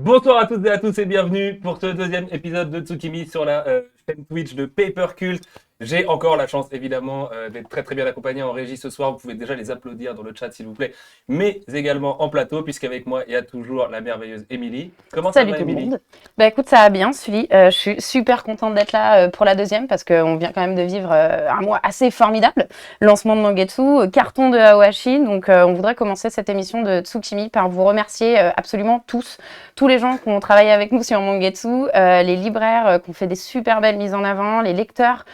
Bonsoir à toutes et à tous et bienvenue pour ce deuxième épisode de Tsukimi sur la chaîne Twitch de Paper Cult. J'ai encore la chance évidemment d'être très bien accompagné en régie ce soir. Vous pouvez déjà les applaudir dans le chat s'il vous plaît, mais également en plateau puisqu'avec moi il y a toujours la merveilleuse Émilie. Comment ça Salut va tout le Émilie? monde. Bah écoute, ça va bien, Sully. Je suis super contente d'être là pour la deuxième parce qu'on vient quand même de vivre un mois assez formidable. Lancement de Mangetsu, carton de Aoashi. Donc on voudrait commencer cette émission de Tsukimi par vous remercier absolument tous les gens qui ont travaillé avec nous sur Mangetsu, les libraires qui ont fait des super belles mises en avant, les lecteurs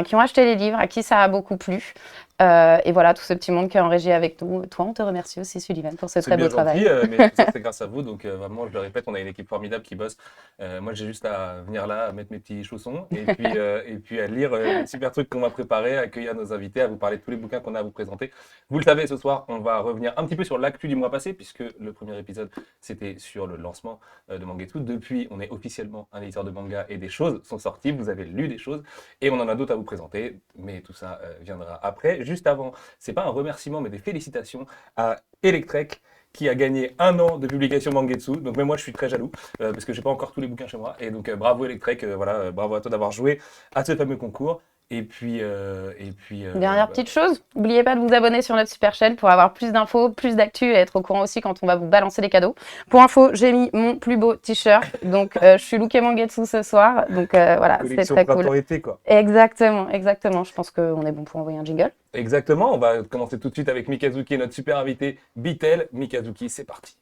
qui ont acheté les livres, à qui ça a beaucoup plu. Et voilà, tout ce petit monde qui est en régie avec nous. Toi, on te remercie aussi, Sullivan, pour ce C'est très bien beau travail. gentil, mais tout ça c'est grâce à vous. Donc vraiment, je le répète, on a une équipe formidable qui bosse. Moi, j'ai juste à venir là, à mettre mes petits chaussons et puis à lire les super trucs qu'on m'a préparés, à accueillir nos invités, à vous parler de tous les bouquins qu'on a à vous présenter. Vous le savez, ce soir, on va revenir un petit peu sur l'actu du mois passé, puisque le premier épisode, c'était sur le lancement de Mangetsu. Depuis, on est officiellement un éditeur de manga et des choses sont sorties. Vous avez lu des choses et on en a d'autres à vous présenter, mais tout ça viendra après. Juste avant, c'est pas un remerciement, mais des félicitations à Electrek qui a gagné 1 an de publication Mangetsu. Donc même moi je suis très jaloux parce que j'ai pas encore tous les bouquins chez moi. Et donc bravo Electrek, bravo à toi d'avoir joué à ce fameux concours. Dernière petite chose, n'oubliez pas de vous abonner sur notre super chaîne pour avoir plus d'infos, plus d'actu et être au courant aussi quand on va vous balancer des cadeaux. Pour info, j'ai mis mon plus beau t-shirt, donc je suis looké Mangetsu ce soir, donc voilà, c'est très cool. Été, quoi. Exactement. Je pense qu'on est bon pour envoyer un jingle. Exactement, on va commencer tout de suite avec Mikazuki, notre super invité Bitel. Mikazuki, c'est parti.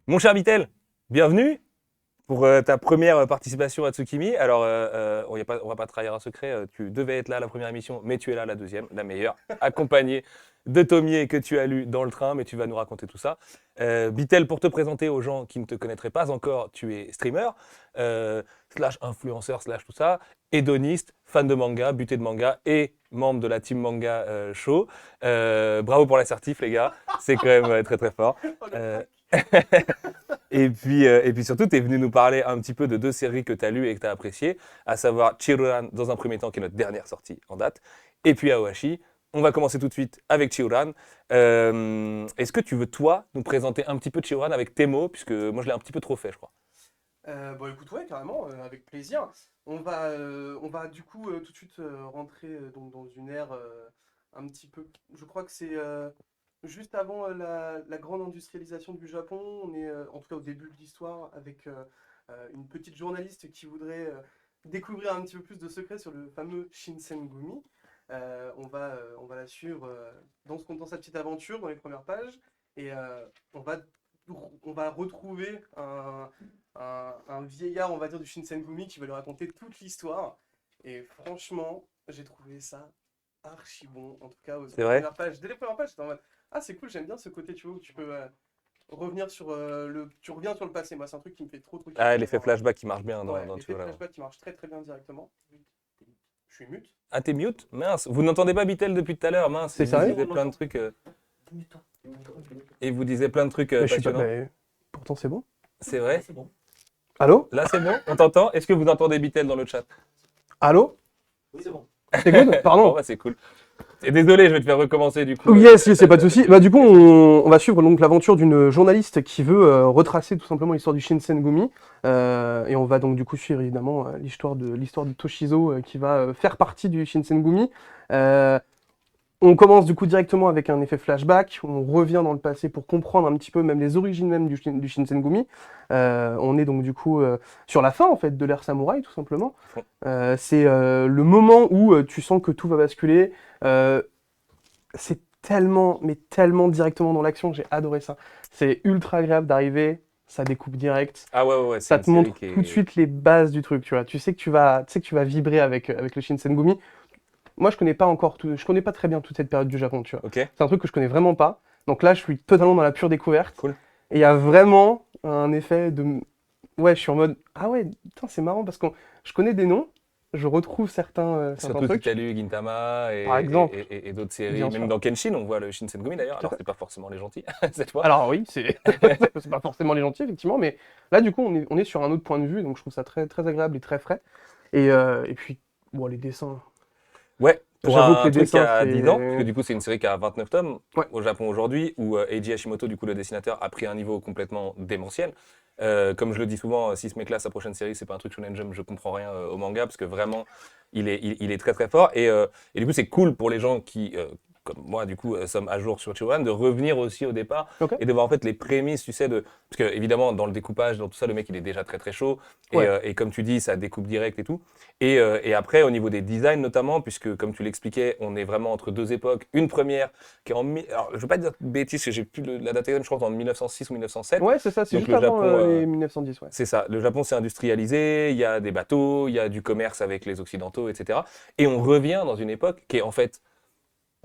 Mon cher Bitel, bienvenue pour ta première participation à Tsukimi. Alors, on va pas trahir un secret, tu devais être là à la première émission, mais tu es là à la deuxième, la meilleure, accompagné de Tomie que tu as lu dans le train, mais tu vas nous raconter tout ça. Bitel, pour te présenter aux gens qui ne te connaîtraient pas encore, tu es streamer, slash influenceur, slash tout ça, hédoniste, fan de manga, buté de manga et membre de la team manga show. Bravo pour l'assertif, les gars, c'est quand même très fort. Et puis surtout, tu es venu nous parler un petit peu de 2 séries que tu as lues et que tu as appréciées, à savoir Chiruran dans un premier temps, qui est notre dernière sortie en date, et puis Aoashi. On va commencer tout de suite avec Chiruran. Est-ce que tu veux, toi, nous présenter un petit peu Chiruran avec tes mots, puisque moi, je l'ai un petit peu trop fait, je crois. Bon écoute, ouais, carrément, avec plaisir. On va du coup tout de suite rentrer donc dans une ère un petit peu. Je crois que c'est juste avant la grande industrialisation du Japon. On est en tout cas au début de l'histoire avec une petite journaliste qui voudrait découvrir un petit peu plus de secrets sur le fameux Shinsengumi. On va la suivre dans sa petite aventure dans les premières pages et on va, on va retrouver un vieillard, on va dire, du Shinsengumi qui va lui raconter toute l'histoire. Et franchement, j'ai trouvé ça archi bon. En tout cas, C'est vrai? dès les premières pages, j'étais en mode ah, c'est cool, j'aime bien ce côté, tu vois, où tu peux revenir sur tu reviens sur le passé. Moi, c'est un truc qui me fait trop kiffer. Ah, l'effet flashback qui marche bien Ouais, dans l'effet Chiruran. flashback qui marche très bien directement. Je suis mute. Ah, t'es mute? Mince, vous n'entendez pas Bitel depuis tout à l'heure, mince. C'est il vous sérieux? disait plein de trucs. Et vous disait plein de trucs Mais je suis pas. passionnants. Mais pourtant, c'est bon. C'est vrai? Allô? Là, c'est bon? On t'entend? Est-ce que vous entendez Bitel dans le chat? Allô? Oui, c'est bon. C'est good? Bon, Pardon. bah, c'est cool. Et désolé, je vais te faire recommencer du coup. Yes, c'est pas de souci. Bah du coup, on va suivre donc l'aventure d'une journaliste qui veut retracer tout simplement l'histoire du Shinsengumi, et on va donc du coup suivre évidemment l'histoire de Toshizo qui va faire partie du Shinsengumi. On commence du coup directement avec un effet flashback. On revient dans le passé pour comprendre un petit peu même les origines même du Shinsengumi. On est donc du coup sur la fin en fait de l'ère samouraï tout simplement. C'est le moment où tu sens que tout va basculer. C'est tellement, mais tellement directement dans l'action que j'ai adoré ça. C'est ultra agréable d'arriver, ça découpe direct. Ah ouais, Ça c'est te une montre série qui est... tout de suite les bases du truc, tu vois. Tu sais que tu vas vibrer avec le Shinsengumi. Moi, je connais pas très bien toute cette période du Japon, tu vois. Ok, C'est un truc que je connais vraiment pas. Donc là, je suis totalement dans la pure découverte. cool. Et il y a vraiment un effet de... Ouais, je suis en mode... Ah ouais, putain, c'est marrant parce que je connais des noms, je retrouve certains Surtout si trucs. tu as lu Gintama Par exemple. et d'autres séries. Bien Même sûr. dans Kenshin, on voit le Shinsengumi d'ailleurs. Tout à Alors, fait. c'est pas forcément les gentils cette fois. Alors oui, c'est c'est pas forcément les gentils, effectivement, mais là, du coup, on est sur un autre point de vue, donc je trouve ça très agréable et très frais. Et puis, bon, les dessins... Ouais, pour J'avoue que un les truc qui dessins, a 10 ans, parce que c'est... du coup c'est une série qui a 29 tomes Ouais. au Japon aujourd'hui, où Eiji Hashimoto, du coup le dessinateur, a pris un niveau complètement démentiel. Comme je le dis souvent, si ce mec-là, sa prochaine série, c'est pas un truc Shonen Jump, je comprends rien au manga, parce que vraiment, il est très très fort. Et du coup, c'est cool pour les gens qui, comme moi, du coup, sommes à jour sur Chihuahua, de revenir aussi au départ Ok. et de voir en fait les prémices, tu sais, parce que évidemment, dans le découpage, dans tout ça, le mec, il est déjà très très chaud. Ouais. Et comme tu dis, ça découpe direct et tout. Et après, au niveau des designs notamment, puisque comme tu l'expliquais, on est vraiment entre deux époques. Une première qui est alors, je ne veux pas dire de bêtises, parce que j'ai plus la date exacte, je crois en 1906 ou 1907. Ouais, c'est ça, c'est Donc juste le avant Japon, les 1910, ouais. c'est ça. Le Japon s'est industrialisé, il y a des bateaux, il y a du commerce avec les Occidentaux, etc. Et on revient dans une époque qui est en fait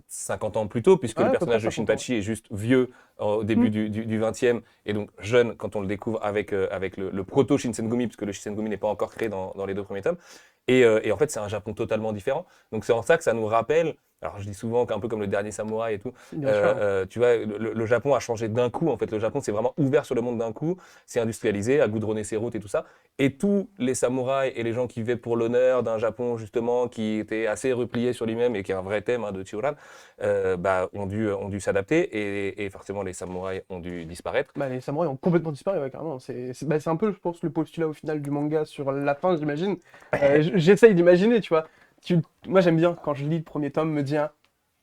50 ans plus tôt, puisque Ouais, le à peu près personnage de 50 ans. Shinpachi est juste vieux au Hmm. début du 20e, et donc jeune quand on le découvre avec le proto Shinsengumi, puisque le Shinsengumi n'est pas encore créé dans les deux premiers tomes. Et en fait, c'est un Japon totalement différent. Donc c'est en ça que ça nous rappelle, alors je dis souvent qu'un peu comme le dernier samouraï et tout, Bien sûr. tu vois, le Japon a changé d'un coup. En fait, le Japon s'est vraiment ouvert sur le monde d'un coup, s'est industrialisé, a goudronné ses routes et tout ça. Et tous les samouraïs et les gens qui vivaient pour l'honneur d'un Japon, justement, qui était assez replié sur lui-même et qui est un vrai thème de Chiyoran, ont dû s'adapter et forcément les samouraïs ont dû disparaître. Bah, les samouraïs ont complètement disparu, ouais, carrément. C'est un peu, je pense, le postulat au final du manga sur la fin, j'imagine. J'essaye d'imaginer, tu vois. Moi, j'aime bien, quand je lis le premier tome, me dire,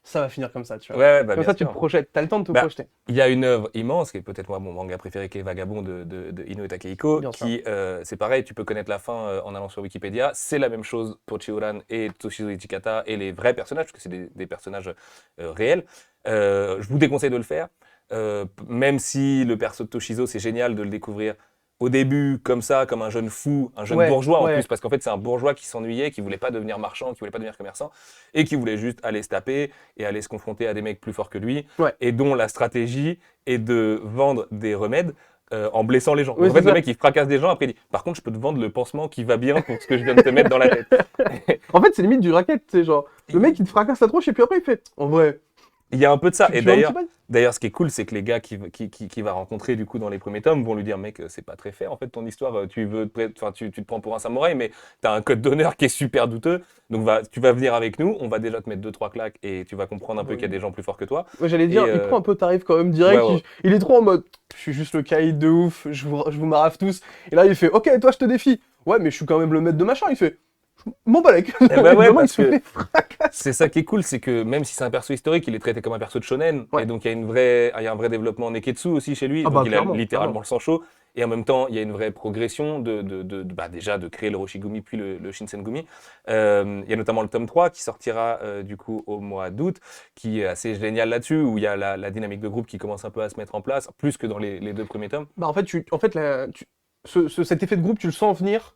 ça va finir comme ça, tu Ouais, vois. ouais, bah, Comme bien ça, tu te sûr. projettes, t'as le temps de te Bah, projeter, il y a une œuvre immense, qui est peut-être moi mon manga préféré, qui est Vagabond de Inoue Takehiko, bien sûr. qui, c'est pareil, tu peux connaître la fin en allant sur Wikipédia. C'est la même chose pour Chiyoran et Toshizo Ichikata et les vrais personnages, parce que c'est des personnages réels. Je vous déconseille de le faire, même si le perso de Toshizo, c'est génial de le découvrir au début, comme ça, comme un jeune fou, un jeune Ouais, bourgeois en plus, ouais, parce qu'en fait, c'est un bourgeois qui s'ennuyait, qui voulait pas devenir marchand, qui voulait pas devenir commerçant, et qui voulait juste aller se taper et aller se confronter à des mecs plus forts que lui, ouais. et dont la stratégie est de vendre des remèdes en blessant les gens. Ouais, Donc en c'est fait, le ça. mec, il fracasse des gens, après il dit, par contre, je peux te vendre le pansement qui va bien pour ce que je viens de te mettre dans la tête. En fait, c'est limite du racket, tu sais, genre, le mec, il te fracasse la tronche, et puis après, il fait, en vrai, Il y a un peu de ça. Et tu veux un petit d'ailleurs, bail? d'ailleurs, ce qui est cool, c'est que les gars qui va rencontrer du coup dans les premiers tomes vont lui dire, mec, c'est pas très fair en fait ton histoire. Tu te prends pour un samouraï, mais t'as un code d'honneur qui est super douteux. Donc tu vas venir avec nous. On va déjà te mettre 2-3 claques et tu vas comprendre un peu qu'il y a des gens plus forts que toi. Ouais, j'allais Et dire, il prend un peu tarif quand même ouais, direct. ouais. Il est trop en mode, je suis juste le caïd de ouf, je vous marave tous. Et là, il fait, ok, toi, je te défie. Ouais, mais je suis quand même le maître de machin. Il fait, je m'en bats les couilles. Eh ouais, ouais, Vraiment, il parce se que fait fracasser. c'est ça qui est cool, c'est que même si c'est un perso historique, il est traité comme un perso de shonen. Ouais. Et donc il y a un vrai développement neketsu aussi chez lui. Ah Donc bah, il a clairement, littéralement clairement. le sang chaud. Et en même temps, il y a une vraie progression bah, déjà de créer le Roshigumi puis le Shinsengumi. Il y a notamment le tome 3 qui sortira du coup au mois d'août, qui est assez génial là-dessus, où il y a la dynamique de groupe qui commence un peu à se mettre en place, plus que dans les deux premiers tomes. Bah, en fait, cet effet de groupe, tu le sens venir,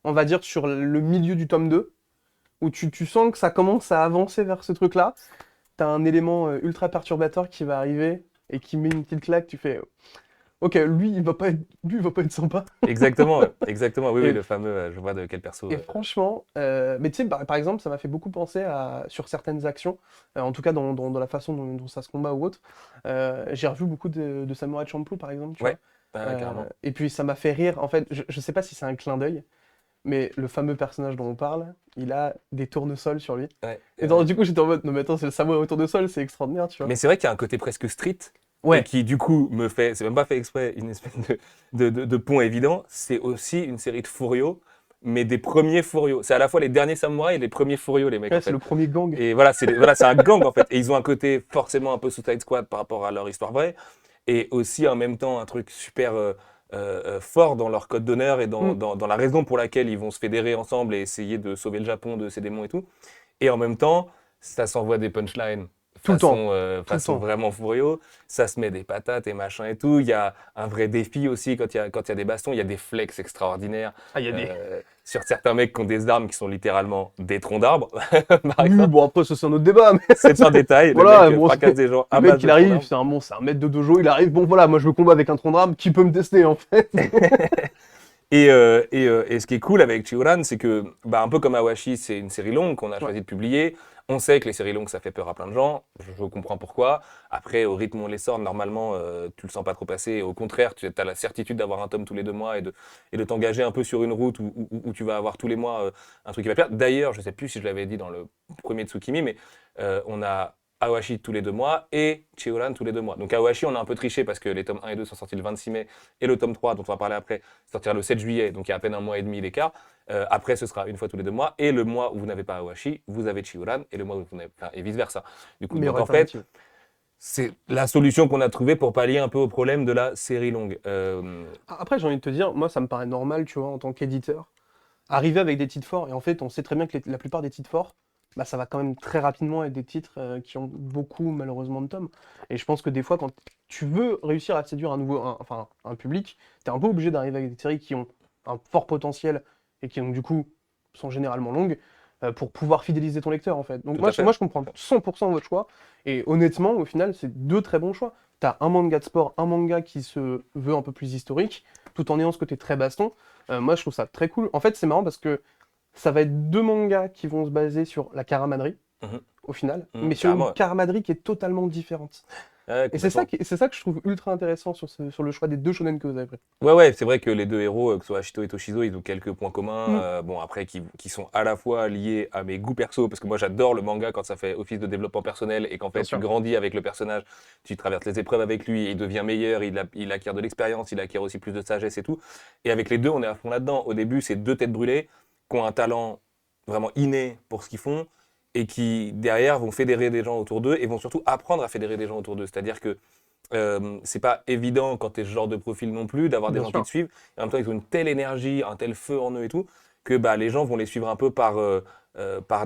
on va dire, sur le milieu du tome 2, où tu sens que ça commence à avancer vers ce truc-là. T'as un élément ultra perturbateur qui va arriver et qui met une petite claque. Tu fais, ok, lui, il va pas être sympa. Exactement, ouais. Exactement. Oui, oui, Et le fameux, je vois de quel perso. Et franchement, mais tu sais, par exemple, ça m'a fait beaucoup penser sur certaines actions, en tout cas dans la façon dont ça se combat ou autre. J'ai revu beaucoup de Samurai Champloo, par exemple, tu vois. Ouais, ouais, carrément. Et puis ça m'a fait rire. En fait, je sais pas si c'est un clin d'œil, mais le fameux personnage dont on parle, il a des tournesols sur lui. Ouais, Et ouais. du coup, j'étais en mode, non mais attends, c'est le samouraï au tournesol, c'est extraordinaire, tu vois. Mais c'est vrai qu'il y a un côté presque street et Ouais, qui du coup me fait, c'est même pas fait exprès, une espèce de pont évident. C'est aussi une série de furios, mais des premiers furios. C'est à la fois les derniers samouraïs et les premiers furios, les mecs ouais, en c'est fait. le premier gang. Et voilà, c'est un gang en fait. Et ils ont un côté forcément un peu Suicide Squad par rapport à leur histoire vraie, et aussi en même temps un truc super fort dans leur code d'honneur et Hmm, dans la raison pour laquelle ils vont se fédérer ensemble et essayer de sauver le Japon de ces démons et tout. Et en même temps, ça s'envoie des punchlines tout le temps, tout le façon temps. vraiment furio. Ça se met des patates et machin et tout. Il y a un vrai défi aussi quand il y a des bastons. Il y a des flex extraordinaires Ah, il y a des... sur certains mecs qui ont des armes qui sont littéralement des troncs d'arbres, par Oui, exemple. bon après, ça c'est un autre débat, mais... C'est un détail. Voilà, Le mec bon, fracasse des gens le à mec, base il de troncs arrive, d'arbres. c'est un maître de dojo, il arrive, bon voilà, moi je veux combat avec un tronc d'arbre, qui peut me tester en fait? Et ce qui est cool avec Chihuran, c'est que, bah, un peu comme Awashi, c'est une série longue qu'on a Ouais, choisi de publier. On sait que les séries longues, ça fait peur à plein de gens. Je comprends pourquoi. Après, au rythme où on les sort, normalement, tu le sens pas trop passer. Au contraire, tu as la certitude d'avoir un tome tous les 2 mois et de t'engager un peu sur une route où tu vas avoir tous les mois un truc qui va te plaire. D'ailleurs, je sais plus si je l'avais dit dans le premier Tsukimi, mais on a Awashi tous les 2 mois et Chiyoran tous les 2 mois. Donc Awashi, on a un peu triché parce que les tomes 1 et 2 sont sortis le 26 mai et le tome 3, dont on va parler après, sortira le 7 juillet, donc il y a à peine un mois et demi d'écart. Après, ce sera une fois tous les 2 mois. Et le mois où vous n'avez pas Awashi, vous avez Chiyoran. Et le mois où vous n'avez pas, et vice-versa. Du coup, Meilleure donc en fait, alternative. c'est la solution qu'on a trouvée pour pallier un peu au problème de la série longue. Après, j'ai envie de te dire, moi, ça me paraît normal, tu vois, en tant qu'éditeur, arriver avec des titres forts. Et en fait, on sait très bien que la plupart des titres forts, bah, ça va quand même très rapidement être des titres qui ont beaucoup, malheureusement, de tomes. Et je pense que des fois, quand tu veux réussir à séduire enfin, un public, tu es un peu obligé d'arriver avec des séries qui ont un fort potentiel et qui, donc, du coup, sont généralement longues pour pouvoir fidéliser ton lecteur, en fait. Donc, Tout moi, à fait. moi, je comprends 100% votre choix. Et honnêtement, au final, c'est deux très bons choix. Tu as un manga de sport, un manga qui se veut un peu plus historique, tout en ayant ce côté très baston. Moi, je trouve ça très cool. En fait, c'est marrant parce que ça va être deux mangas qui vont se baser sur la camaraderie, Mhm. au final, Mhm, mais sur carrément, une ouais. camaraderie qui est totalement différente. Ouais, Et c'est ça, complètement. c'est ça que je trouve ultra intéressant sur le choix des deux shonen que vous avez pris. Ouais, c'est vrai que les deux héros, que ce soit Ashito et Toshizo, ils ont quelques points communs. Mm. Bon, après, qui sont à la fois liés à mes goûts perso, parce que moi j'adore le manga quand ça fait office de développement personnel et qu'en Bien fait tu sûr. grandis avec le personnage, tu traverses les épreuves avec lui, il devient meilleur, il acquiert de l'expérience, il acquiert aussi plus de sagesse et tout. Et avec les deux, on est à fond là-dedans. Au début, c'est deux têtes brûlées qui ont un talent vraiment inné pour ce qu'ils font et qui, derrière, vont fédérer des gens autour d'eux et vont surtout apprendre à fédérer des gens autour d'eux. C'est-à-dire que c'est pas évident quand tu es ce genre de profil non plus d'avoir des Bien gens qui te sûr. suivent. Et en même temps, ils ont une telle énergie, un tel feu en eux et tout, que bah, les gens vont les suivre un peu par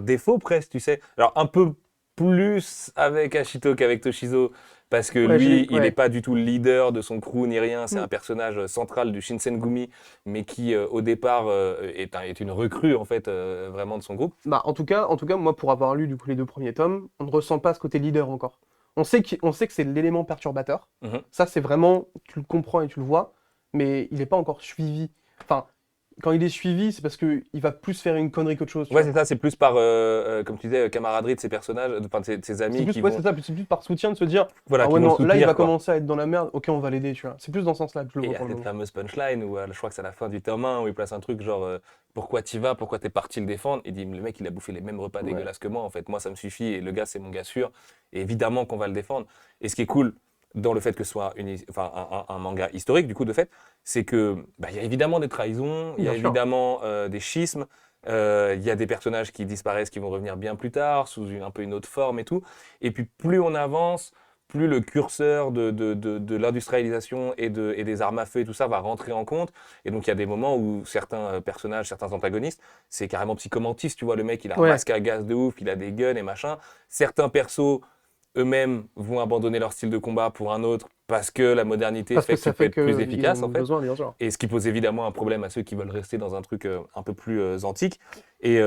défaut presque, tu sais. Alors un peu plus avec Ashito qu'avec Toshizo, parce que Ouais, lui, il n'est ouais. pas du tout le leader de son crew ni rien. C'est Mm. un personnage central du Shinsengumi, mais qui au départ est une recrue en fait vraiment de son groupe. Bah, en tout cas, moi, pour avoir lu du coup les deux premiers tomes, on ne ressent pas ce côté leader encore. On sait que c'est l'élément perturbateur. Mhm. Ça, c'est vraiment, tu le comprends et tu le vois, mais il n'est pas encore suivi. Enfin, quand il est suivi, c'est parce qu'il va plus faire une connerie qu'autre chose, tu Ouais, vois. c'est ça, c'est plus par, comme tu disais, camaraderie de ses personnages, enfin de ses C'est amis plus, qui ouais, vont, c'est ça, c'est plus par soutien de se dire, voilà, ah qui ouais, vont le non, là, il soutenir, va quoi. commencer à être dans la merde, ok, on va l'aider, tu vois. C'est plus dans ce sens-là que je le Et il vois y a pour le cette moment. fameuse punchline où je crois que c'est à la fin du tome 1 où il place un truc genre pourquoi t'y vas, pourquoi t'es parti le défendre? Il dit le mec il a bouffé les mêmes repas Ouais. dégueulasses que moi en fait, moi ça me suffit et le gars c'est mon gars sûr et évidemment qu'on va le défendre. Et ce qui est cool dans le fait que ce soit enfin, un manga historique du coup de fait, c'est que bah, il y a évidemment des trahisons, il y a Bien sûr. évidemment des schismes, il y a des personnages qui disparaissent, qui vont revenir bien plus tard sous un peu une autre forme et tout. Et puis plus on avance, plus le curseur de l'industrialisation et des armes à feu et tout ça va rentrer en compte. Et donc il y a des moments où certains personnages, certains antagonistes, c'est carrément psychomantis, tu vois, le mec il a un Ouais. masque à gaz de ouf, il a des guns et machin. Certains persos eux-mêmes vont abandonner leur style de combat pour un autre parce que la modernité Parce que fait que tu ça peux fait être plus qu'ils efficace ont en fait. besoin, bien sûr. Et ce qui pose évidemment un problème à ceux qui veulent rester dans un truc un peu plus antique. Et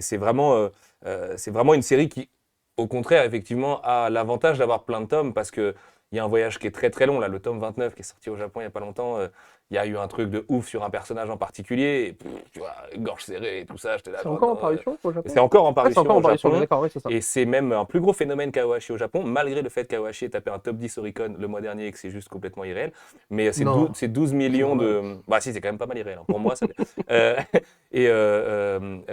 c'est vraiment une série qui, au contraire, effectivement, a l'avantage d'avoir plein de tomes parce que il y a un voyage qui est très très long. Là, le tome 29 qui est sorti au Japon il n'y a pas longtemps, il y a eu un truc de ouf sur un personnage en particulier. Et, tu vois, gorge serrée et tout ça, j'étais là, C'est genre, encore en non, parution au c'est Japon? encore en Ah, c'est parution encore en au parution, mais Japon. d'accord, oui, c'est ça. Et c'est même un plus gros phénomène qu'Awashi au Japon, malgré le fait qu'Awashi ait tapé un top 10 Oricon le mois dernier et que c'est juste complètement irréel. Mais Non, c'est 12 c'est millions normal. de. Bah, si, c'est quand même pas mal irréel. Hein. Pour moi, ça l'est.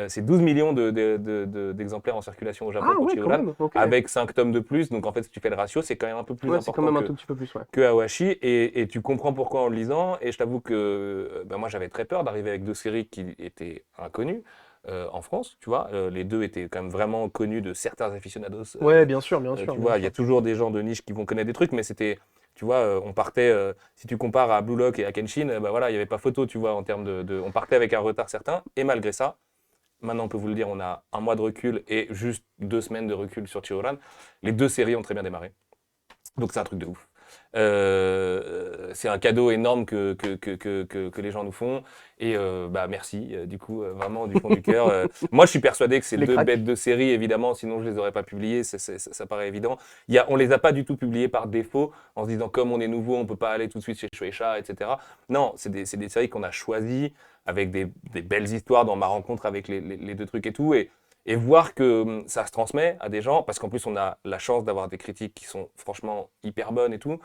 C'est 12 millions d'exemplaires en circulation au Ah Japon pour ouais, quand Chiyoran, même, ok. avec 5 tomes de plus. Donc, en fait, si tu fais le ratio, c'est quand même un peu plus Ouais, c'est quand important même un tout petit peu plus, ouais. que Awashi. Et tu comprends pourquoi en le lisant. Et je t'avoue que ben, moi, j'avais très peur d'arriver avec deux séries qui étaient inconnues. En France, tu vois, les deux étaient quand même vraiment connus de certains aficionados. Ouais, bien sûr, bien sûr, Tu bien vois, il y a sûr. toujours des gens de niche qui vont connaître des trucs, mais c'était, tu vois, on partait, si tu compares à Blue Lock et à Kenshin, bah voilà, il n'y avait pas photo, tu vois, en termes on partait avec un retard certain, et malgré ça, maintenant on peut vous le dire, on a un mois de recul et juste 2 semaines de recul sur Chihoran. Les deux séries ont très bien démarré. Donc c'est un truc de ouf. C'est un cadeau énorme que les gens nous font. Et bah merci, du coup, vraiment du fond du cœur. Moi, je suis persuadé que c'est Les deux bêtes cracks. de série, évidemment, sinon je les aurais pas publiés. Ça paraît évident. On les a pas du tout publiés par défaut, en se disant comme on est nouveau, on peut pas aller tout de suite chez Shueisha, etc. Non, c'est des séries qu'on a choisies avec des belles histoires dans ma rencontre avec les deux trucs et tout. et voir que ça se transmet à des gens, parce qu'en plus on a la chance d'avoir des critiques qui sont franchement hyper bonnes et tout.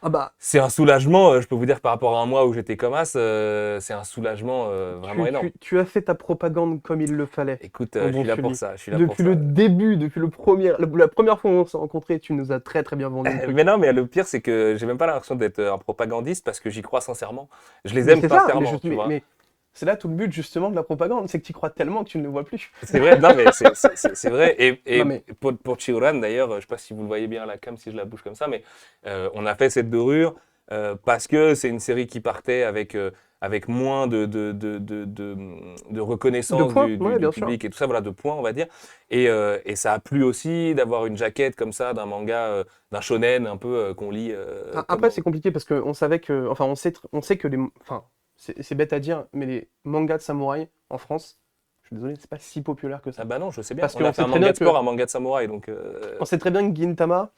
Ah bah, C'est un soulagement, je peux vous dire, par rapport à un mois où j'étais comme as, c'est un soulagement vraiment énorme. tu as fait ta propagande comme il le fallait. Écoute, Mon je bon suis là pour Sully. ça, je suis là pour Depuis ça. le début, depuis la première fois où on s'est rencontrés, tu nous as très très bien vendu le truc. Mais non, mais le pire, c'est que j'ai même pas l'impression d'être un propagandiste parce que j'y crois sincèrement. Je les Mais aime c'est ça, sincèrement, tu vois. mais c'est là tout le but justement de la propagande, c'est que tu crois tellement que tu ne le vois plus. C'est vrai, non, mais c'est vrai. Et Non mais, pour Chihuran, d'ailleurs, je sais pas si vous le voyez bien à la cam, si je la bouge comme ça, mais on a fait cette dorure parce que c'est une série qui partait avec moins de de reconnaissance points, ouais, du bien sûr. public et tout ça, voilà, de points, on va dire. Et ça a plu aussi d'avoir une jaquette comme ça d'un manga, d'un shonen un peu qu'on lit. Après, c'est compliqué parce qu'on savait que, enfin, on sait que enfin, c'est bête à dire, mais les mangas de samouraï en France, je suis désolé, c'est pas si populaire que Ah ça. bah non, je sais bien. Parce On a qu'on fait sait un très manga bien de sport, que, un manga de samouraï, donc on sait très bien que Gintama,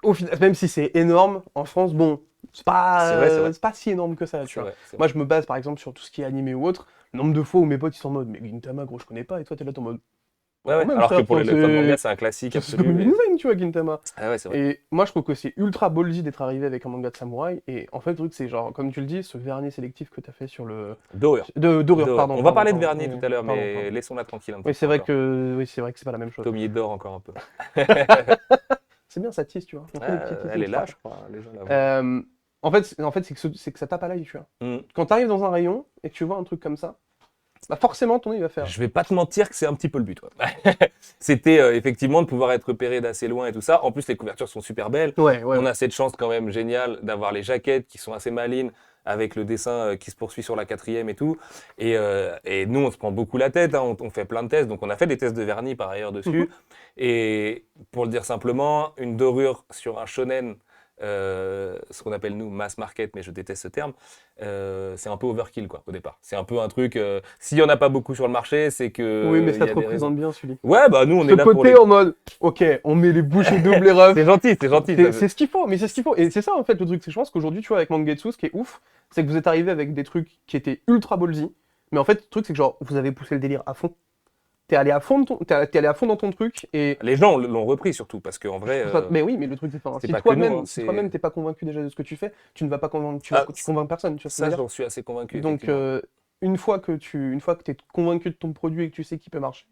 au final, même si c'est énorme en France, bon, c'est vrai, c'est pas si énorme que ça, tu c'est vois. vrai, c'est Moi, vrai. je me base par exemple sur tout ce qui est animé ou autre. Le nombre de fois où mes potes ils sont en mode, mais Gintama, gros, je connais pas, et toi, t'es là, t'es en mode, bah, Ouais, quand ouais. même, Alors que frère, pour enfin, les lecteurs de manga, c'est un classique c'est comme absolu. une design, tu vois, Gintama. Ah ouais, c'est vrai. Et moi, je trouve que c'est ultra ballsy d'être arrivé avec un manga de samouraï. Et en fait, le truc, c'est genre, comme tu le dis, ce vernis sélectif que tu as fait sur le. Dorure. Dorure, Dorure. pardon, On va pardon, parler de pardon. Vernier Oui, tout oui, à l'heure, pardon, mais pardon. laissons-la tranquille un petit Oui, peu encore. c'est vrai que c'est pas la même chose. Comme il dort encore un peu. C'est bien, ça tease, tu vois. On fait des petits Elle est teasings là, sympas. je crois, les gens la voient. En fait, c'est que ça tape à l'œil, tu vois. Hmm. Quand tu arrives dans un rayon et que tu vois un truc comme ça, bah forcément, ton œil va faire. Je vais pas te mentir que c'est un petit peu le but. Ouais. C'était effectivement de pouvoir être repéré d'assez loin et tout ça. En plus, les couvertures sont super belles. Ouais, ouais, On ouais. a cette chance quand même géniale d'avoir les jaquettes qui sont assez malines avec le dessin qui se poursuit sur la 4e et tout. Et nous, on se prend beaucoup la tête, hein. On fait plein de tests. Donc, on a fait des tests de vernis par ailleurs Mhm. dessus. Et pour le dire simplement, une dorure sur un shonen, ce qu'on appelle nous mass market, mais je déteste ce terme, c'est un peu overkill quoi au départ. C'est un peu un truc. S'il y en a pas beaucoup sur le marché, c'est Oui, mais que il ça y te a des raisons. représente bien, celui. Ouais, bah nous on Ce est là pour côté les. en mode, ok, on met les bouchées doubles et refs. C'est gentil, c'est gentil. C'est ce qu'il faut, mais c'est ce qu'il faut. Et c'est ça en fait le truc, c'est que je pense qu'aujourd'hui, tu vois, avec Mangetsu, ce qui est ouf, c'est que vous êtes arrivé avec des trucs qui étaient ultra ballsy, mais en fait, le truc, c'est que genre, vous avez poussé le délire à fond. T'es allé à fond dans ton truc, et. Les gens l'ont repris surtout parce qu'en vrai, Mais oui, mais le truc, c'est enfin, c'est si pas que nous. Hein, toi-même t'es pas convaincu déjà de ce que tu fais, tu ne vas pas convaincre, Ah, tu convaincs personne, tu vois ce que je ça, veux dire? j'en suis assez convaincu Donc, effectivement. une fois que t'es convaincu de ton produit et que tu sais qu'il peut marcher,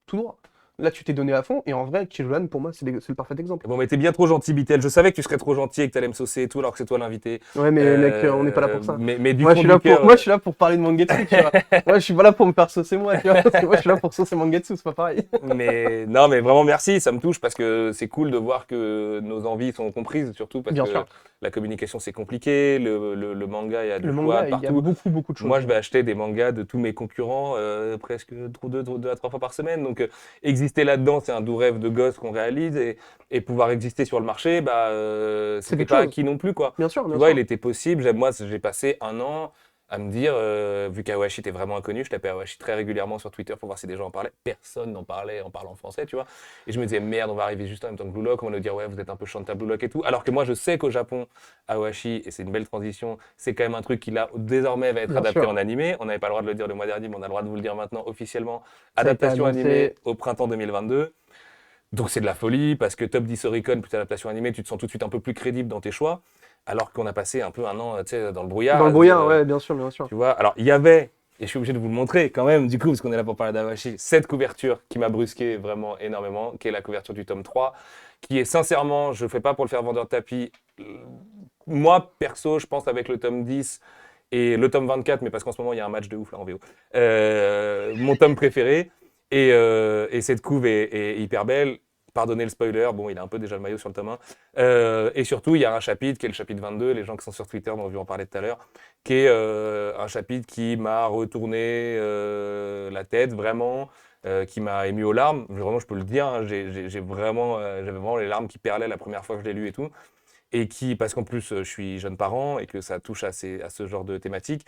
tout droit. Là, tu t'es donné à fond, et en vrai, Kijolan, pour moi, c'est le parfait exemple. Bon, mais t'es bien trop gentil, Bitel. Je savais que tu serais trop gentil et que t'allais me saucer et tout, alors que c'est toi l'invité. Ouais, mais mec, on n'est pas là pour ça. Mais du fond du cœur. Moi, je suis là pour parler de Mangetsu, tu vois. Moi, je suis pas là pour me faire saucer moi, tu vois. Parce que moi, je suis là pour saucer Mangetsu, c'est pas pareil. Mais non, mais vraiment merci, ça me touche parce que c'est cool de voir que nos envies sont comprises, surtout parce Bien que sûr. la communication c'est compliqué, le manga il y a du Le choix manga, il y a partout. beaucoup, beaucoup de choses. Moi je vais acheter des mangas de tous mes concurrents presque deux à trois fois par semaine, donc exister là-dedans c'est un doux rêve de gosse qu'on réalise et pouvoir exister sur le marché, bah C'est c'était quelque pas chose. acquis non plus quoi. Bien sûr, Tu bien vois, sûr. il était possible, moi j'ai passé un an à me dire, vu qu'Awashi était vraiment inconnu, je tapais Awashi très régulièrement sur Twitter pour voir si des gens en parlaient. Personne n'en parlait en parlant français, tu vois. Et je me disais, merde, on va arriver juste en même temps que Blue Lock, on va nous dire, ouais, vous êtes un peu Shanta Blue Lock et tout. Alors que moi, je sais qu'au Japon, Awashi, et c'est une belle transition, c'est quand même un truc qui là, désormais, va être Bien adapté sûr. en animé. On n'avait pas le droit de le dire le mois dernier, mais on a le droit de vous le dire maintenant officiellement. Ça a été Adaptation animée annoncé. au printemps 2022. Donc c'est de la folie, parce que Top 10 Oricon, plus adaptation animée, tu te sens tout de suite un peu plus crédible dans tes choix. Alors qu'on a passé un peu un an, tu sais, dans le brouillard, Dans le à se dire, brouillard, ouais, bien sûr, bien sûr. tu vois, alors il y avait, et je suis obligé de vous le montrer quand même, du coup, parce qu'on est là pour parler d'Awashi, cette couverture qui m'a brusqué vraiment énormément, qui est la couverture du tome 3, qui est sincèrement, je ne fais pas pour le faire vendeur de tapis, moi, perso, je pense avec le tome 10 et le tome 24, mais parce qu'en ce moment, il y a un match de ouf là en VO, mon tome préféré, et cette couve est hyper belle. Pardonnez le spoiler, bon, il a un peu déjà le maillot sur le tome 1. Et surtout, il y a un chapitre qui est le chapitre 22, les gens qui sont sur Twitter m'ont vu en parler tout à l'heure, qui est un chapitre qui m'a retourné la tête vraiment, qui m'a ému aux larmes. Vraiment, je peux le dire, hein, j'avais vraiment les larmes qui perlaient la première fois que je l'ai lu et tout. Et qui, parce qu'en plus, je suis jeune parent et que ça touche à ce genre de thématique.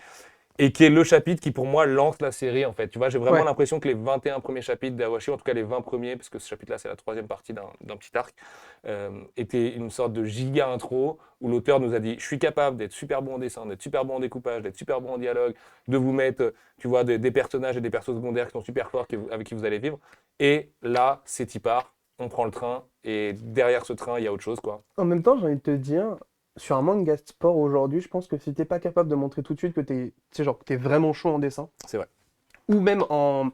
et qui est le chapitre qui, pour moi, lance la série, en fait. Tu vois, j'ai vraiment Ouais. l'impression que les 21 premiers chapitres d'Awashi, en tout cas les 20 premiers, parce que ce chapitre-là, c'est la troisième partie d'un petit arc, étaient une sorte de giga intro où l'auteur nous a dit: je suis capable d'être super bon en dessin, d'être super bon en découpage, d'être super bon en dialogue, de vous mettre, tu vois, des personnages et des persos secondaires qui sont super forts, avec qui vous allez vivre. Et là, c'est y part, on prend le train, et derrière ce train, il y a autre chose, quoi. En même temps, j'ai envie de te dire, sur un manga de sport aujourd'hui, je pense que si t'es pas capable de montrer tout de suite que tu sais, genre, que t'es vraiment chaud en dessin, C'est vrai. ou même en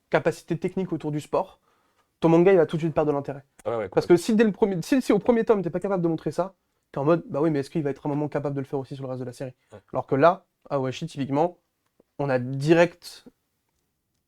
capacité technique autour du sport, ton manga il va tout de suite perdre de l'intérêt. Ouais, ouais, Parce que si si au premier tome t'es pas capable de montrer ça, t'es en mode bah oui mais est-ce qu'il va être un moment capable de le faire aussi sur le reste de la série? Ouais. Alors que là, à Awashi typiquement, on a direct,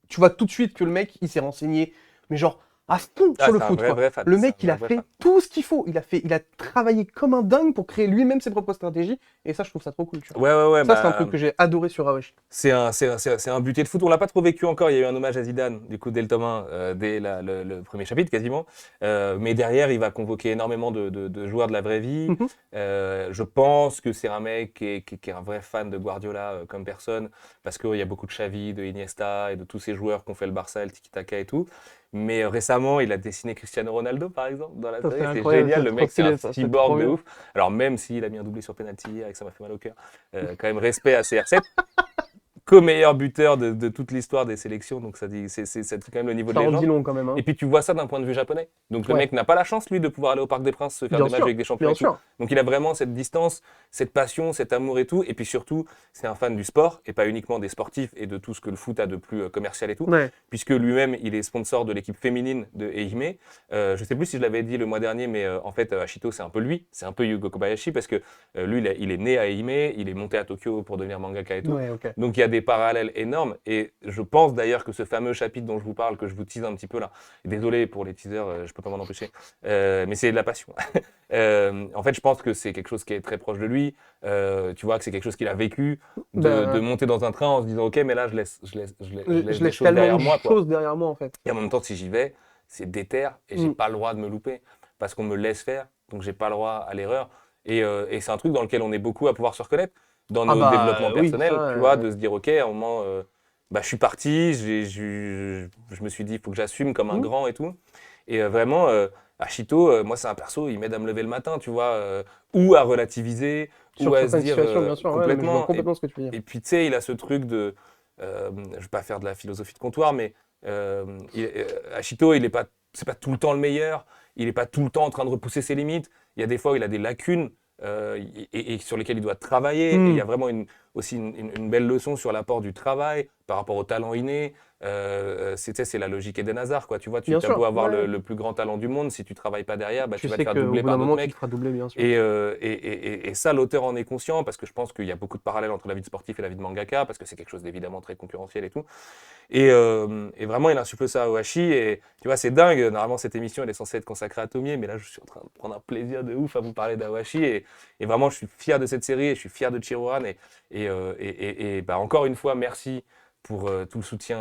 tu vois tout de suite que le mec il s'est renseigné, mais genre à fond Ah, sur le c'est un foot vrai, quoi. vrai fan. Le C'est mec un il a vrai fait fan. tout ce qu'il faut, il a travaillé comme un dingue pour créer lui-même ses propres stratégies et ça je trouve ça trop cool tu vois. Ouais, ouais, ouais, Ça c'est un bah, truc que j'ai adoré sur Awashi. c'est un buté de foot. On l'a pas trop vécu encore. Il y a eu un hommage à Zidane, du coup, dès le tome 1, dès le premier chapitre, quasiment. Mais derrière, il va convoquer énormément de joueurs de la vraie vie. Mhm. Je pense que c'est un mec qui est un vrai fan de Guardiola comme personne, parce qu'il y a beaucoup de Xavi, de Iniesta et de tous ces joueurs qui ont fait le Barça, le Tiki-Taka et tout. Mais récemment, il a dessiné Cristiano Ronaldo, par exemple, dans la Ça c'est série. C'est incroyable, génial. c'est Le trop mec, c'est un stylé ça, c'est cyborg trop de bien. ouf. Alors, même s'il a mis un doublé sur penalty hier et que ça m'a fait mal au cœur, quand même, respect à CR7. Co-meilleur buteur de toute l'histoire des sélections, donc ça dit quand même le niveau de Ça en dit légende. long quand même Et hein. puis tu vois ça d'un point de vue japonais. Donc le Ouais, mec n'a pas la chance, lui, de pouvoir aller au Parc des Princes, se faire bien des matchs sûr, avec des champions bien et tout. sûr. Donc il a vraiment cette distance, cette passion, cet amour et tout. Et puis surtout, c'est un fan du sport, et pas uniquement des sportifs et de tout ce que le foot a de plus commercial et tout. Ouais. Puisque lui-même, il est sponsor de l'équipe féminine de Ehime. Je sais plus si je l'avais dit le mois dernier, mais en fait, Ashito, c'est un peu lui, c'est un peu Yugo Kobayashi, parce que lui, il est né à Ehime, il est monté à Tokyo pour devenir mangaka et tout. Ouais, ok. Donc il y a des parallèles énormes et je pense d'ailleurs que ce fameux chapitre dont je vous parle, que je vous tease un petit peu là, désolé pour les teasers, je peux pas m'en empêcher, mais c'est de la passion. En fait, je pense que c'est quelque chose qui est très proche de lui. Tu vois que c'est quelque chose qu'il a vécu, de Ben, monter dans un train en se disant ok, mais là je laisse je des laisse choses tellement derrière de moi, quoi. choses derrière moi en fait. Et en même temps, si j'y vais, c'est déter et j'ai Mm. pas le droit de me louper parce qu'on me laisse faire, donc j'ai pas le droit à l'erreur. Et c'est un truc dans lequel on est beaucoup à pouvoir se reconnaître dans Ah nos bah développements oui, ça. personnels, tu vois, de se dire ok, à un moment, bah, je suis parti, je me suis dit il faut que j'assume comme un Mm. grand et tout. Et vraiment, Ashito, moi c'est un perso, il m'aide à me lever le matin, tu vois, ou à relativiser, ou Sur à se certaines dire situations, bien sûr, ouais, non, mais je vois complètement. complètement ce que tu veux dire. Et puis tu sais, il a ce truc de, je vais pas faire de la philosophie de comptoir, mais Ashito, c'est pas tout le temps le meilleur, il est pas tout le temps en train de repousser ses limites. Il y a des fois où il a des lacunes et sur lesquelles il doit travailler. Et il y Mm. a vraiment aussi une belle leçon sur l'apport du travail par rapport au talent inné. Tu sais, c'est la logique Eden Hazard, quoi. Tu vois, tu Bien as beau sûr, avoir ouais. le plus grand talent du monde, si tu travailles pas derrière, bah, Tu tu vas te sais faire qu'au doubler bout d'un par d'autres moment, tu te mecs. feras doubler, bien sûr. Et ça, l'auteur en est conscient parce que je pense qu'il y a beaucoup de parallèles entre la vie de sportif et la vie de mangaka parce que c'est quelque chose d'évidemment très concurrentiel et tout. Et vraiment, il insuffle ça à Ohashi. Et tu vois, c'est dingue. Normalement, cette émission, elle est censée être consacrée à Tomie, mais là, je suis en train de prendre un plaisir de ouf à vous parler d'Awashi. Et vraiment, je suis fier de cette série et je suis fier de Chiruran. Bah, encore une fois, merci pour tout le soutien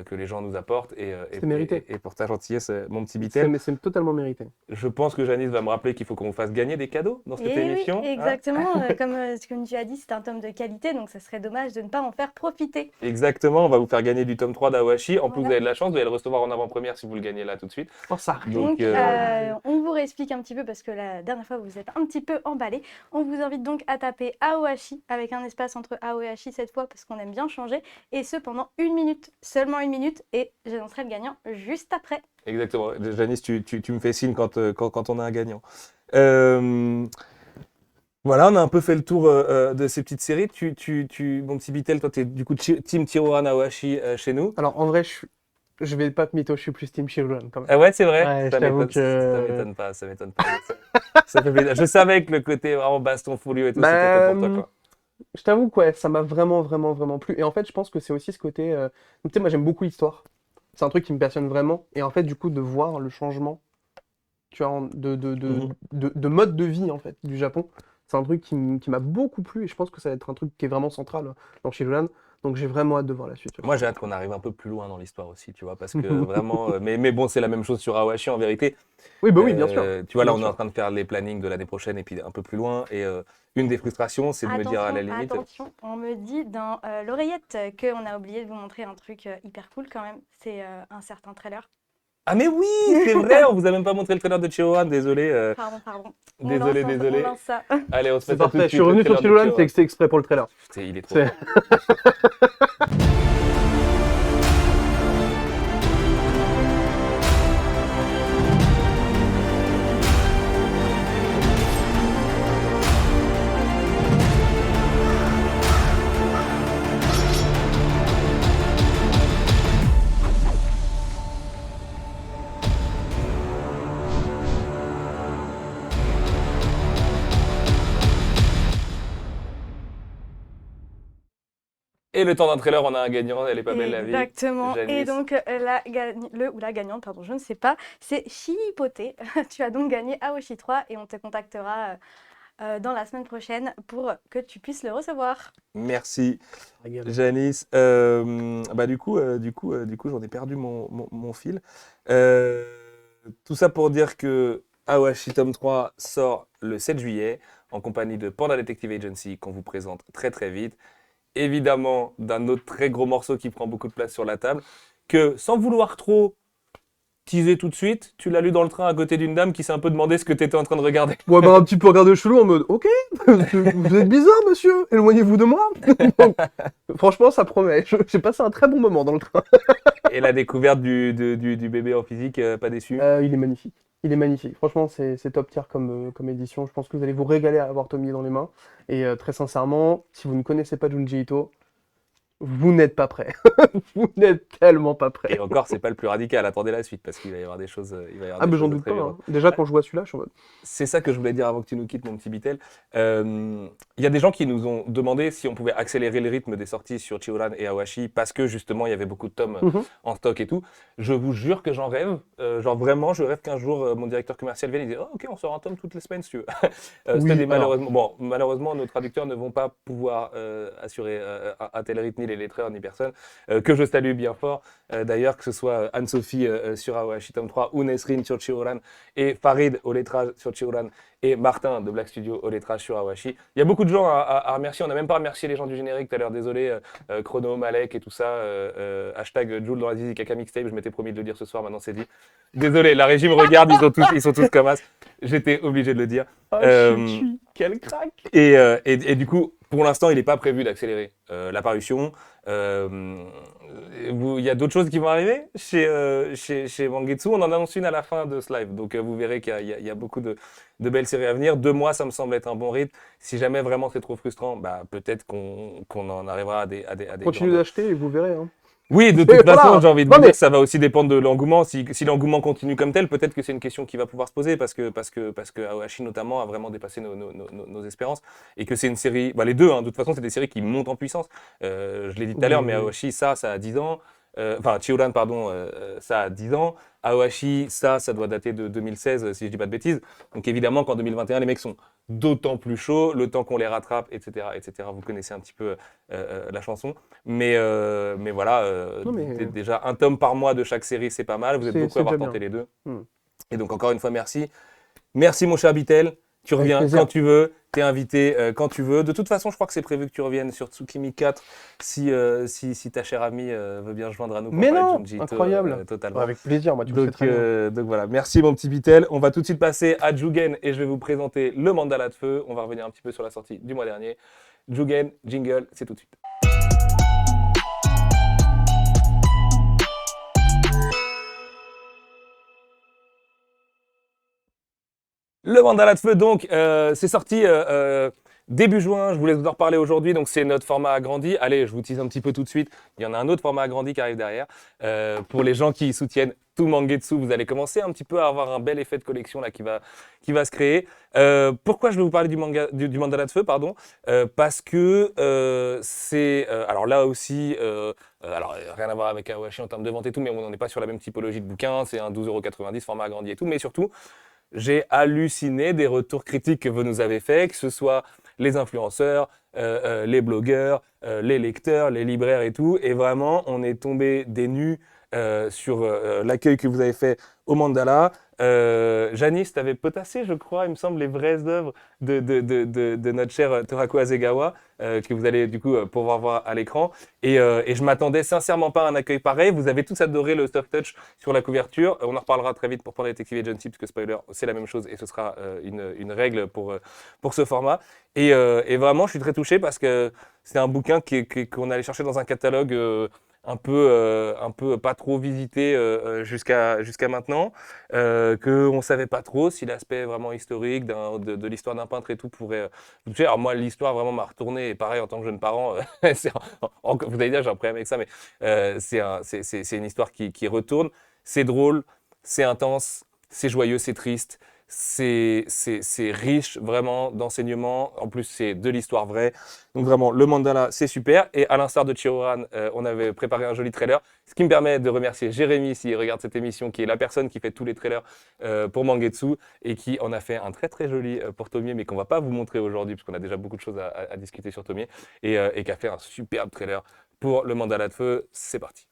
que les gens nous apportent C'est mérité. et pour ta gentillesse, mon petit Bitel. C'est totalement mérité. Je pense que Janice va me rappeler qu'il faut qu'on vous fasse gagner des cadeaux dans cette Et oui, émission. Hein. exactement. Comme tu as dit, c'est un tome de qualité, donc ça serait dommage de ne pas en faire profiter. Exactement, on va vous faire gagner du tome 3 d'Awashi. En plus, vous Voilà. avez de la chance, vous allez le recevoir en avant-première si vous le gagnez là tout de suite. Oh, ça arrive. Donc, Donc, on vous réexplique un petit peu parce que la dernière fois, vous êtes un petit peu emballé. On vous invite donc à taper Aohashi avec un espace entre Ao et Hashi cette fois parce qu'on aime bien changer. Et ce pendant 1 minute, seulement 1 minute. Et j'annoncerai le gagnant juste après. Exactement. Janice, tu me fais signe quand on a un gagnant. Voilà, on a un peu fait le tour de ces petites séries. Mon petit Bitel, toi, tu es du coup team Chiruran Awashi chez nous. Alors, en vrai, je vais pas te mytho, je suis plus Team Children quand même. Ah ouais, c'est vrai. Ouais, Ça je t'avoue m'étonne- que- ça m'étonne pas, ça m'étonne pas. Ça fait plaisir. Je savais que le côté vraiment baston folieux et tout, c'était fait pour toi, quoi. Je t'avoue que ouais, ça m'a vraiment, vraiment, vraiment plu. Et en fait, je pense que c'est aussi ce côté. Tu sais, moi, j'aime beaucoup l'histoire. C'est un truc qui me passionne vraiment. Et en fait, du coup, de voir le changement, tu vois, Mhm. de mode de vie, en fait, du Japon, c'est un truc qui m'a beaucoup plu. Et je pense que ça va être un truc qui est vraiment central dans Children. Donc j'ai vraiment hâte de voir la suite. Moi, j'ai hâte qu'on arrive un peu plus loin dans l'histoire aussi, tu vois, parce que vraiment, mais bon, c'est la même chose sur Awashi en vérité. Oui, bah oui, bien sûr. Tu vois, là, Bien on est en sûr. train de faire les plannings de l'année prochaine et puis un peu plus loin. Et une des frustrations, c'est de me dire à la limite. Attention, on me dit dans l'oreillette qu'on a oublié de vous montrer un truc hyper cool quand même. C'est un certain trailer. Ah, mais oui, c'est vrai, on vous a même pas montré le trailer de Chihuahua, désolé. Pardon. Désolé, On désolé. lance ça. Allez, on se fait C'est ça tout parfait. de Je suite. suis revenu le sur trailer de Chihuahua, Chihuahua. c'est exprès pour le trailer. Putain, il est trop C'est- fort. Et le temps d'un trailer, on a un gagnant, elle est pas belle la vie. Exactement. Et Janice. donc, le ou la gagnante, pardon, je ne sais pas, c'est Chipoté. Tu as donc gagné Aoshi 3 et on te contactera dans la semaine prochaine pour que tu puisses le recevoir. Merci, Régale. Janice. Du coup, j'en ai perdu mon fil. Tout ça pour dire que Awashi Tome 3 sort le 7 juillet en compagnie de Panda Detective Agency qu'on vous présente très très vite. Évidemment, d'un autre très gros morceau qui prend beaucoup de place sur la table, que sans vouloir trop teaser tout de suite, tu l'as lu dans le train à côté d'une dame qui s'est un peu demandé ce que tu étais en train de regarder. Ouais, bah un petit peu regardé chelou en mode ok, vous êtes bizarre, monsieur, éloignez-vous de moi. Donc, franchement, ça promet. J'ai passé un très bon moment dans le train. Et la découverte du bébé en physique, pas déçu. Il est magnifique. Il est magnifique. Franchement, c'est top tier comme édition. Je pense que vous allez vous régaler à avoir Tomie dans les mains. Et très sincèrement, si vous ne connaissez pas Junji Ito, vous n'êtes pas prêt. Vous n'êtes tellement pas Et prêt. encore, c'est pas le plus radical. Attendez la suite parce qu'il va y avoir des choses, il va y avoir Ah, des mais j'en choses doute très pas. violentes. Hein. Déjà, quand je vois celui-là, je suis en mode. C'est ça que je voulais dire avant que tu nous quittes, mon petit Bitel. Il y a des gens qui nous ont demandé si on pouvait accélérer le rythme des sorties sur Chihuran et Awashi parce que justement il y avait beaucoup de tomes Mhm. en stock et tout. Je vous jure que j'en rêve. Genre vraiment, je rêve qu'un jour mon directeur commercial vienne et dise oh, ok, on sort un tome toutes les semaines si tu veux. Oui, alors. Malheureusement, nos traducteurs ne vont pas pouvoir assurer un tel rythme, ni les lettreurs, ni personne. Que je salue bien fort. D'ailleurs, que ce soit Anne-Sophie sur Awashi tome 3 ou Nesrine sur Chihuran et Farid au lettrage sur Chihuran et Martin de Black Studio au lettrage sur Awashi. Il y a beaucoup de gens à remercier. On n'a même pas remercié les gens du générique tout à l'heure. Désolé, Chrono, Malek et tout ça. Hashtag Jules dans la Zizi Kaka Mixtape. Je m'étais promis de le dire ce soir, maintenant c'est dit. Désolé, la régie me regarde, ils sont tous comme as. J'étais obligé de le dire. Ah, Euh, quel crack! Et du coup, pour l'instant, il n'est pas prévu d'accélérer la parution. Il y a d'autres choses qui vont arriver chez Mangetsu. On en annonce une à la fin de ce live. Donc, vous verrez qu'il y a beaucoup de belles séries à venir. 2 mois, ça me semble être un bon rythme. Si jamais vraiment c'est trop frustrant, bah, peut-être qu'on en arrivera à des Continuez grandes- d'acheter et vous verrez. Hein. Oui, de Et toute voilà. façon, j'ai envie de Non, vous mais- dire, ça va aussi dépendre de l'engouement. Si l'engouement continue comme tel, peut-être que c'est une question qui va pouvoir se poser parce que Awashi notamment a vraiment dépassé nos espérances et que c'est une série, bah, les deux, hein, de toute façon, c'est des séries qui montent en puissance. Je l'ai dit tout à l'heure, Oui, mais oui. Awashi, ça a 10 ans. Enfin, Chihuran, pardon, ça a 10 ans. Awashi, ça doit dater de 2016, si je dis pas de bêtises. Donc évidemment qu'en 2021, les mecs sont d'autant plus chauds, le temps qu'on les rattrape, etc., etc. Vous connaissez un petit peu la chanson. Mais voilà, Non, mais- déjà un tome par mois de chaque série, c'est pas mal. Vous êtes C'est- beaucoup c'est à avoir déjà tenté bien. les deux. Hmm. Et donc encore une fois, merci. Merci mon cher Bitel. Tu Avec reviens plaisir. quand tu veux. T'es invité quand tu veux. De toute façon, je crois que c'est prévu que tu reviennes sur Tsukimi 4 si ta chère amie veut bien se joindre à nous pour Mais parler de non, Junji Ito, incroyable. totalement. Avec plaisir, moi, tu le sais Donc, très bien. donc voilà, merci mon petit Bitel. On va tout de suite passer à Jugen et je vais vous présenter le mandala de feu. On va revenir un petit peu sur la sortie du mois dernier. Jugen, jingle, c'est tout de suite. Le mandala de feu, donc, c'est sorti début juin. Je voulais vous en reparler aujourd'hui. Donc, c'est notre format agrandi. Allez, je vous tease un petit peu tout de suite. Il y en a un autre format agrandi qui arrive derrière. Pour les gens qui soutiennent tout Mangetsu, vous allez commencer un petit peu à avoir un bel effet de collection là qui va se créer. Pourquoi je vais vous parler du mandala de feu, pardon parce que c'est alors là aussi. Alors, rien à voir avec Awashi en termes de vente et tout, mais on n'est pas sur la même typologie de bouquin. C'est un 12,90 € format agrandi et tout. Mais surtout, j'ai halluciné des retours critiques que vous nous avez faits, que ce soit les influenceurs, les blogueurs, les lecteurs, les libraires et tout. Et vraiment, on est tombé des nues sur l'accueil que vous avez fait au Mandala. Janice, tu avais potassé, je crois, il me semble, les vraies œuvres de notre cher Toraku Hasegawa, que vous allez du coup pouvoir voir à l'écran. Et je m'attendais sincèrement pas à un accueil pareil. Vous avez tous adoré le soft touch sur la couverture. On en reparlera très vite pour Panda Detective Agency, parce que spoiler, c'est la même chose et ce sera une règle pour ce format. Et vraiment, je suis très touché parce que c'est un bouquin qu'on allait chercher dans un catalogue un peu pas trop visité jusqu'à maintenant, qu'on ne savait pas trop si l'aspect vraiment historique de l'histoire d'un peintre et tout pourrait vous toucher. Alors moi, l'histoire vraiment m'a retourné, et pareil en tant que jeune parent, vous allez dire j'ai un problème avec ça, mais c'est une histoire qui retourne. C'est drôle, c'est intense, c'est joyeux, c'est triste. C'est riche vraiment d'enseignements. En plus, c'est de l'histoire vraie. Donc vraiment, le Mandala, c'est super. Et à l'instar de Chihoran, on avait préparé un joli trailer. Ce qui me permet de remercier Jérémy, s'il regarde cette émission, qui est la personne qui fait tous les trailers pour Mangetsu et qui en a fait un très très joli pour Tomie, mais qu'on va pas vous montrer aujourd'hui parce qu'on a déjà beaucoup de choses à discuter sur Tomie. Et qui a fait un superbe trailer pour le Mandala de Feu. C'est parti.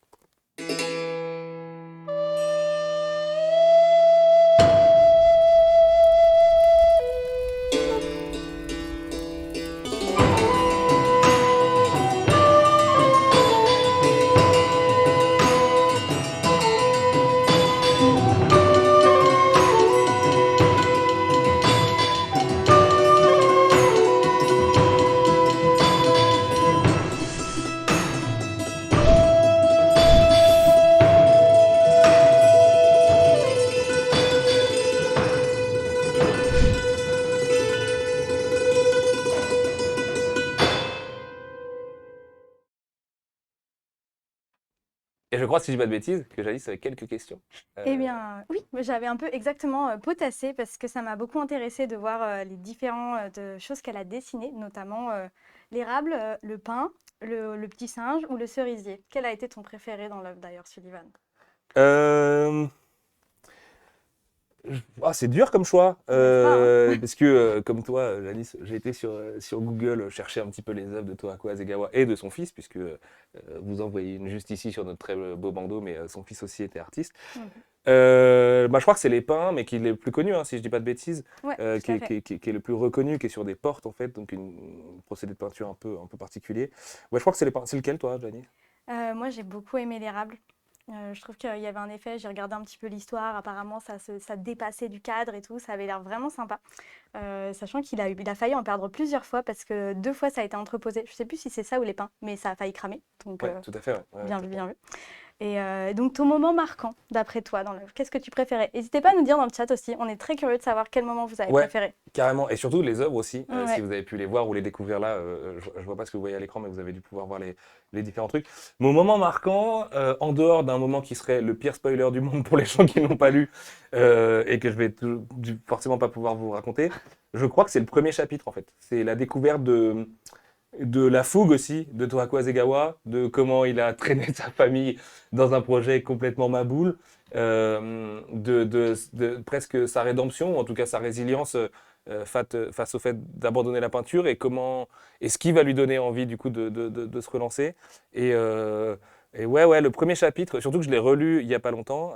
Et je crois, si je dis pas de bêtises, que Jalice avait quelques questions. Eh bien, oui, j'avais un peu exactement potassé parce que ça m'a beaucoup intéressé de voir les différentes choses qu'elle a dessinées, notamment l'érable, le pin, le petit singe ou le cerisier. Quel a été ton préféré dans l'œuvre d'ailleurs, Sullivan? Euh, c'est dur comme choix, parce que comme toi, Janice, j'ai été sur Google chercher un petit peu les œuvres de Toraku Hasegawa et de son fils, puisque vous en voyez une juste ici sur notre très beau bandeau, mais son fils aussi était artiste. Mhm. Je crois que c'est les peints, mais qui est le plus connu, hein, si je dis pas de bêtises, Ouais, qui est le plus reconnu, qui est sur des portes en fait, donc un procédé de peinture un peu particulier. Ouais, je crois que c'est les peints. C'est lequel toi, Janice? Moi, j'ai beaucoup aimé l'érable. Je trouve qu'il y avait un effet, j'ai regardé un petit peu l'histoire, apparemment ça dépassait du cadre et tout, ça avait l'air vraiment sympa. Sachant qu'il a failli en perdre plusieurs fois parce que 2 fois ça a été entreposé. Je sais plus si c'est ça ou les pins, mais ça a failli cramer. Donc Ouais, tout à fait. Ouais, bien tout vu, à fait. bien vu. Et donc ton moment marquant, d'après toi, dans l'œuvre, qu'est-ce que tu préférais? N'hésitez pas à nous dire dans le chat aussi, on est très curieux de savoir quel moment vous avez Ouais, préféré. carrément. Et surtout les œuvres aussi, si Ouais. vous avez pu les voir ou les découvrir là, je vois pas ce que vous voyez à l'écran, mais vous avez dû pouvoir voir les différents trucs. Mon moment marquant, en dehors d'un moment qui serait le pire spoiler du monde pour les gens qui n'ont pas lu et que je vais forcément pas pouvoir vous raconter, je crois que c'est le premier chapitre en fait. C'est la découverte de la fougue aussi de Toraku Hasegawa, de comment il a traîné sa famille dans un projet complètement maboule, de presque sa rédemption, ou en tout cas sa résilience face au fait d'abandonner la peinture et ce qui va lui donner envie du coup de se relancer. Et, euh, et ouais, le premier chapitre, surtout que je l'ai relu il y a pas longtemps,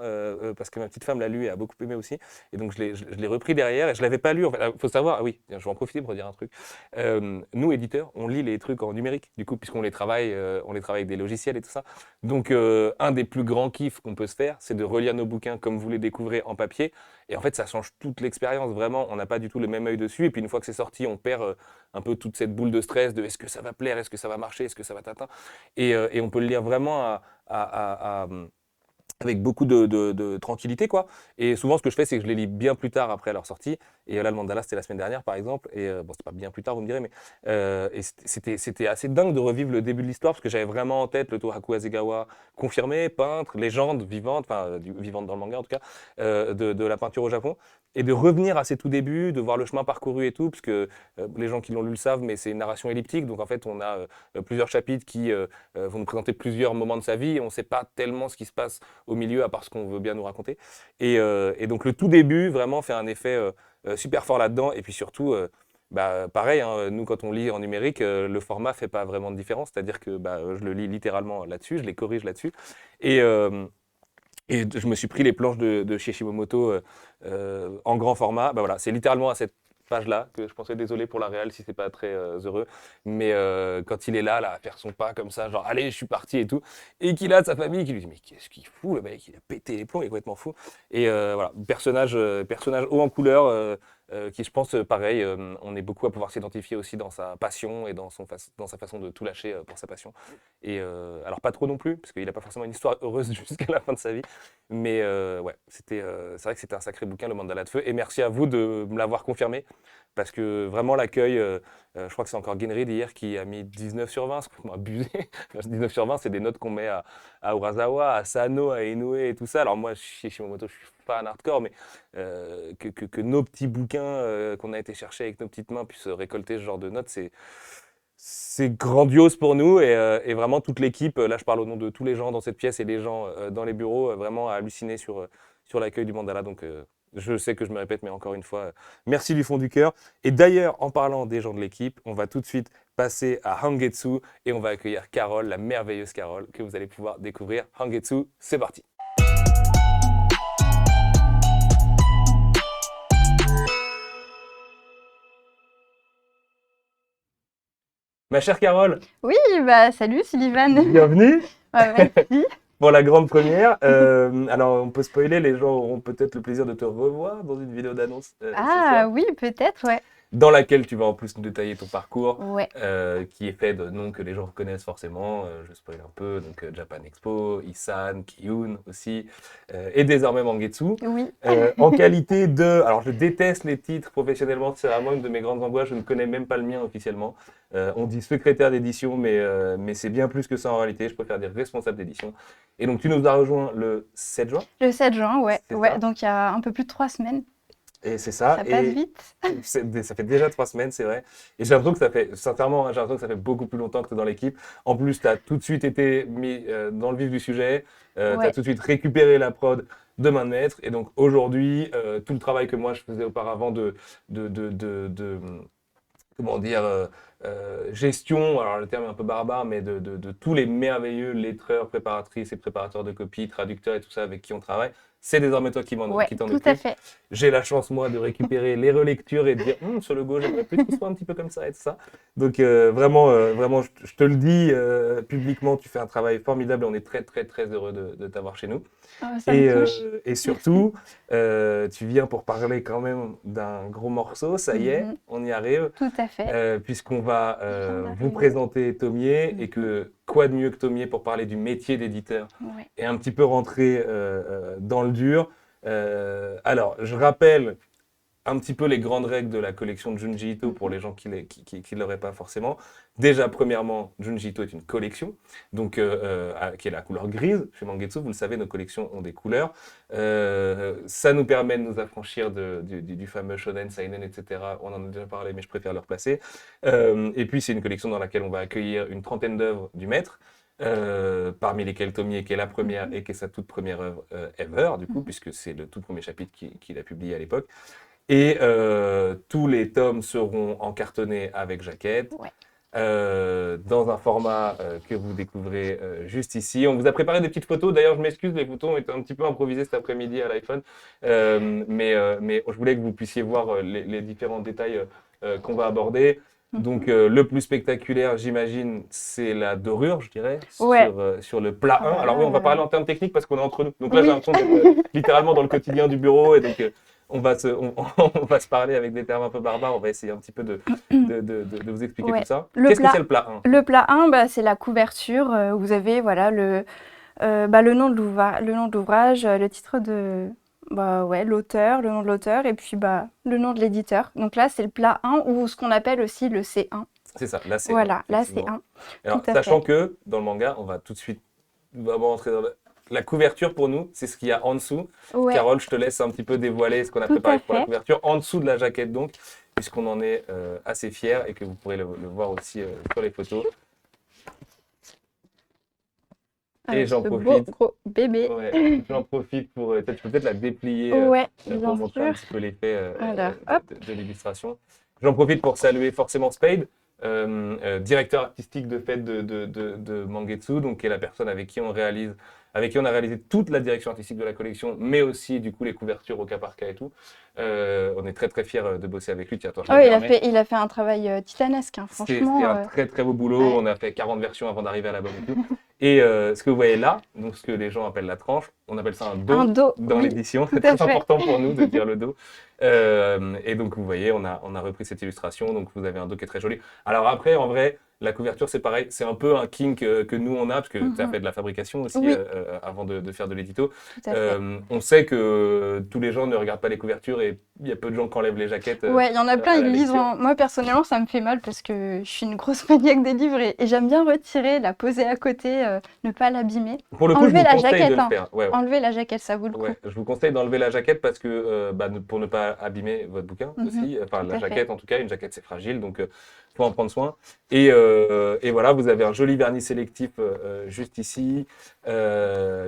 parce que ma petite femme l'a lu et a beaucoup aimé aussi. Et donc je l'ai repris derrière et je l'avais pas lu. En fait, faut savoir, ah oui, je vais en profiter pour dire un truc. Nous, éditeurs, on lit les trucs en numérique, du coup, puisqu'on on les travaille avec des logiciels et tout ça. Donc, un des plus grands kiffs qu'on peut se faire, c'est de relire nos bouquins comme vous les découvrez en papier. Et en fait, ça change toute l'expérience, vraiment. On n'a pas du tout le même œil dessus. Et puis, une fois que c'est sorti, on perd un peu toute cette boule de stress de est-ce que ça va plaire, est-ce que ça va marcher, est-ce que ça va t'atteindre. Et on peut le lire vraiment avec beaucoup de tranquillité, quoi. Et souvent, ce que je fais, c'est que je les lis bien plus tard après leur sortie. Et là, le Mandala, c'était la semaine dernière, par exemple. Et bon, c'est pas bien plus tard, vous me direz, mais et c'était assez dingue de revivre le début de l'histoire parce que j'avais vraiment en tête le Toraku Hasegawa confirmé, peintre, légende vivante, enfin, vivante dans le manga en tout cas, de la peinture au Japon. Et de revenir à ses tout débuts, de voir le chemin parcouru et tout, parce que les gens qui l'ont lu le savent, mais c'est une narration elliptique. Donc en fait, on a plusieurs chapitres qui vont nous présenter plusieurs moments de sa vie. Et on ne sait pas tellement ce qui se passe au milieu, à part ce qu'on veut bien nous raconter. Et donc le tout début, vraiment, fait un effet super fort là-dedans. Et puis surtout, pareil, hein, nous quand on lit en numérique, le format fait pas vraiment de différence, c'est-à-dire que je le lis littéralement là-dessus, je les corrige là-dessus. Et, euh, et je me suis pris les planches de chez Shimomoto en grand format. Bah voilà, c'est littéralement à cette page-là que je pensais, désolé pour la réal si c'est pas très heureux, mais quand il est là, à faire son pas comme ça, genre allez, je suis parti et tout, et qu'il a de sa famille qui lui dit mais qu'est-ce qu'il fout le mec, il a pété les plombs, il est complètement fou. Et voilà, personnage haut en couleur. Qui, je pense, pareil, on est beaucoup à pouvoir s'identifier aussi dans sa passion et dans sa façon de tout lâcher pour sa passion. Et alors, pas trop non plus, parce qu'il n'a pas forcément une histoire heureuse jusqu'à la fin de sa vie. Mais ouais, c'est vrai que c'était un sacré bouquin, Le Mandala de Feu. Et merci à vous de me l'avoir confirmé, parce que vraiment, l'accueil, je crois que c'est encore Genrid hier qui a mis 19 sur 20, c'est complètement abusé. 19 sur 20, c'est des notes qu'on met à Urasawa, à Sano, à Inoue et tout ça. Alors, moi, chez Shimomoto, je suis fan hardcore, mais que nos petits bouquins qu'on a été chercher avec nos petites mains puissent récolter ce genre de notes, c'est grandiose pour nous et vraiment toute l'équipe, là je parle au nom de tous les gens dans cette pièce et les gens dans les bureaux, vraiment a halluciné sur l'accueil du Mandala. Donc je sais que je me répète, mais encore une fois, merci du fond du cœur. Et d'ailleurs, en parlant des gens de l'équipe, on va tout de suite passer à Hangetsu et on va accueillir Carole, la merveilleuse Carole, que vous allez pouvoir découvrir. Hangetsu, c'est parti. Ma chère Carole, Oui, bah salut Sullivan. bienvenue Merci. pour la grande première. Alors, on peut spoiler, les gens auront peut-être le plaisir de te revoir dans une vidéo d'annonce ce Ah soir, oui, peut-être, ouais. dans laquelle tu vas en plus nous détailler ton parcours, Ouais. qui est fait de noms que les gens reconnaissent forcément. Je spoil un peu, donc Japan Expo, Isan, Kiyun aussi, et désormais Mangetsu. Oui. En qualité de... Alors, je déteste les titres professionnellement, c'est vraiment une de mes grandes angoisses, je ne connais même pas le mien officiellement. On dit secrétaire d'édition, mais c'est bien plus que ça en réalité, je préfère dire responsable d'édition. Et donc, tu nous as rejoint le 7 juin, Le 7 juin, ouais. c'est Ouais, ça donc il y a un peu plus de 3 semaines. et c'est ça. Ça passe Et vite. ça fait déjà 3 semaines, c'est vrai. Et j'ai l'impression que ça fait, sincèrement, hein, j'ai l'impression que ça fait beaucoup plus longtemps que tu es dans l'équipe. En plus, tu as tout de suite été mis dans le vif du sujet. Tu as Ouais. tout de suite récupéré la prod de main de maître. Et donc aujourd'hui, tout le travail que moi je faisais auparavant de comment dire, gestion, alors le terme est un peu barbare, mais de tous les merveilleux lettreurs, préparatrices et préparateurs de copies, traducteurs et tout ça avec qui on travaille, c'est désormais toi Ouais, qui t'en tout à occupes. fait. J'ai la chance, moi, de récupérer les relectures et de dire sur le go, j'aimerais plus que ce soit un petit peu comme ça et tout ça. Donc, vraiment, je te le dis publiquement, tu fais un travail formidable et on est très, très, très heureux de t'avoir chez nous. Oh, ça me touche. Et surtout, tu viens pour parler quand même d'un gros morceau, ça y est, Mhm. on y arrive, Tout à fait. puisqu'on va vient vous d'arriver. présenter Tomier et que quoi de mieux que Tomier pour parler du métier d'éditeur Ouais. et un petit peu rentrer dans le dur. Alors, je rappelle un petit peu les grandes règles de la collection de Junji Ito pour les gens qui ne l'auraient pas forcément. Déjà, premièrement, Junji Ito est une collection, donc, qui est la couleur grise. Chez Mangetsu, vous le savez, nos collections ont des couleurs. Ça nous permet de nous affranchir du fameux Shonen, Seinen, etc. On en a déjà parlé, mais je préfère le replacer. Et puis, c'est une collection dans laquelle on va accueillir une trentaine d'œuvres du maître. Parmi lesquelles Tomier, qui est la première et qui est sa toute première œuvre ever, du coup, puisque c'est le tout premier chapitre qu'il a publié à l'époque. Et tous les tomes seront encartonnés avec jaquette, Ouais. dans un format que vous découvrez juste ici. On vous a préparé des petites photos. D'ailleurs, je m'excuse, les photos ont été un petit peu improvisées cet après-midi à l'iPhone. Mais je voulais que vous puissiez voir les différents détails qu'on va aborder. Donc, le plus spectaculaire, j'imagine, c'est la dorure, je dirais, Ouais. sur le plat 1. Ah bah Alors oui, on va là, parler en termes techniques parce qu'on est entre nous. Donc là, Oui. j'ai l'impression d'être littéralement dans le quotidien du bureau. Et donc, on va se parler avec des termes un peu barbares. On va essayer un petit peu de vous expliquer Ouais. tout ça. Le Qu'est-ce que plat- c'est le plat 1? Le plat 1, bah, c'est la couverture où vous avez voilà, le nom de l'ouvrage, le titre de l'auteur, le nom de l'auteur et puis le nom de l'éditeur. Donc là, c'est le plat 1 ou ce qu'on appelle aussi le C1. C'est ça, là c'est Voilà, là c'est effectivement. 1. Alors, tout à sachant fait. que dans le manga, on va tout de suite vraiment rentrer dans la couverture pour nous, c'est ce qu'il y a en dessous. Ouais, Carole, je te laisse un petit peu dévoiler ce qu'on a Tout préparé à pour la fait. couverture, en dessous de la jaquette donc, puisqu'on en est assez fiers et que vous pourrez le voir aussi sur les photos. Et j'en ce beau profite. gros bébé. Ouais, j'en profite pour. Tu peux peut-être la déplier Ouais, pour bien montrer un sûr. petit peu l'effet Alors, hop. de l'illustration. J'en profite pour saluer forcément Spade, directeur artistique de fait de Mangetsu, donc qui est la personne avec qui on a réalisé toute la direction artistique de la collection, mais aussi du coup les couvertures au cas par cas et tout. On est très très fiers de bosser avec lui. Tiens, toi, je Oh, le permets. il a fait un travail titanesque, hein, C'est franchement. un très très beau boulot. Ouais. On a fait 40 versions avant d'arriver à l'album et tout. Et ce que vous voyez là, donc ce que les gens appellent la tranche, on appelle ça un dos Un dos, dans oui, l'édition. tout C'est à très fait. important pour nous de dire le dos. Et donc vous voyez, on a repris cette illustration. Donc vous avez un dos qui est très joli. Alors après, en vrai, la couverture c'est pareil. C'est un peu un kink que nous on a, parce que tu as Mhm. fait de la fabrication aussi Oui. avant de faire de l'édito. Tout à fait. On sait que tous les gens ne regardent pas les couvertures et il y a peu de gens qui enlèvent les jaquettes. Ouais, il y en a plein, à ils la lisent. lecture. Moi, personnellement, ça me fait mal parce que je suis une grosse maniaque des livres et j'aime bien retirer, la poser à côté, ne pas l'abîmer. Pour le coup, je Enlever vous la conseille de jaquette, le hein. faire. Ouais, ouais. Enlever la jaquette, ça vaut le coup. Ouais, je vous conseille d'enlever la jaquette parce que pour ne pas abîmer votre bouquin Mhm, aussi. Enfin, tout la à fait. jaquette, en tout cas, une jaquette c'est fragile, donc faut en prendre soin. Et voilà, vous avez un joli vernis sélectif juste ici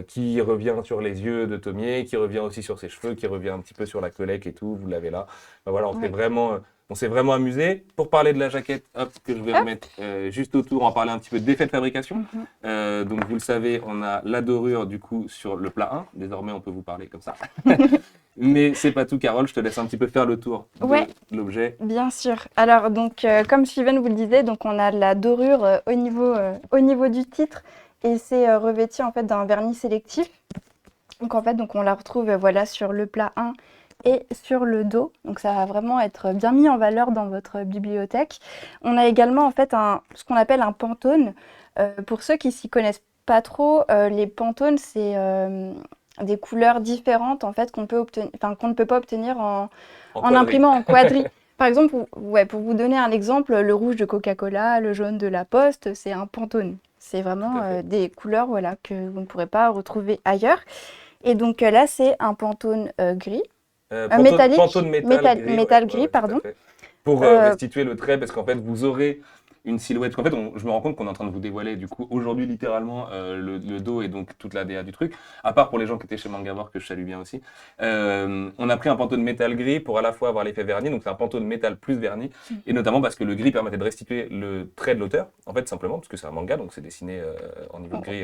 qui revient sur les yeux de Tomier, qui revient aussi sur ses cheveux, qui revient un petit peu sur la collecte et tout. Vous l'avez là. Ben voilà, on s'est vraiment amusé. Pour parler de la jaquette, hop, que je vais Hop. remettre juste autour, en parler un petit peu d'effet de fabrication. Mhm. Donc vous le savez, on a la dorure du coup sur le plat 1. Désormais, on peut vous parler comme ça. Mais c'est pas tout, Carole, je te laisse un petit peu faire le tour de Ouais. l'objet. Bien sûr. Alors, donc, comme Steven vous le disait, donc on a la dorure au niveau du titre et c'est revêtu en fait d'un vernis sélectif. Donc en fait, donc on la retrouve voilà sur le plat 1 et sur le dos. Donc ça va vraiment être bien mis en valeur dans votre bibliothèque. On a également en fait ce qu'on appelle un pantone. Pour ceux qui s'y connaissent pas trop, les pantones c'est des couleurs différentes en fait qu'on ne peut pas obtenir en quadrille. imprimant en quadri. Par exemple, pour vous donner un exemple, le rouge de Coca-Cola, le jaune de La Poste, c'est un Pantone. C'est vraiment Tout à fait. des couleurs voilà, que vous ne pourrez pas retrouver ailleurs. Et donc là, c'est un Pantone gris, métallique, Pantone métal gris. métal Ouais, gris, tout à pardon. fait. Pour Euh, restituer le trait, parce qu'en fait, vous aurez une silhouette. En fait, je me rends compte qu'on est en train de vous dévoiler, du coup, aujourd'hui, littéralement, le dos et donc toute la DA du truc. À part pour les gens qui étaient chez Mangavore, que je salue bien aussi. On a pris un Pantone métal gris pour à la fois avoir l'effet vernis, donc c'est un Pantone métal plus vernis, et notamment parce que le gris permettait de restituer le trait de l'auteur, en fait, simplement, parce que c'est un manga, donc c'est dessiné en niveau de gris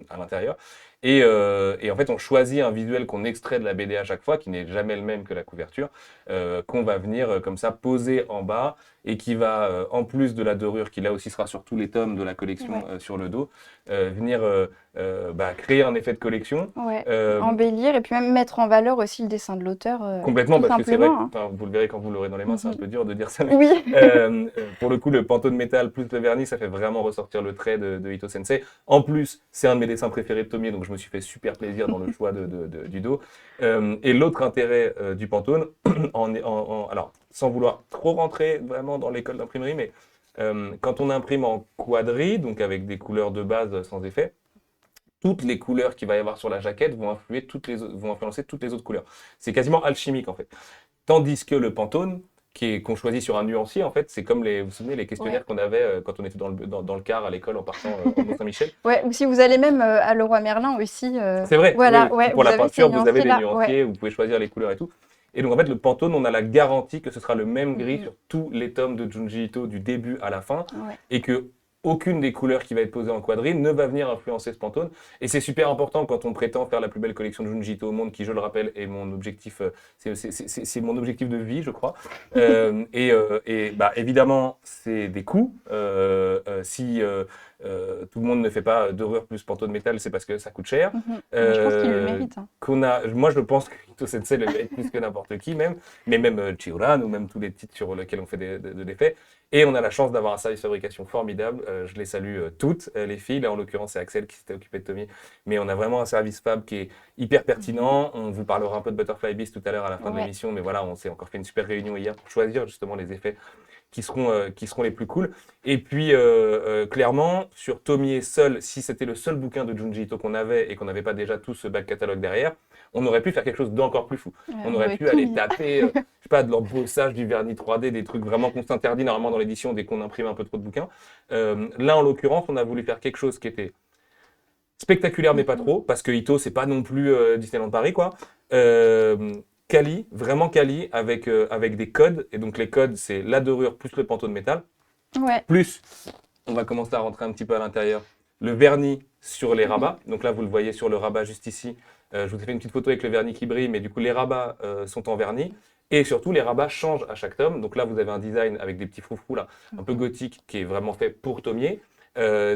à l'intérieur. Et en fait, on choisit un visuel qu'on extrait de la BD à chaque fois, qui n'est jamais le même que la couverture, qu'on va venir comme ça poser en bas et qui va, en plus de la dorure qui là aussi sera sur tous les tomes de la collection Ouais. sur le dos, venir créer un effet de collection. Ouais, Euh, embellir et puis même mettre en valeur aussi le dessin de l'auteur, Complètement, tout parce que c'est vrai, simplement. enfin, vous le verrez quand vous l'aurez dans les mains, c'est un peu dur de dire ça. Mais, Oui. pour le coup, le Pantone métal plus le vernis, ça fait vraiment ressortir le trait de Ito Sensei. En plus, c'est un de mes dessins préférés de Tomier, donc je me suis fait super plaisir dans le choix du dos. Et l'autre intérêt du Pantone, alors sans vouloir trop rentrer vraiment dans l'école d'imprimerie, mais quand on imprime en quadri, donc avec des couleurs de base sans effet, toutes les couleurs qu'il va y avoir sur la jaquette vont influencer toutes les autres couleurs. C'est quasiment alchimique en fait. Tandis que le Pantone, qu'on choisit sur un nuancier, en fait, c'est comme vous vous souvenez, les questionnaires qu'on avait quand on était dans le car à l'école en partant en Mont-Saint-Michel. Ouais, ou si vous allez même à Leroy Merlin aussi. C'est vrai, Voilà, oui, ouais, pour vous la avez ces peinture, vous avez des nuanciers-là, ouais. nuanciers, vous pouvez choisir les couleurs et tout. Et donc en fait, le Pantone, on a la garantie que ce sera le même gris sur tous les tomes de Junji Ito du début à la fin, Ouais. et que aucune des couleurs qui va être posée en quadrille ne va venir influencer ce Pantone. Et c'est super important quand on prétend faire la plus belle collection de Junji Ito au monde, qui, je le rappelle, est mon objectif, c'est mon objectif de vie, je crois. Évidemment, c'est des coûts. Si tout le monde ne fait pas dorure plus Pantone métal, c'est parce que ça coûte cher. Mais je pense qu'il le mérite. Hein. Moi, je pense que Ito Sensei le mérite plus que n'importe qui, même. Mais même Chiuran ou même tous les titres sur lesquels on fait de l'effet. Et on a la chance d'avoir un service de fabrication formidable. Je les salue toutes, les filles. Là, en l'occurrence, c'est Axel qui s'était occupé de Tommy. Mais on a vraiment un service fab qui est hyper pertinent. On vous parlera un peu de Butterfly Beast tout à l'heure à la fin de l'émission. Mais voilà, on s'est encore fait une super réunion hier pour choisir justement les effets qui seront les plus cool. Et puis, clairement, sur Tomie seul, si c'était le seul bouquin de Junji Ito qu'on avait et qu'on n'avait pas déjà tout ce back catalogue derrière, on aurait pu faire quelque chose d'encore plus fou. On aurait pu aller taper, je sais pas, de l'embossage, du vernis 3D, des trucs vraiment qu'on s'interdit normalement dans l'édition dès qu'on imprime un peu trop de bouquins. Là, en l'occurrence, on a voulu faire quelque chose qui était spectaculaire, mais pas trop, parce que Ito, c'est pas non plus Disneyland Paris, quoi. quali, vraiment quali, avec des codes. Et donc les codes, c'est la dorure plus le panneau de métal. Ouais. Plus, on va commencer à rentrer un petit peu à l'intérieur, le vernis sur les rabats. Donc là, vous le voyez sur le rabat juste ici. Je vous ai fait une petite photo avec le vernis qui brille, mais du coup, les rabats sont en vernis. Et surtout, les rabats changent à chaque tome. Donc là, vous avez un design avec des petits froufrous là, un peu gothique, qui est vraiment fait pour Thomier.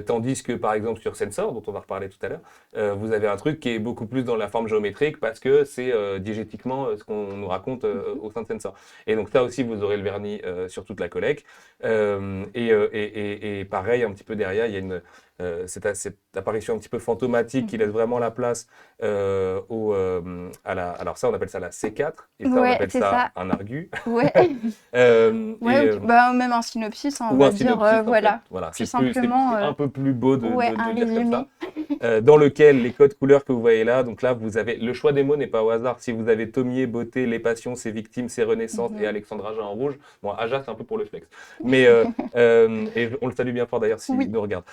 Tandis que, par exemple, sur Sensor, dont on va reparler tout à l'heure, vous avez un truc qui est beaucoup plus dans la forme géométrique parce que c'est diégétiquement ce qu'on nous raconte au sein de Sensor. Et donc, ça aussi, vous aurez le vernis sur toute la collecte. Et pareil, un petit peu derrière, il y a cette apparition un petit peu fantomatique qui laisse vraiment la place alors ça, on appelle ça la C4, et ça, on Ouais, appelle c'est ça ça. un argu. Ouais. Et, Même un synopsis, hein, on ou va un dire, synopsis, en voilà. fait. Voilà, Tout c'est simplement, un peu plus beau de ouais, le un dire comme résumé. ça. Dans lequel les codes couleurs que vous voyez là, donc là, vous avez le choix des mots n'est pas au hasard. Si vous avez Thomier, Beauté, Les Passions, Ses Victimes, Ses Renaissances et Alexandre Aja en rouge, bon, Aja, c'est un peu pour le flex. Mais, et on le salue bien fort d'ailleurs s'il Oui. nous regarde.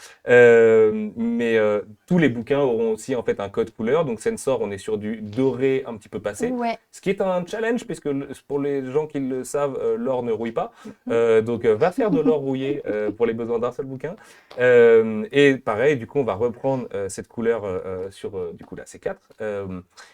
Mais tous les bouquins auront aussi en fait un code couleur. Donc Sensor, on est sur du doré un petit peu passé. Ouais. Ce qui est un challenge, puisque pour les gens qui le savent, l'or ne rouille pas. Donc, va faire de l'or rouillé pour les besoins d'un seul bouquin. Et pareil, du coup, on va reprendre cette couleur sur du coup la C4.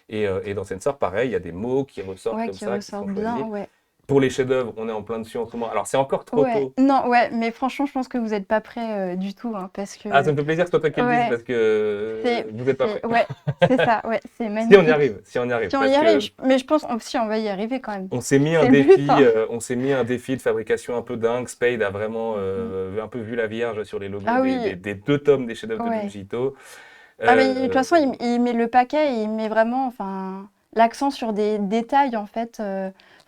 Et dans Sensor, pareil, il y a des mots qui ressortent Ouais, comme qui ça, qui ressortent sont bien, choisis. ouais. Pour les chefs-d'œuvre, on est en plein dessus en ce moment. Alors, c'est encore trop Ouais. tôt. Non, ouais, mais franchement, je pense que vous n'êtes pas prêts du tout, hein, parce que Ah, ça me fait plaisir que ce soit toi qui le dise ouais, parce que c'est, vous n'êtes pas prêts. ouais, c'est ça, ouais, c'est Si on y magnifique. arrive, si on y arrive. Si on parce y arrive, que mais je pense si on va y arriver quand même. on s'est mis un C'est le défi, but, hein. on s'est mis un défi de fabrication un peu dingue. Spade a vraiment un peu vu la Vierge sur les logos Ah oui. des deux tomes des chefs-d'œuvre de Ouais. Junji Ito. Ah mais de toute Euh, façon, il met le paquet, et il met vraiment, enfin, l'accent sur des détails en fait.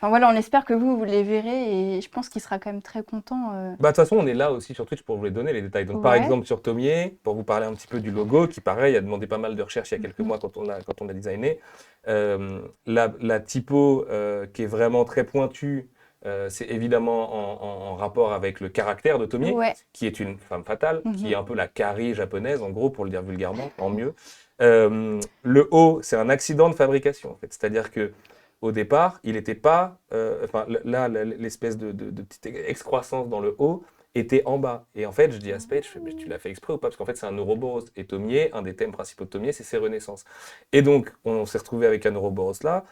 Enfin voilà, on espère que vous les verrez et je pense qu'il sera quand même très content. Bah, de toute façon, on est là aussi sur Twitch pour vous les donner les détails. Donc, par Ouais. exemple, sur Thomier, pour vous parler un petit peu du logo, qui pareil, a demandé pas mal de recherches il y a quelques mois quand on a designé. La typo qui est vraiment très pointue, c'est évidemment en rapport avec le caractère de Thomier, Ouais. qui est une femme fatale, qui est un peu la Carrie japonaise, en gros, pour le dire vulgairement, en mieux. Le O, c'est un accident de fabrication, en fait. C'est-à-dire que au départ, il n'était pas. L'espèce de petite excroissance dans le haut était en bas. Et en fait, je dis à Spade, je fais, mais tu l'as fait exprès ou pas? Parce qu'en fait, c'est un Ouroboros. Et Thomier, un des thèmes principaux de Thomier, c'est ses renaissances. Et donc, on s'est retrouvé avec un Ouroboros là.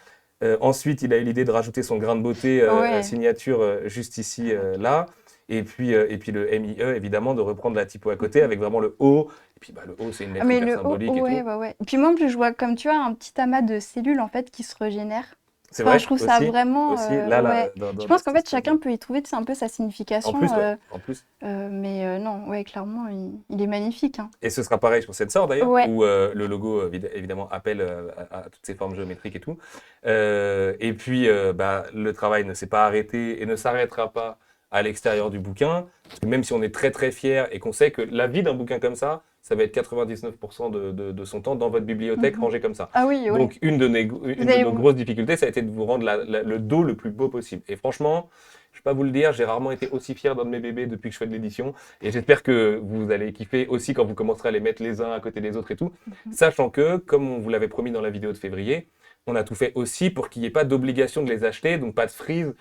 Ensuite, il a eu l'idée de rajouter son grain de beauté Ouais. signature juste ici, là. Et puis le MIE, évidemment, de reprendre la typo à côté avec vraiment le O. Et puis le O, c'est une Ah, lettre mais hyper le haut, symbolique et ouais, tout. ouais. Et puis moi, en plus, je vois comme tu as un petit amas de cellules en fait qui se régénèrent. C'est Enfin, vrai, je trouve ça aussi, vraiment, aussi, là, ouais. Je pense qu'en fait, chacun peut y trouver un peu sa En signification. plus, ouais, en plus. Mais non, ouais, clairement, il est magnifique, hein. Et ce sera pareil sur Sensor d'ailleurs, Ouais. où le logo évidemment appelle à toutes ces formes géométriques et tout. Et puis le travail ne s'est pas arrêté et ne s'arrêtera pas à l'extérieur du bouquin, parce que même si on est très très fier et qu'on sait que la vie d'un bouquin comme ça va être 99% de son temps dans votre bibliothèque rangé comme ça. Ah oui, ouais. Donc une de nos grosses difficultés, ça a été de vous rendre le dos le plus beau possible. Et franchement, je ne vais pas vous le dire, j'ai rarement été aussi fier d'un de mes bébés depuis que je fais de l'édition. Et j'espère que vous allez kiffer aussi quand vous commencerez à les mettre les uns à côté des autres et tout. Sachant que, comme on vous l'avait promis dans la vidéo de février, on a tout fait aussi pour qu'il n'y ait pas d'obligation de les acheter, donc pas de freeze,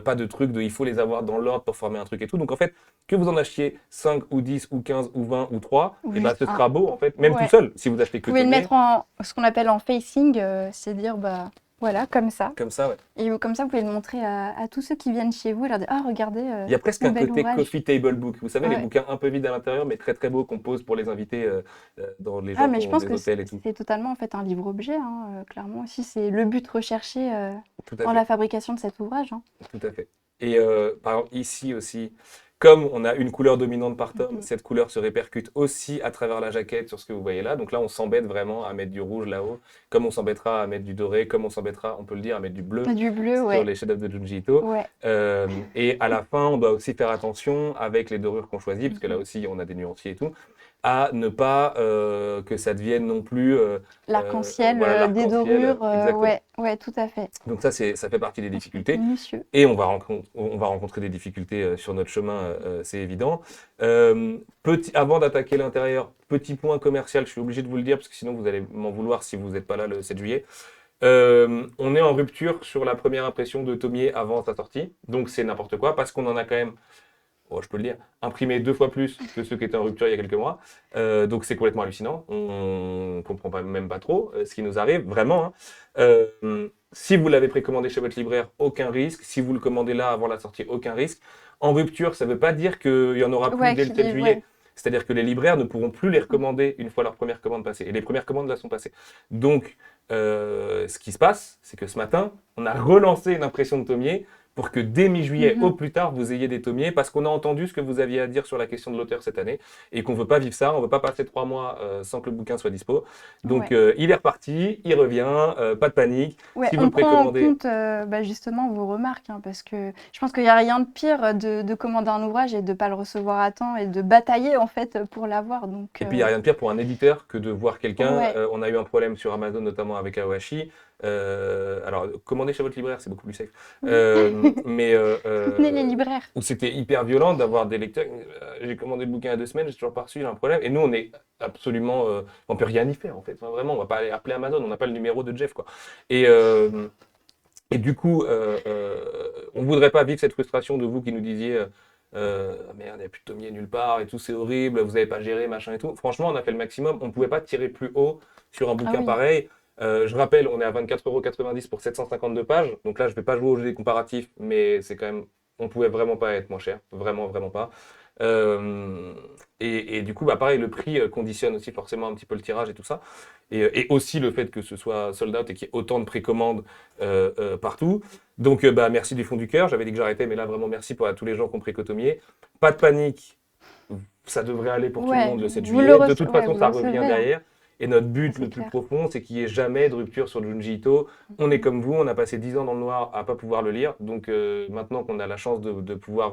pas de truc de il faut les avoir dans l'ordre pour former un truc et tout. Donc en fait, que vous en achetiez 5 ou 10 ou 15 ou 20 ou 3, Oui, et ben ce sera beau en fait, même ouais. tout seul, si vous achetez Vous que pouvez le Thomier. mettre en ce qu'on appelle en facing, c'est dire voilà, comme ça. Comme ça, ouais. Et comme ça, vous pouvez le montrer à tous ceux qui viennent chez vous et leur dire ah regardez. Il y a presque mon un bel côté ouvrage. coffee table book. Vous savez, les Ouais. bouquins un peu vides à l'intérieur, mais très très beaux qu'on pose pour les invités dans les Ah gens mais qui je ont pense des que hôtels et tout. c'est totalement en fait un livre-objet, hein, clairement aussi. C'est le but recherché Tout à dans fait. la fabrication de cet ouvrage, hein. Tout à fait. Et par exemple, ici aussi, comme on a une couleur dominante par tome, cette couleur se répercute aussi à travers la jaquette sur ce que vous voyez là. Donc là, on s'embête vraiment à mettre du rouge là-haut, comme on s'embêtera à mettre du doré, comme on s'embêtera, on peut le dire, à mettre du bleu Du bleu, sur ouais. les chefs-d'œuvre de Junji Ito. Ouais. Et à la fin, on doit aussi faire attention avec les dorures qu'on choisit, parce que là aussi, on a des nuanciers et tout, à ne pas que ça devienne non plus L'arc-en-ciel, voilà, des l'arc-en-ciel, dorures, exactement. ouais, tout à fait. Donc ça fait partie des difficultés. Minutieux. Et on va rencontrer des difficultés sur notre chemin, c'est évident. Avant d'attaquer l'intérieur, petit point commercial, je suis obligé de vous le dire, parce que sinon vous allez m'en vouloir si vous n'êtes pas là le 7 juillet. On est en rupture sur la première impression de Tomier avant sa sortie, donc c'est n'importe quoi, parce qu'on en a quand même, oh, je peux le dire, imprimé 2 fois plus que ceux qui étaient en rupture il y a quelques mois. Donc c'est complètement hallucinant. On comprend même pas trop ce qui nous arrive, vraiment, hein. Si vous l'avez précommandé chez votre libraire, aucun risque. Si vous le commandez là avant la sortie, aucun risque. En rupture, ça ne veut pas dire qu'il y en aura plus Ouais, dès le 7 ouais. juillet. C'est-à-dire que les libraires ne pourront plus les recommander une fois leur première commande passée. Et les premières commandes là sont passées. Donc, ce qui se passe, c'est que ce matin, on a relancé une impression de Tomier pour que dès mi-juillet, au plus tard, vous ayez des Tomiers, parce qu'on a entendu ce que vous aviez à dire sur la question de l'auteur cette année, et qu'on ne veut pas vivre ça, on ne veut pas passer 3 mois sans que le bouquin soit dispo. Donc il est reparti, il revient, pas de panique. Ouais, Si vous on le prend en précommandez, compte justement vos remarques, hein, parce que je pense qu'il n'y a rien de pire de commander un ouvrage et de ne pas le recevoir à temps et de batailler en fait pour l'avoir. Donc, et puis il n'y a rien de pire pour un éditeur que de voir quelqu'un. Ouais. On a eu un problème sur Amazon, notamment avec Aoashi. Alors, commandez chez votre libraire, c'est beaucoup plus safe. Soutenez les libraires. Où c'était hyper violent d'avoir des lecteurs. J'ai commandé le bouquin il y a 2 semaines, j'ai toujours pas reçu, j'ai un problème. Et nous, on est absolument. On peut rien y faire en fait. Enfin, vraiment, on va pas aller appeler Amazon, on n'a pas le numéro de Jeff, quoi. Et du coup, on voudrait pas vivre cette frustration de vous qui nous disiez. Ah merde, il n'y a plus de Tomier nulle part et tout, c'est horrible, vous n'avez pas géré, machin et tout. Franchement, on a fait le maximum. On ne pouvait pas tirer plus haut sur un bouquin oui. pareil. Je rappelle, on est à 24,90 € pour 752 pages. Donc là, je ne vais pas jouer au jeu des comparatifs, mais c'est quand même. On pouvait vraiment pas être moins cher. Vraiment, vraiment pas. Et du coup, bah, pareil, le prix conditionne aussi forcément un petit peu le tirage et tout ça. Et aussi le fait que ce soit sold out et qu'il y ait autant de précommandes partout. Donc, bah, merci du fond du cœur. J'avais dit que j'arrêtais, mais là, vraiment, merci pour tous les gens qui ont précotomié. Pas de panique. Ça devrait aller pour tout le Ouais, monde le 7 vous le juillet. De rece- toute ouais, façon, vous ça le revient recevrez, hein. derrière. Et notre but C'est le plus clair. profond, c'est qu'il n'y ait jamais de rupture sur Junji Ito. On est comme vous, on a passé 10 ans dans le noir à ne pas pouvoir le lire. Donc maintenant qu'on a la chance de pouvoir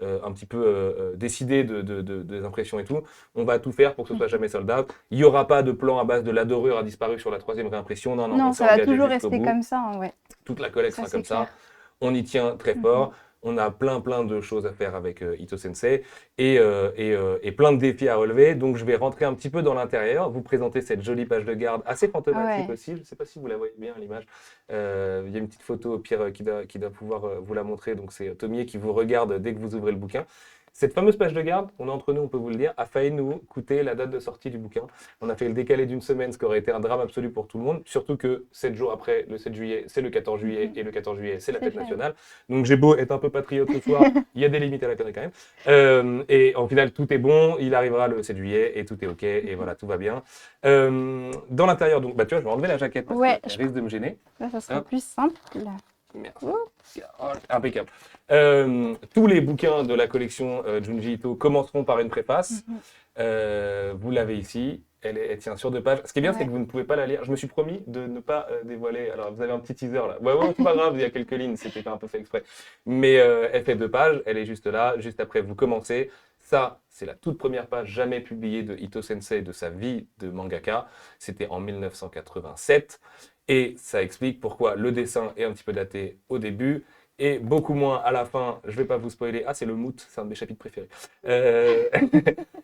un petit peu décider des impressions et tout, on va tout faire pour que ce soit jamais sold out. Il n'y aura pas de plan à base de la dorure a disparu sur la 3e réimpression. Non, non, Non, on s'est ça va engagé toujours jusqu'au rester bout. comme ça, hein, ouais. Toute la collecte Ça, sera c'est comme ça. clair. On y tient très fort. On a plein de choses à faire avec Ito Sensei et plein de défis à relever. Donc je vais rentrer un petit peu dans l'intérieur, vous présenter cette jolie page de garde assez fantomatique Ouais. aussi. Je ne sais pas si vous la voyez bien à l'image. Il y a une petite photo au pire qui doit pouvoir vous la montrer. Donc c'est Tomier qui vous regarde dès que vous ouvrez le bouquin. Cette fameuse page de garde, on est entre nous, on peut vous le dire, a failli nous coûter la date de sortie du bouquin. On a fait le décalé d'une semaine, ce qui aurait été un drame absolu pour tout le monde. Surtout que 7 jours après, le 7 juillet, c'est le 14 juillet, et le 14 juillet, c'est la C'est fête fait. nationale. Donc j'ai beau être un peu patriote ce soir, il y a des limites à la connerie quand même. Et au final, tout est bon, il arrivera le 7 juillet, et tout est OK, et voilà, tout va bien. Dans l'intérieur, donc, bah, tu vois, je vais enlever la jaquette parce Ouais, qu'elle risque de me gêner. Là, ça sera Hop. plus simple. Merci. Impeccable. Tous les bouquins de la collection Junji Ito commenceront par une préface. Vous l'avez ici. Elle tient sur 2 pages. Ce qui est bien, c'est Ouais. que vous ne pouvez pas la lire. Je me suis promis de ne pas dévoiler. Alors, vous avez un petit teaser là. Ouais, c'est pas grave, il y a quelques lignes, c'était pas un peu fait exprès. Mais elle fait 2 pages. Elle est juste là. Juste après, vous commencez. Ça, c'est la toute première page jamais publiée de Ito Sensei de sa vie de mangaka. C'était en 1987. Et ça explique pourquoi le dessin est un petit peu daté au début et beaucoup moins à la fin. Je ne vais pas vous spoiler. Ah, c'est le mood, c'est un de mes chapitres préférés.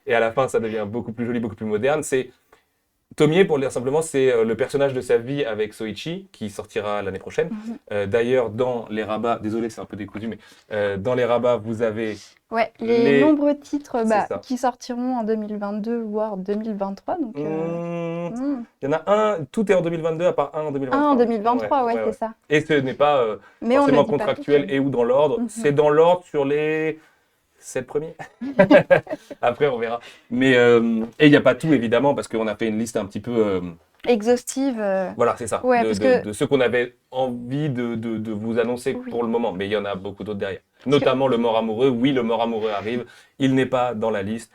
Et à la fin, ça devient beaucoup plus joli, beaucoup plus moderne. C'est Tomier, pour le dire simplement, c'est le personnage de sa vie avec Soichi, qui sortira l'année prochaine. D'ailleurs, dans les rabats, désolé, c'est un peu décousu, mais dans les rabats, vous avez Ouais, les Les- nombreux titres C'est ça. qui sortiront en 2022, voire 2023. Donc, il y en a un, tout est en 2022, à part un en 2023. en 2023, ouais, c'est ça. Et ce n'est pas Mais on forcément le dit pas contractuel tout. et ou dans l'ordre. C'est dans l'ordre sur les 7 premiers. Après, on verra. Mais et il n'y a pas tout, évidemment, parce qu'on a fait une liste un petit peu... Exhaustive. voilà, c'est ça. Ouais, parce que- de ceux qu'on avait envie de vous annoncer Oui. pour le moment. Mais il y en a beaucoup d'autres derrière. Notamment le mort amoureux. Oui, le mort amoureux arrive. Il n'est pas dans la liste.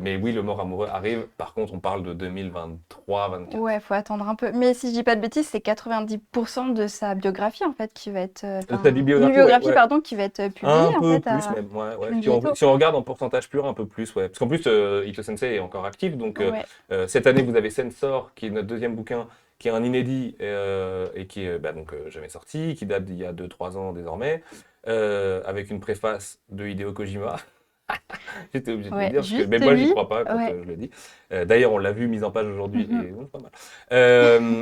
Mais oui, le mort amoureux arrive. Par contre, on parle de 2023, 2024. Ouais, faut attendre un peu. Mais si je dis pas de bêtises, c'est 90% de sa biographie en fait qui va être. sa bibliographie, une biographie, ouais. pardon, qui va être publiée Un en peu fait. plus même, ouais. Junji Si on, Ito. si on regarde en pourcentage pur, un peu plus, ouais. Parce qu'en plus, Ito Sensei est encore actif. Donc Ouais. cette année, vous avez Sensor, qui est notre deuxième bouquin, qui est un inédit et qui est jamais sorti, qui date d'il y a 2-3 ans désormais, avec une préface de Hideo Kojima. J'étais obligé de Ouais, le dire, parce que, juste mais moi, j'y lui, crois pas quand ouais. je le dis. D'ailleurs, on l'a vu mise en page aujourd'hui, et pas mal.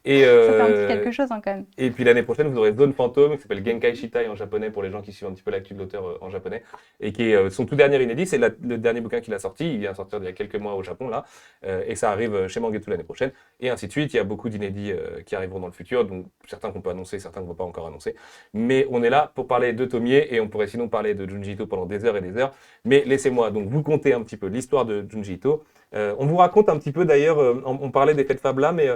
Et, Ça fait un petit quelque chose, hein, quand même. et puis l'année prochaine, vous aurez Zone Fantôme, qui s'appelle Genkai Shitai en japonais, pour les gens qui suivent un petit peu l'actu de l'auteur en japonais, et qui est son tout dernier inédit. C'est le dernier bouquin qu'il a sorti. Il vient sortir il y a quelques mois au Japon, là, et ça arrive chez Mangetsu l'année prochaine, et ainsi de suite. Il y a beaucoup d'inédits qui arriveront dans le futur, donc certains qu'on peut annoncer, certains qu'on ne va pas encore annoncer. Mais on est là pour parler de Tomie, et on pourrait sinon parler de Junji Ito pendant des heures et des heures. Mais laissez-moi donc vous conter un petit peu l'histoire de Junji Ito. On vous raconte un petit peu d'ailleurs, on parlait des fêtes Fab là, mais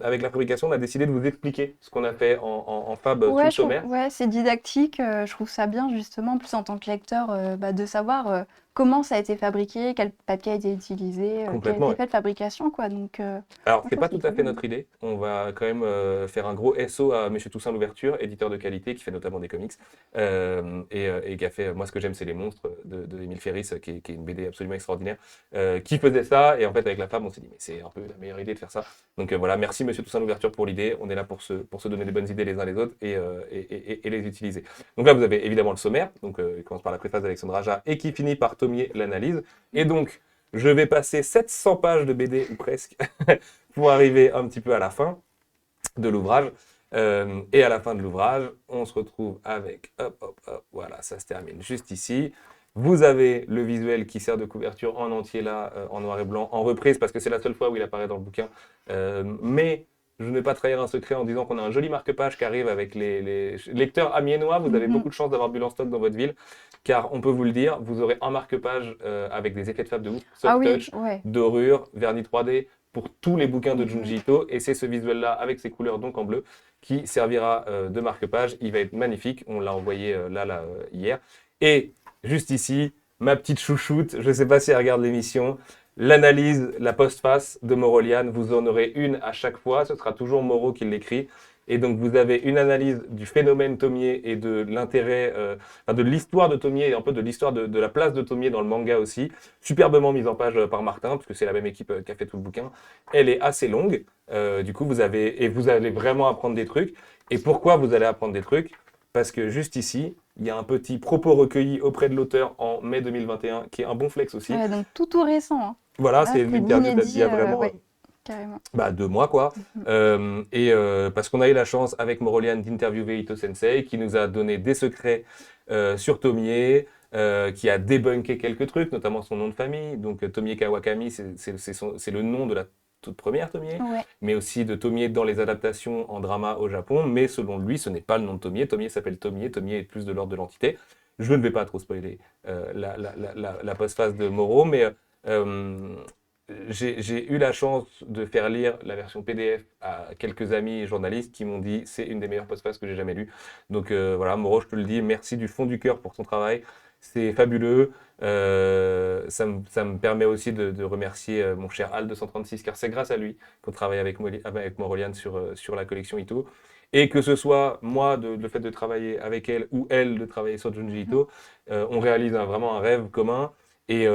avec la fabrication, on a décidé de vous expliquer ce qu'on a fait en Fab tout le sommaire. Ouais, c'est didactique. Je trouve ça bien, justement, en plus en tant que lecteur, de savoir comment ça a été fabriqué, quel papier a été utilisé, quelle a Complètement, été faite fabrication, quoi. Donc, Alors, c'est franchement, pas c'est tout à trop fait bien. notre idée. On va quand même faire un gros SO à Monsieur Toussaint Louverture, éditeur de qualité, qui fait notamment des comics, et qui a fait, moi ce que j'aime, c'est Les Monstres de Émile Ferris, qui est une BD absolument extraordinaire, qui faisait ça, et en fait avec la femme, on s'est dit, mais c'est un peu la meilleure idée de faire ça. Donc voilà, merci Monsieur Toussaint Louverture pour l'idée. On est là pour se donner des bonnes idées les uns les autres et les utiliser. Donc là, vous avez évidemment le sommaire, donc il commence par la préface d'Alexandre Aja et qui finit par Tomie l'analyse. Et donc, je vais passer 700 pages de BD, ou presque, pour arriver un petit peu à la fin de l'ouvrage. Et à la fin de l'ouvrage, on se retrouve avec, hop, hop, hop, voilà, ça se termine juste ici. Vous avez le visuel qui sert de couverture en entier là, en noir et blanc, en reprise, parce que c'est la seule fois où il apparaît dans le bouquin. Mais je ne vais pas trahir un secret en disant qu'on a un joli marque-page qui arrive avec les lecteurs amiénois. Vous avez beaucoup de chance d'avoir Bulle en stock dans votre ville, car on peut vous le dire, vous aurez un marque-page avec des effets de fab de ouf, Ah soft oui, touch, ouais. dorure, vernis 3D, pour tous les bouquins de Mhm. Junji Ito, et c'est ce visuel-là, avec ses couleurs donc en bleu, qui servira de marque-page. Il va être magnifique, on l'a envoyé hier. Et juste ici, ma petite chouchoute, je ne sais pas si elle regarde l'émission, l'analyse, la postface de Morolian, vous en aurez une à chaque fois, ce sera toujours Moro qui l'écrit. Et donc vous avez une analyse du phénomène Tomie et de l'intérêt, de l'histoire de Tomie et un peu de l'histoire de la place de Tomie dans le manga aussi, superbement mise en page par Martin, puisque c'est la même équipe qui a fait tout le bouquin. Elle est assez longue, du coup vous allez vraiment apprendre des trucs. Et pourquoi vous allez apprendre des trucs? Parce que juste ici, il y a un petit propos recueilli auprès de l'auteur en mai 2021, qui est un bon flex aussi. Ouais, donc tout récent, hein. Voilà, Là, c'est c'est l'interview d'il y d'inédit, a vraiment ouais, carrément. 2 mois, quoi. Parce qu'on a eu la chance avec Morolian d'interviewer Ito Sensei, qui nous a donné des secrets sur Tomie, qui a débunké quelques trucs, notamment son nom de famille. Donc Tomie Kawakami, c'est le nom de la toute première Tomie, Ouais. mais aussi de Tomie dans les adaptations en drama au Japon. Mais selon lui, ce n'est pas le nom de Tomie. Tomie s'appelle Tomie. Tomie est plus de l'ordre de l'entité. Je ne vais pas trop spoiler la postface de Moro, mais j'ai eu la chance de faire lire la version PDF à quelques amis journalistes qui m'ont dit c'est une des meilleures postfaces que j'ai jamais lues. Donc voilà, Moro, je te le dis, merci du fond du cœur pour ton travail. C'est fabuleux. Ça me permet aussi de remercier mon cher Al 236, car c'est grâce à lui qu'on travaille avec Morolian sur la collection Ito. Et que ce soit moi, le fait de travailler avec elle, ou elle de travailler sur Junji Ito, on réalise vraiment un rêve commun. Et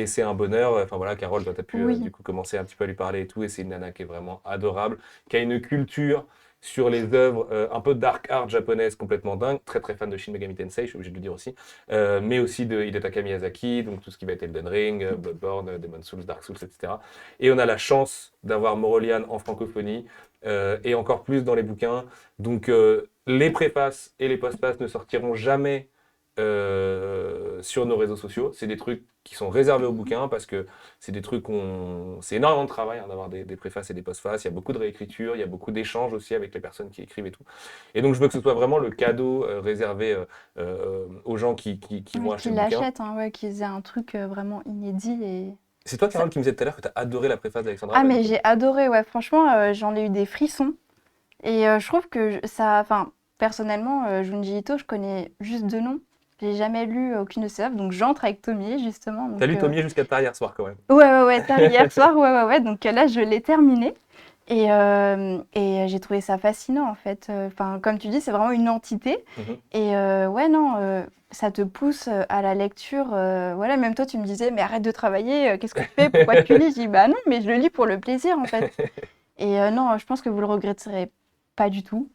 c'est un bonheur. Enfin voilà, Carole, toi, tu as pu Oui. du coup commencer un petit peu à lui parler et tout. Et c'est une nana qui est vraiment adorable, qui a une culture sur les œuvres un peu dark art japonaise complètement dingue. Très très fan de Shin Megami Tensei, je suis obligé de le dire aussi. Mais aussi de Hidetaka Miyazaki, donc tout ce qui va être Elden Ring, Bloodborne, Demon's Souls, Dark Souls, etc. Et on a la chance d'avoir Morolian en francophonie et encore plus dans les bouquins. Donc les préfaces et les postfaces ne sortiront jamais sur nos réseaux sociaux. C'est des trucs qui sont réservés aux bouquins parce que c'est des trucs c'est énormément de travail d'avoir des préfaces et des postfaces. Il y a beaucoup de réécriture, il y a beaucoup d'échanges aussi avec les personnes qui écrivent et tout. Et donc je veux que ce soit vraiment le cadeau réservé aux gens qui vont Ouais, acheter qu'ils le bouquin. l'achètent, hein, ouais, qu'ils aient un truc vraiment inédit. Et... C'est toi, Carole, qui me disais tout à l'heure que tu as adoré la préface d'Alexandra. Ah, mais j'ai adoré, ouais, franchement, j'en ai eu des frissons. Et je trouve que ça. Enfin, personnellement, Junji Ito, je connais juste de nom. J'ai jamais lu aucune de ses œuvres, donc j'entre avec Tomie, justement. T'as lu Tomie jusqu'à tard hier soir, quand même. Ouais, tard hier soir, ouais. Donc là, je l'ai terminé. Et j'ai trouvé ça fascinant, en fait. Enfin, comme tu dis, c'est vraiment une entité. Et ouais, non, ça te pousse à la lecture. Voilà, même toi, tu me disais, mais arrête de travailler, qu'est-ce que tu fais? Pourquoi tu lis? Je dis, bah non, mais je le lis pour le plaisir, en fait. Et non, je pense que vous le regretterez pas du tout.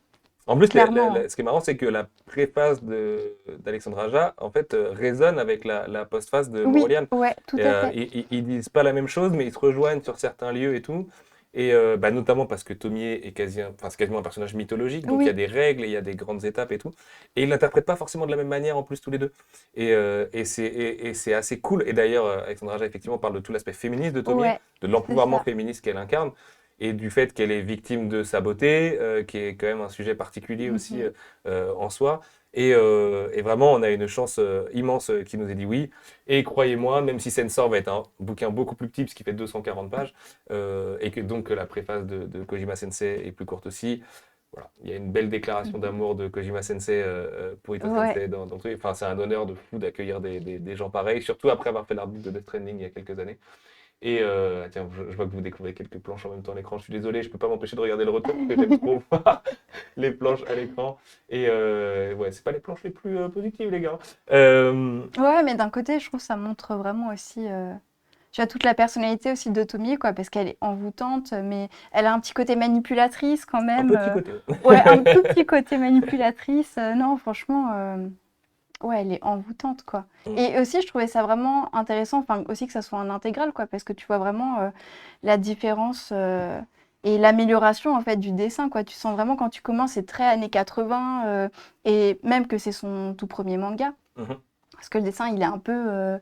En plus, Clairement. ce qui est marrant, c'est que la préface d'Alexandre Aja, en fait, résonne avec la postface de Oui, Morolian. ouais, tout à fait. Ils disent pas la même chose, mais ils se rejoignent sur certains lieux et tout. Et notamment parce que Tomie est c'est quasiment un personnage mythologique, donc il y a Oui, des règles, et il y a des grandes étapes et tout. Et ils l'interprètent pas forcément de la même manière en plus tous les deux. Et c'est assez cool. Et d'ailleurs, Alexandra Aja, effectivement, parle de tout l'aspect féministe de Tomie, ouais, de c'est l'empouvoirment ça. féministe qu'elle incarne, et du fait qu'elle est victime de sa beauté, qui est quand même un sujet particulier aussi Mhm. en soi. Et vraiment, on a une chance immense qui nous ait dit oui. Et croyez-moi, même si Sensor va être un bouquin beaucoup plus petit, parce qu'il fait 240 pages, et que donc la préface de Kojima Sensei est plus courte aussi, voilà. Il y a une belle déclaration Mhm. d'amour de Kojima Sensei pour Ito Ouais. Sensei dans le truc. Enfin, c'est un honneur de fou d'accueillir des gens pareils, surtout après avoir fait l'arbitre de Death Stranding il y a quelques années. Et tiens, je vois que vous découvrez quelques planches en même temps à l'écran. Je suis désolé, je peux pas m'empêcher de regarder le retour parce que j'aime trop voir les planches à l'écran. Et ouais, c'est pas les planches les plus positives, les gars. Ouais, mais d'un côté, je trouve que ça montre vraiment aussi, tu as toute la personnalité aussi de Tomie, quoi, parce qu'elle est envoûtante, mais elle a un petit côté manipulatrice quand Un même. petit côté. Ouais, un tout petit côté manipulatrice. Non, franchement, ouais, elle est envoûtante, quoi. Mm. Et aussi, je trouvais ça vraiment intéressant, enfin, aussi que ça soit en intégral, quoi, parce que tu vois vraiment la différence et l'amélioration, en fait, du dessin, quoi. Tu sens vraiment quand tu commences, c'est très années 80, et même que c'est son tout premier manga. Mhm. Parce que le dessin, il est un peu,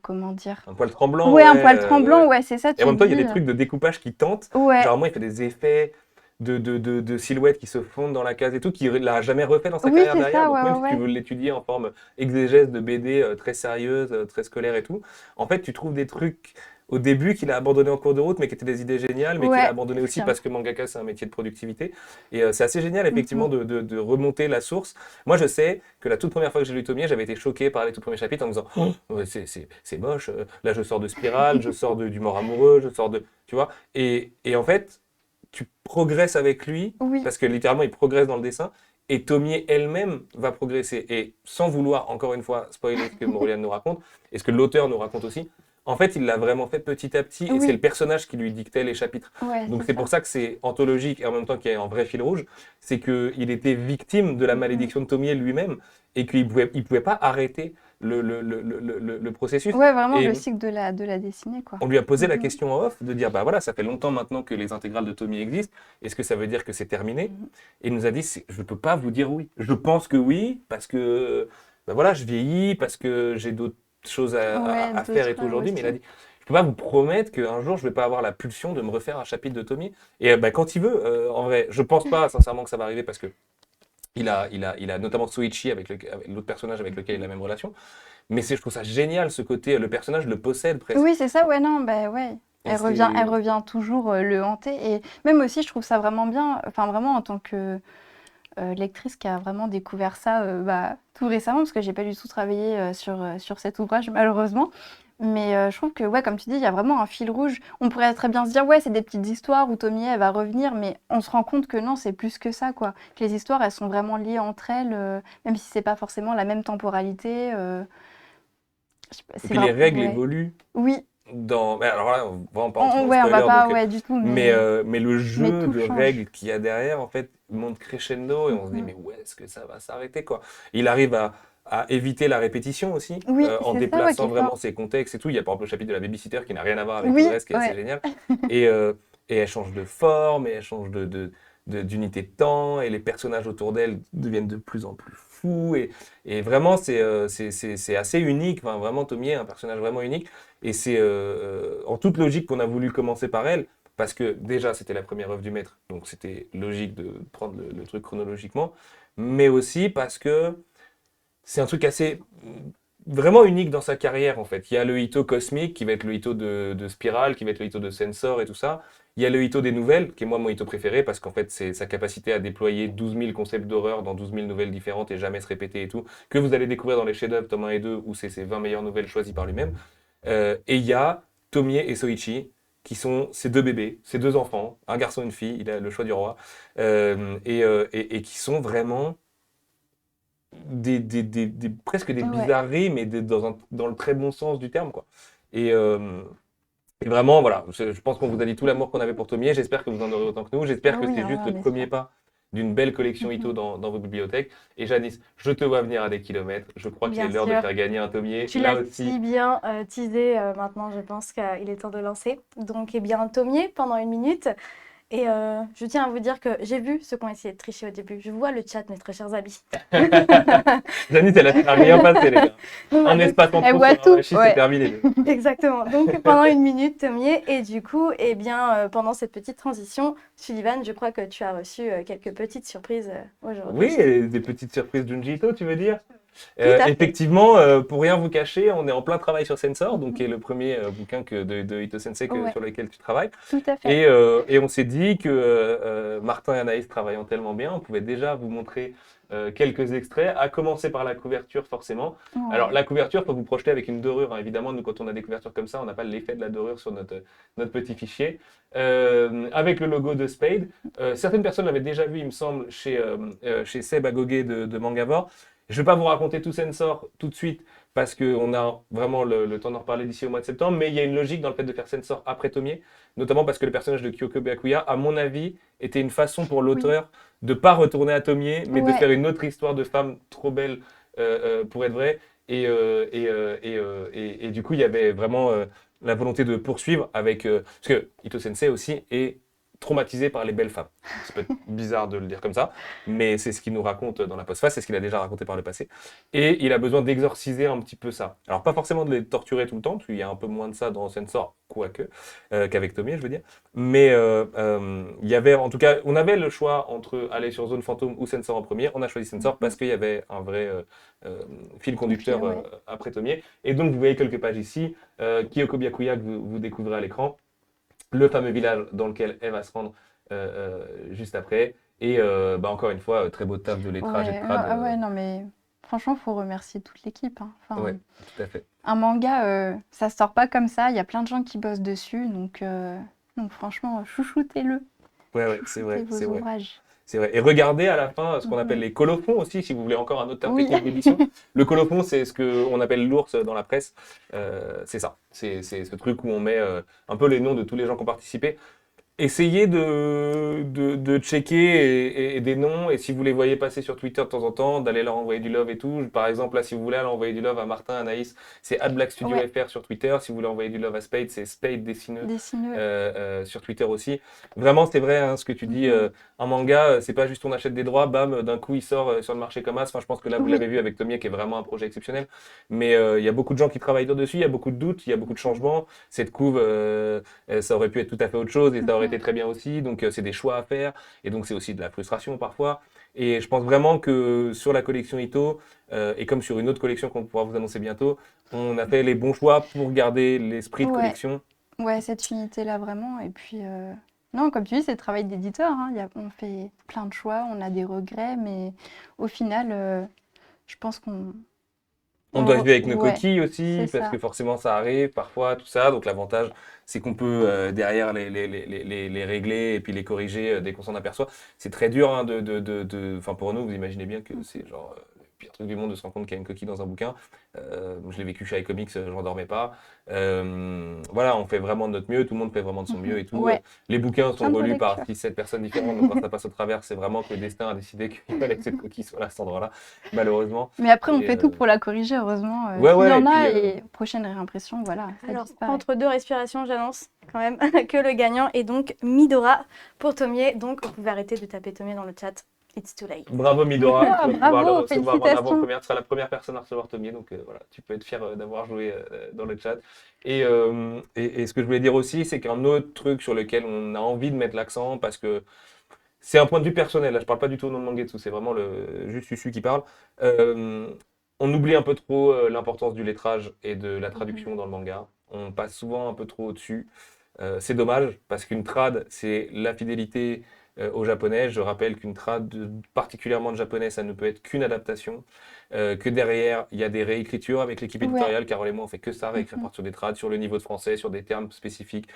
comment dire? Un poil tremblant, Ouais, ouais, un poil tremblant, ouais. ouais, c'est ça, Et en tu te même temps, il y a dis. des trucs de découpage qui tentent. Ouais, Généralement, il fait des effets de silhouettes qui se fondent dans la case et tout, qu'il l'a jamais refait dans sa oui, carrière c'est derrière. ça, Donc ouais, même ouais, si tu ouais. veux l'étudier en forme exégèse de BD très sérieuse, très scolaire et tout, en fait, tu trouves des trucs au début qu'il a abandonné en cours de route, mais qui étaient des idées géniales, mais qu'il a Ouais, abandonné aussi confirme. parce que mangaka, c'est un métier de productivité. Et c'est assez génial, effectivement, Mhm. de remonter la source. Moi, je sais que la toute première fois que j'ai lu Tomie, j'avais été choqué par les tout premiers chapitres en me disant oh, ouais, c'est moche, là je sors de Spirale, je sors du mort amoureux, je sors de. Tu vois? Et en fait, tu progresses avec lui, Oui, parce que littéralement, il progresse dans le dessin, et Tomie elle-même va progresser. Et sans vouloir, encore une fois, spoiler ce que Maurian nous raconte, et ce que l'auteur nous raconte aussi, en fait, il l'a vraiment fait petit à petit, et c'est le oui, personnage qui lui dictait les chapitres. ouais, Donc c'est c'est pour ça. ça que c'est anthologique, et en même temps qu'il y a un vrai fil rouge, c'est qu'il était victime de la Mhm. malédiction de Tomie lui-même, et qu'il pouvait pas arrêter le processus. Ouais, vraiment Et le cycle de la dessinée, quoi. on lui a posé la Mhm. question en off de dire, bah voilà, ça fait longtemps maintenant que les intégrales de Tommy existent. Est-ce que ça veut dire que c'est terminé? Mhm. Et il nous a dit, je ne peux pas vous dire oui. Je pense que oui, parce que bah voilà, je vieillis, parce que j'ai d'autres choses Ouais, à faire et tout d'autres aujourd'hui. Mais il a aussi. dit, je peux pas vous promettre qu'un jour, je vais pas avoir la pulsion de me refaire un chapitre de Tommy. Et bah, quand il veut, en vrai, je pense pas sincèrement que ça va arriver parce que il a notamment Soichi avec l'autre personnage avec lequel il a la même relation. Mais je trouve ça génial ce côté, le personnage le possède presque. Oui, c'est ça, ouais, non, bah ouais. Et Elle c'est. revient toujours le hanter. Et même aussi, je trouve ça vraiment bien, enfin vraiment en tant que lectrice qui a vraiment découvert ça bah, tout récemment, parce que j'ai pas du tout travaillé sur cet ouvrage, malheureusement. Mais je trouve que, ouais, comme tu dis, il y a vraiment un fil rouge. On pourrait très bien se dire, ouais, c'est des petites histoires où Tomie, elle va revenir, mais on se rend compte que non, c'est plus que ça, quoi. Que les histoires, elles sont vraiment liées entre elles, même si c'est pas forcément la même temporalité. Je sais pas, Et c'est puis les vraiment. règles Ouais. évoluent Oui, mais alors là, on va vraiment pas rentrer dans le ouais, on va spoiler, pas, donc, ouais, du tout, mais le mais jeu tout de change. règles qu'il y a derrière, en fait, monte crescendo et on se dit, Mhm. mais où est-ce que ça va s'arrêter, quoi? Il arrive à éviter la répétition aussi, Oui, en c'est ça, ouais, qui déplaçant est vraiment fort. ses contextes et tout. Il y a par exemple le chapitre de la babysitter qui n'a rien à voir avec tout le Oui, reste, qui est assez ouais. génial. Et, euh, et elle change de forme, et elle change d'unité de temps, et les personnages autour d'elle deviennent de plus en plus fous. Et vraiment, c'est assez unique. Enfin, vraiment, Tomie est un personnage vraiment unique. Et c'est en toute logique qu'on a voulu commencer par elle, parce que déjà, c'était la première œuvre du maître, donc c'était logique de prendre le truc chronologiquement, mais aussi parce que c'est un truc assez vraiment unique dans sa carrière en fait. Il y a le Ito cosmique qui va être le Ito de Spiral, qui va être le Ito de Sensor et tout ça. Il y a le Ito des nouvelles, qui est moi mon Ito préféré, parce qu'en fait c'est sa capacité à déployer 12 000 concepts d'horreur dans 12 000 nouvelles différentes et jamais se répéter et tout, que vous allez découvrir dans les chefs-d'œuvre tome 1 et 2, où c'est ses 20 meilleures nouvelles choisies par lui-même. Et il y a Tomie et Soichi, qui sont ses deux bébés, ses deux enfants, un garçon et une fille, il a le choix du roi, et qui sont vraiment presque des Ouais. bizarreries, mais dans le très bon sens du terme, quoi. Et, euh, et vraiment, voilà, je pense qu'on vous a dit tout l'amour qu'on avait pour Tomie. J'espère que vous en aurez autant que nous. J'espère Ah que oui, c'est ouais, juste le on premier espère. pas d'une belle collection Ito Mhm. dans vos bibliothèques. Et Janice, je te vois venir à des kilomètres. Je crois qu'il est Bien l'heure de sûr. faire gagner un Tomier. Tu Là l'as aussi, si bien teasé maintenant, je pense qu'il est temps de lancer. Donc, eh bien, Tomier pendant 1 minute. Et je tiens à vous dire que j'ai vu ceux qui ont essayé de tricher au début. Je vois le chat, mes très chers amis. Janice, elle a rien passé, les gars. Donc, Un voilà, espace en Elle trop voit sur tout, Awashi, c'est ouais. terminé. exactement. Donc, pendant 1 minute, Tomier. Et du coup, eh bien, pendant cette petite transition, Sullivan, je crois que tu as reçu quelques petites surprises aujourd'hui. Oui, et des petites surprises Junji Ito, tu veux dire? Tout à fait. Effectivement, pour rien vous cacher, on est en plein travail sur Sensor, donc qui est le premier bouquin de Ito Sensei Ouais. sur lequel tu travailles. Tout à fait. Et on s'est dit que Martin et Anaïs travaillant tellement bien, on pouvait déjà vous montrer quelques extraits, à commencer par la couverture forcément. Ouais. Alors la couverture, il faut vous projeter avec une dorure, hein. Évidemment, nous quand on a des couvertures comme ça, on n'a pas l'effet de la dorure sur notre petit fichier. Avec le logo de Spade. Certaines personnes l'avaient déjà vu, il me semble, chez Seb Agogé de Mangavore. Je ne vais pas vous raconter tout Sensor tout de suite parce qu'on a vraiment le temps d'en reparler d'ici au mois de septembre, mais il y a une logique dans le fait de faire Sensor après Tomier, notamment parce que le personnage de Kyoko Byakuya, à mon avis, était une façon pour l'auteur de ne pas retourner à Tomier, mais de Ouais. faire une autre histoire de femme trop belle pour être vraie. Et du coup, il y avait vraiment la volonté de poursuivre avec... parce que Ito Sensei aussi est traumatisé par les belles femmes. C'est peut-être bizarre de le dire comme ça, mais c'est ce qu'il nous raconte dans la postface, c'est ce qu'il a déjà raconté par le passé. Et il a besoin d'exorciser un petit peu ça. Alors pas forcément de les torturer tout le temps, parce qu'il y a un peu moins de ça dans Sensor, quoique, qu'avec Tomier, je veux dire. Mais il y avait, en tout cas, on avait le choix entre aller sur Zone Fantôme ou Sensor en premier. On a choisi Sensor parce qu'il y avait un vrai fil conducteur Ouais. après Tomier. Et donc vous voyez quelques pages ici, Kyoko Byakuya que vous découvrez à l'écran, le fameux village dans lequel elle va se rendre juste après. Et encore une fois, très beau taf de lettrage et de Ouais, trad. ouais, non, mais franchement, faut remercier toute l'équipe, hein. Enfin, Ouais, tout à fait. un manga, ça sort pas comme ça. Il y a plein de gens qui bossent dessus, donc franchement, chouchoutez-le, Ouais, c'est vrai, chouchoutez c'est vos vrai. ouvrages. C'est vrai. Et regardez à la fin ce qu'on appelle Mhm. les colophons aussi, si vous voulez encore un autre terme Oui. technique d'édition. Le colophon, c'est ce qu'on appelle l'ours dans la presse. C'est ça. C'est ce truc où on met un peu les noms de tous les gens qui ont participé. Essayez de checker et des noms, et si vous les voyez passer sur Twitter de temps en temps, d'aller leur envoyer du love et tout. Par exemple, là, si vous voulez aller envoyer du love à Martin, Anaïs, c'est @blackstudiofr sur Twitter. Si vous voulez envoyer du love à Spade, c'est Spade dessineux Dessineux. sur Twitter aussi. Vraiment, c'est vrai hein, ce que tu dis. Un manga, c'est pas juste on achète des droits, bam, d'un coup il sort sur le marché comme as. Enfin, je pense que là, vous Oui. l'avez vu avec Tomier, qui est vraiment un projet exceptionnel. Mais il y a beaucoup de gens qui travaillent dessus, il y a beaucoup de doutes, il y a beaucoup de changements. Cette couve, ça aurait pu être tout à fait autre chose et ça aurait été très bien aussi. Donc, c'est des choix à faire. Et donc, c'est aussi de la frustration parfois. Et je pense vraiment que sur la collection Ito, et comme sur une autre collection qu'on pourra vous annoncer bientôt, on a fait les bons choix pour garder l'esprit de Ouais. collection. Ouais, cette unité-là, vraiment. Et puis, non, comme tu dis, c'est le travail d'éditeur, hein. On fait plein de choix, on a des regrets, mais au final, je pense qu'on... On doit vivre avec nos Ouais, coquilles aussi, c'est parce ça. que forcément ça arrive parfois, tout ça. Donc l'avantage, c'est qu'on peut derrière les régler et puis les corriger dès qu'on s'en aperçoit. C'est très dur hein, Enfin, pour nous, vous imaginez bien que c'est genre le pire truc du monde de se rendre compte qu'il y a une coquille dans un bouquin. Je l'ai vécu chez iComics, je n'en dormais pas. Voilà, on fait vraiment de notre mieux, tout le monde fait vraiment de son mieux et tout. Ouais, Les bouquins sont Plein de relus par relectures. 6-7 personnes différentes, donc quand ça passe au travers, c'est vraiment que le destin a décidé qu'il fallait que cette coquille soit là à cet endroit-là, malheureusement. Mais après, on Et, fait tout pour la corriger, heureusement. Ouais, S'il y ouais, en et a, puis, et prochaine réimpression, voilà, ça Alors, disparaît. entre deux respirations, j'annonce quand même que le gagnant est donc Midora pour Tomier. Donc, vous pouvez arrêter de taper Tomier dans le chat. It's too late. Bravo Midora, Ah, tu vas pouvoir le bravo, recevoir en félicitations. avant-première. Tu seras la première personne à recevoir Tomier, donc voilà, tu peux être fier d'avoir joué dans le chat. Et ce que je voulais dire aussi, c'est qu'un autre truc sur lequel on a envie de mettre l'accent, parce que c'est un point de vue personnel, là je parle pas du tout au nom de Mangetsu, c'est vraiment juste Susu qui parle. On oublie un peu trop l'importance du lettrage et de la traduction dans le manga. On passe souvent un peu trop au-dessus. C'est dommage, parce qu'une trad, c'est la fidélité au japonais. Je rappelle qu'une trad, particulièrement de japonais, ça ne peut être qu'une adaptation. Que derrière, il y a des réécritures avec l'équipe Ouais. éditoriale. Carole et moi, on fait que ça, réécrire sur des trades, sur le niveau de français, sur des termes spécifiques,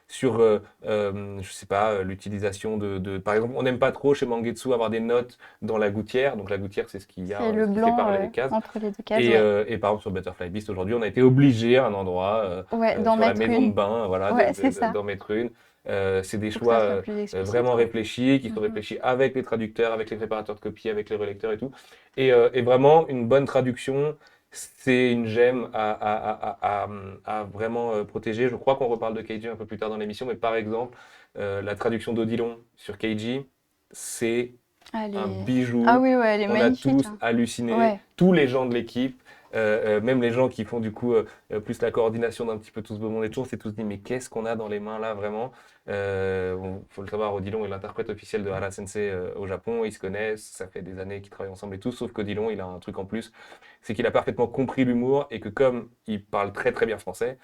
sur, je sais pas, l'utilisation par exemple, on n'aime pas trop chez Mangetsu avoir des notes dans la gouttière. Donc la gouttière, c'est ce qu'il y a, C'est le ce qui blanc sépare les cases. entre les deux cases, Et, ouais. et par exemple, sur Butterfly Beast, aujourd'hui, on a été obligé à un endroit, Ouais, d'en sur la mettre maison une. de bain, voilà, Ouais, c'est ça. d'en mettre une. C'est des Pour que ça choix soit plus explicite, vraiment ouais. réfléchis, qui sont Mhm. réfléchis avec les traducteurs, avec les préparateurs de copies, avec les relecteurs et tout. Et vraiment, une bonne traduction, c'est une gemme à vraiment protéger. Je crois qu'on reparle de Keiji un peu plus tard dans l'émission, mais par exemple, la traduction d'Odilon sur Keiji, c'est un Ah bijou. oui, ouais, elle est On a magnifique, tous hein. halluciné, Ouais. tous les gens de l'équipe, même les gens qui font du coup plus la coordination d'un petit peu tout ce beau monde et tout, on s'est tous dit mais qu'est-ce qu'on a dans les mains là vraiment. Bon, faut le savoir, Odilon est l'interprète officiel de Hara Sensei au Japon, ils se connaissent, ça fait des années qu'ils travaillent ensemble et tout, sauf qu'Odilon il a un truc en plus, c'est qu'il a parfaitement compris l'humour et que comme il parle très très bien français,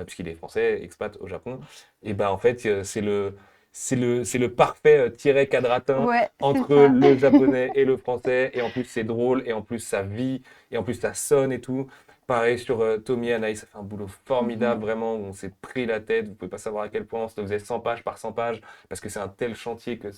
puisqu'il est français, expat au Japon, et ben en fait c'est le parfait tiret quadratin Ouais, c'est entre ça. le japonais et le français, et en plus c'est drôle, et en plus ça vit, et en plus ça sonne et tout. Pareil sur Tommy et Anaïs, ça fait un boulot Mhm. formidable, vraiment, où on s'est pris la tête, vous pouvez pas savoir à quel point on se le faisait 100 pages par 100 pages, parce que c'est un tel chantier que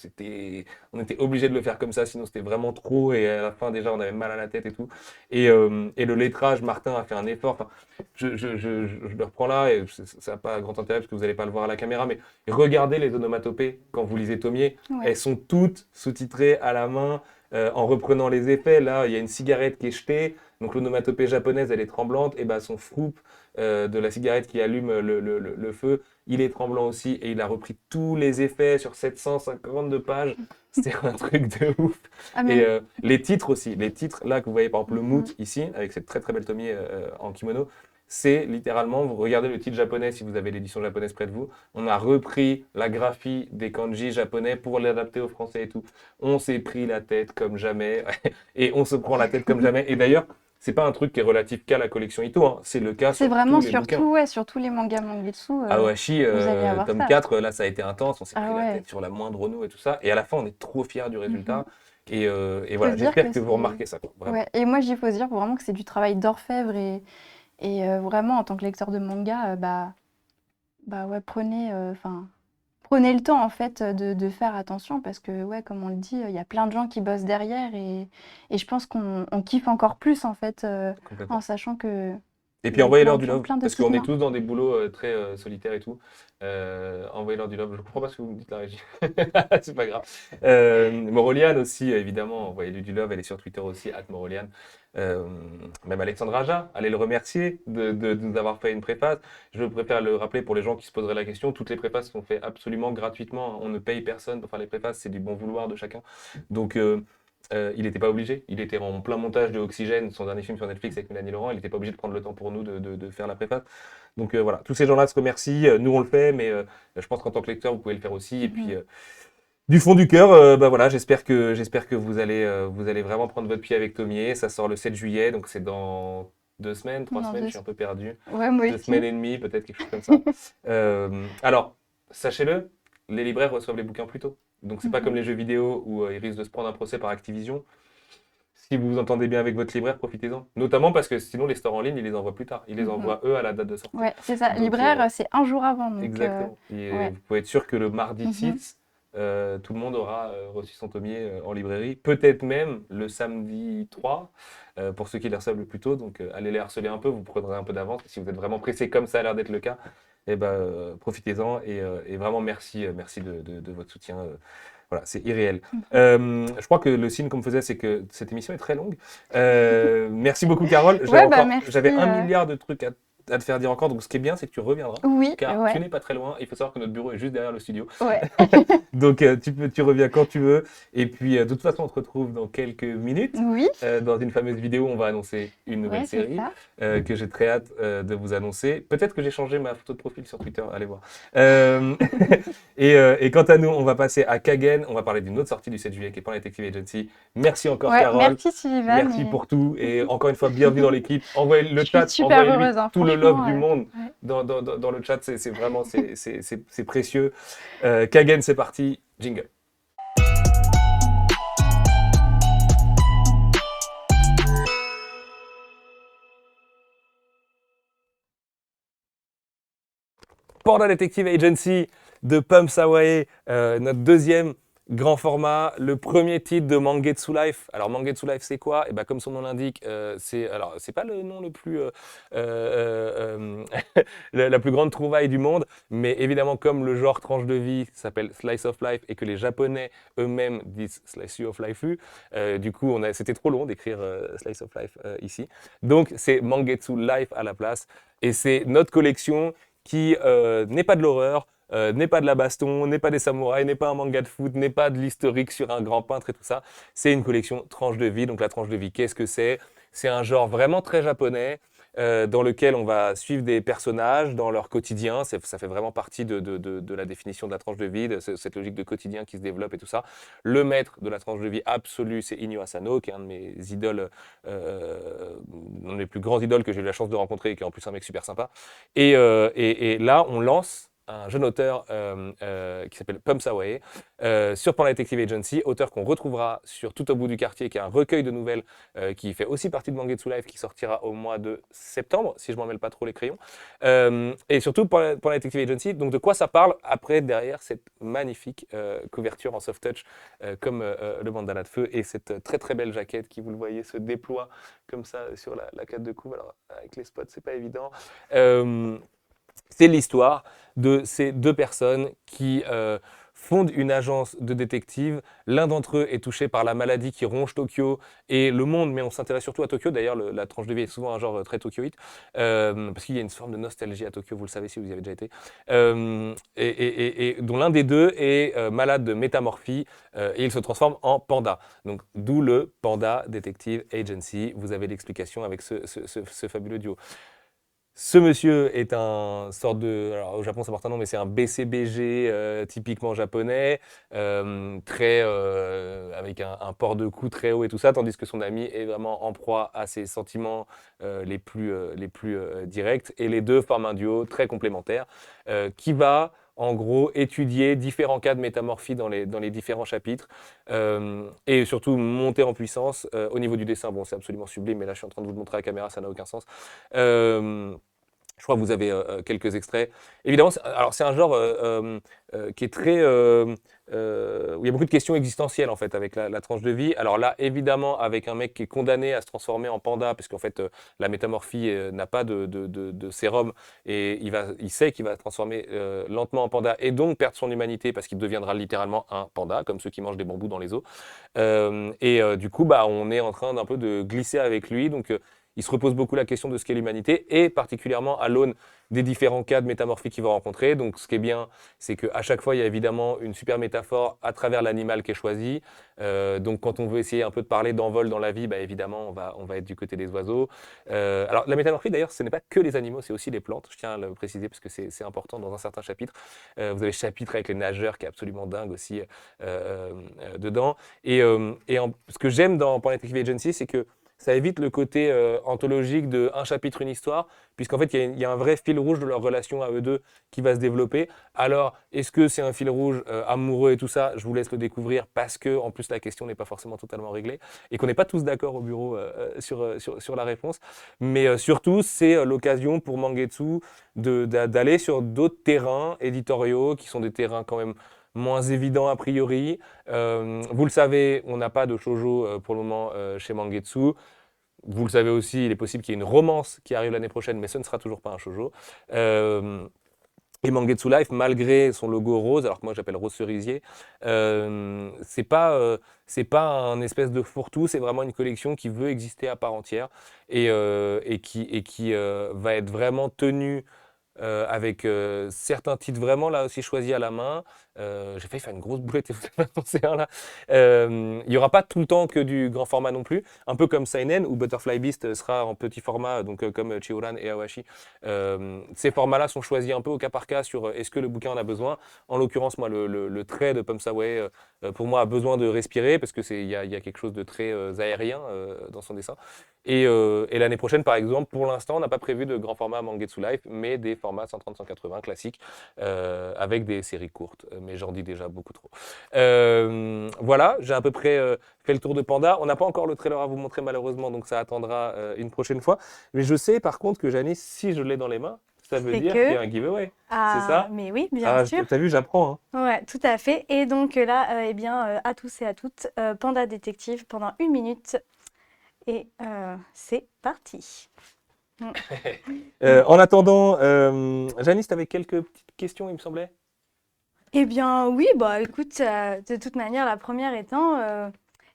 on était obligé de le faire comme ça, sinon c'était vraiment trop, et à la fin déjà on avait mal à la tête et tout. Et le lettrage, Martin a fait un effort, enfin, je le reprends là, et ça n'a pas grand intérêt parce que vous n'allez pas le voir à la caméra, mais regardez les onomatopées quand vous lisez Tomier. Ouais. Elles sont toutes sous-titrées à la main en reprenant les effets. Là, il y a une cigarette qui est jetée. Donc l'onomatopée japonaise, elle est tremblante. Et ben son froup de la cigarette qui allume le feu, il est tremblant aussi. Et il a repris tous les effets sur 752 pages. C'est un truc de ouf. Ah, Et mais... les titres aussi. Les titres, là, que vous voyez par exemple le Mhm. moot ici, avec cette très très belle Tomier en kimono, c'est littéralement, vous regardez le titre japonais si vous avez l'édition japonaise près de vous, on a repris la graphie des kanji japonais pour l'adapter au français et tout. On s'est pris la tête comme jamais et on se prend la tête comme jamais. Et d'ailleurs, c'est pas un truc qui est relatif qu'à la collection Ito, hein. C'est le cas C'est sur vraiment tous les bouquins. surtout, ouais, sur tous les mangas Mangetsu, Awashi, vous allez avoir tome ça. 4, là ça a été intense, on s'est pris Ah la ouais. tête sur la moindre Ono et tout ça. Et à la fin, on est trop fiers du Mhm. résultat. Et Faut voilà, se dire j'espère que que vous c'est... remarquez ça, quoi, vraiment. Ouais, et moi, il faut se dire vraiment que c'est du travail d'orfèvre et vraiment, en tant que lecteur de manga, bah ouais, prenez le temps, en fait, de faire attention parce que, ouais, comme on le dit, il y a plein de gens qui bossent derrière et je pense qu'on kiffe encore plus, en fait, en Complètement. sachant que Et il y puis a envoyez-leur plein de du gens, love, plein de parce petites qu'on est mains. tous dans des boulots très solitaires et tout. Envoyez-leur du love. Je comprends pas ce que vous me dites, la régie. C'est pas grave. Moroliane aussi, évidemment, envoyez-lui du love. Elle est sur Twitter aussi, @Moroliane. Euh, Même Alexandre Aja, allez le remercier de nous avoir fait une préface. Je préfère le rappeler pour les gens qui se poseraient la question. Toutes les préfaces sont faites absolument gratuitement. On ne paye personne pour faire les préfaces, c'est du bon vouloir de chacun. Donc, il n'était pas obligé. Il était en plein montage de Oxygène, son dernier film sur Netflix avec Mélanie Laurent. Il n'était pas obligé de prendre le temps pour nous de faire la préface. Donc voilà, tous ces gens-là se remercient. Nous, on le fait, mais je pense qu'en tant que lecteur, vous pouvez le faire aussi. Et puis, Mhm. du fond du cœur, bah voilà, j'espère que vous allez vraiment prendre votre pied avec Tomier. Ça sort le 7 juillet, donc c'est dans 2 semaines, trois Non, semaines, je suis un peu perdu. ouais, moi 2 semaines aussi. et demie, peut-être quelque chose comme ça. Alors, sachez-le, les libraires reçoivent les bouquins plus tôt. Donc c'est pas comme Mhm. les jeux vidéo où ils risquent de se prendre un procès par Activision. Si vous vous entendez bien avec votre libraire, profitez-en. Notamment parce que sinon, les stores en ligne, ils les envoient plus tard. Ils les Mhm. envoient eux à la date de sortie. Ouais, c'est ça. Donc, Libraire, c'est un jour avant, donc exactement. Et ouais. vous pouvez être sûr que le mardi Mhm. 6, tout le monde aura reçu son Tomier en librairie. Peut-être même le samedi 3, pour ceux qui les reçoivent le plus tôt. Donc, allez les harceler un peu, vous prendrez un peu d'avance. Si vous êtes vraiment pressé, comme ça a l'air d'être le cas, eh ben, profitez-en. Et vraiment, merci de votre soutien. Voilà, c'est irréel. Mhm. Je crois que le signe qu'on me faisait, c'est que cette émission est très longue. Merci beaucoup, Carole. Ouais, bah merci. J'avais 1 milliard de trucs à te faire dire encore. Donc, ce qui est bien, c'est que tu reviendras, Oui, car tu ouais, n'es pas très loin. Il faut savoir que notre bureau est juste derrière le studio. ouais. Donc, tu reviens quand tu veux. Et puis, de toute façon, on se retrouve dans quelques minutes. Oui, Dans une fameuse vidéo, on va annoncer une nouvelle ouais, c'est série ça. que j'ai très hâte de vous annoncer. Peut-être que j'ai changé ma photo de profil sur Twitter, allez voir. Euh, et quant à nous, on va passer à Kagen. On va parler d'une autre sortie du 7 juillet qui est Point Detective Agency. Merci encore, Ouais, Carole. merci Sullivan. Merci pour tout. Et encore une fois, bienvenue dans l'équipe. Envoyez Je le suis chat, super envoyez-lui heureuse, hein, tout le love franchement. du monde Ouais. dans le chat. C'est vraiment c'est précieux. Kagen, c'est parti. Jingle. Panda Detective Agency de Pump Sawai, notre deuxième Grand format, le premier titre de Mangetsu Life. Alors Mangetsu Life, c'est quoi? Et ben, comme son nom l'indique, c'est pas le nom le plus la plus grande trouvaille du monde, mais évidemment comme le genre tranche de vie s'appelle Slice of Life et que les Japonais eux-mêmes disent Slice of Life, du coup c'était trop long d'écrire Slice of Life ici. Donc c'est Mangetsu Life à la place et c'est notre collection qui n'est pas de l'horreur. N'est pas de la baston, n'est pas des samouraïs, n'est pas un manga de foot, n'est pas de l'historique sur un grand peintre et tout ça. C'est une collection tranche de vie. Donc la tranche de vie, qu'est-ce que c'est? C'est un genre vraiment très japonais dans lequel on va suivre des personnages dans leur quotidien. Ça fait vraiment partie de la définition de la tranche de vie, de cette logique de quotidien qui se développe et tout ça. Le maître de la tranche de vie absolue, c'est Inyo Asano, qui est un de mes idoles, un des plus grands idoles que j'ai eu la chance de rencontrer et qui est en plus un mec super sympa. Et là, on lance un jeune auteur qui s'appelle Pump Sawai sur Pan Detective Agency, auteur qu'on retrouvera sur Tout au bout du quartier, qui est un recueil de nouvelles qui fait aussi partie de Mangetsu Life, qui sortira au mois de septembre, si je m'en mêle pas trop les crayons. Et surtout Pan Detective Agency, donc de quoi ça parle après, derrière cette magnifique couverture en soft touch, comme le bandana de feu, et cette très très belle jaquette qui, vous le voyez, se déploie comme ça sur la carte de couve. Alors avec les spots, c'est pas évident. C'est l'histoire de ces deux personnes qui fondent une agence de détectives. L'un d'entre eux est touché par la maladie qui ronge Tokyo et le monde, mais on s'intéresse surtout à Tokyo. D'ailleurs, la tranche de vie est souvent un genre très tokyoïte, parce qu'il y a une forme de nostalgie à Tokyo, vous le savez si vous y avez déjà été, et dont l'un des deux est malade de métamorphie et il se transforme en panda. Donc, d'où le Panda Detective Agency. Vous avez l'explication avec ce fabuleux duo. Ce monsieur est un sorte de, alors au Japon ça porte un nom, mais c'est un BCBG typiquement japonais, très avec un port de cou très haut et tout ça, tandis que son ami est vraiment en proie à ses sentiments les plus directs. Et les deux forment un duo très complémentaire qui va en gros étudier différents cas de métamorphie dans les différents chapitres et surtout monter en puissance au niveau du dessin. Bon, c'est absolument sublime, mais là je suis en train de vous le montrer à la caméra, ça n'a aucun sens. Je crois que vous avez quelques extraits. Évidemment, alors c'est un genre qui est très, où il y a beaucoup de questions existentielles en fait avec la tranche de vie. Alors là, évidemment, avec un mec qui est condamné à se transformer en panda, parce qu'en fait, la métamorphie n'a pas de sérum et il sait qu'il va se transformer lentement en panda et donc perdre son humanité parce qu'il deviendra littéralement un panda, comme ceux qui mangent des bambous dans les eaux. Du coup, bah, on est en train d'un peu de glisser avec lui. Donc, il se repose beaucoup la question de ce qu'est l'humanité et particulièrement à l'aune des différents cas de métamorphie qu'il va rencontrer. Donc ce qui est bien, c'est qu'à chaque fois, il y a évidemment une super métaphore à travers l'animal qui est choisi. Donc quand on veut essayer un peu de parler d'envol dans la vie, bah, évidemment, on va être du côté des oiseaux. Alors la métamorphie, d'ailleurs, ce n'est pas que les animaux, c'est aussi les plantes. Je tiens à le préciser parce que c'est important dans un certain chapitre. Vous avez le chapitre avec les nageurs qui est absolument dingue aussi dedans. Ce que j'aime dans Pan Detective Agency, c'est que ça évite le côté anthologique de un chapitre, une histoire, puisqu'en fait, il y a un vrai fil rouge de leur relation à eux deux qui va se développer. Alors, est-ce que c'est un fil rouge amoureux et tout ça? Je vous laisse le découvrir parce que, en plus, la question n'est pas forcément totalement réglée et qu'on n'est pas tous d'accord au bureau sur la réponse. Mais surtout, c'est l'occasion pour Mangetsu d'aller sur d'autres terrains éditoriaux qui sont des terrains quand même moins évidents a priori. Vous le savez, on n'a pas de shoujo pour le moment chez Mangetsu. Vous le savez aussi, il est possible qu'il y ait une romance qui arrive l'année prochaine, mais ce ne sera toujours pas un shoujo. Et Mangetsu Life, malgré son logo rose, alors que moi j'appelle rose cerisier, c'est pas un espèce de fourre-tout, c'est vraiment une collection qui veut exister à part entière et qui va être vraiment tenue avec certains titres vraiment là aussi choisis à la main. J'ai failli faire une grosse boulette et vous avez annoncé un là. Il n'y aura pas tout le temps que du grand format non plus, un peu comme Seinen où Butterfly Beast sera en petit format, donc comme Chiyoran et Awashi. Ces formats-là sont choisis un peu au cas par cas sur est-ce que le bouquin en a besoin. En l'occurrence, moi, le trait de Pump Sawai, pour moi, a besoin de respirer parce qu'il y a quelque chose de très aérien dans son dessin. Et l'année prochaine, par exemple, pour l'instant, on n'a pas prévu de grand format Mangetsu Life, mais des formats 130-180 classiques avec des séries courtes. Mais j'en dis déjà beaucoup trop. Voilà, j'ai à peu près fait le tour de Panda. On n'a pas encore le trailer à vous montrer malheureusement, donc ça attendra une prochaine fois. Mais je sais par contre que Janice, si je l'ai dans les mains, ça veut C'est dire que- qu'il y a un giveaway. Ah, ça mais oui, bien sûr. T'as vu, j'apprends. Hein. Ouais, tout à fait. Et donc là, eh bien, à tous et à toutes, Panda Détective pendant 1 minute. Et c'est parti. En attendant, Janice, t'avais quelques petites questions, il me semblait. Eh bien, oui, bah écoute, de toute manière, la première étant,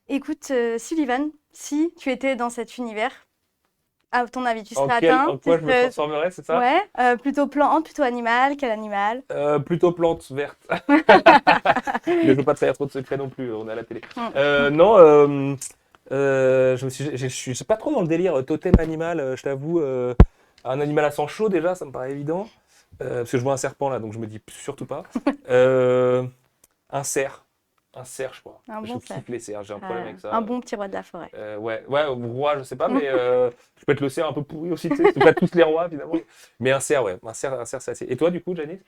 écoute, Sullivan, si tu étais dans cet univers, à ton avis, tu serais atteint? En quoi je Tu me serais- transformerais, c'est ça? Ouais, plutôt plante, plutôt animal, quel animal? Plutôt plante verte. Mais je veux pas te faire trop de secrets non plus, on est à la télé. Non, je suis pas trop dans le délire totem animal, je t'avoue. Un animal à sang chaud déjà, ça me paraît évident. Parce que je vois un serpent là, donc je me dis surtout pas. Un cerf. Un cerf, je crois. Un bon Je cerf. kiffe les cerfs, j'ai un problème avec ça. Un bon petit roi de la forêt. Ouais, roi, je sais pas, mais je peux être le cerf un peu pourri aussi, tu sais. C'est pas tous les rois, évidemment. Mais un cerf, ouais. Un cerf, c'est assez. Et toi, du coup, Janice?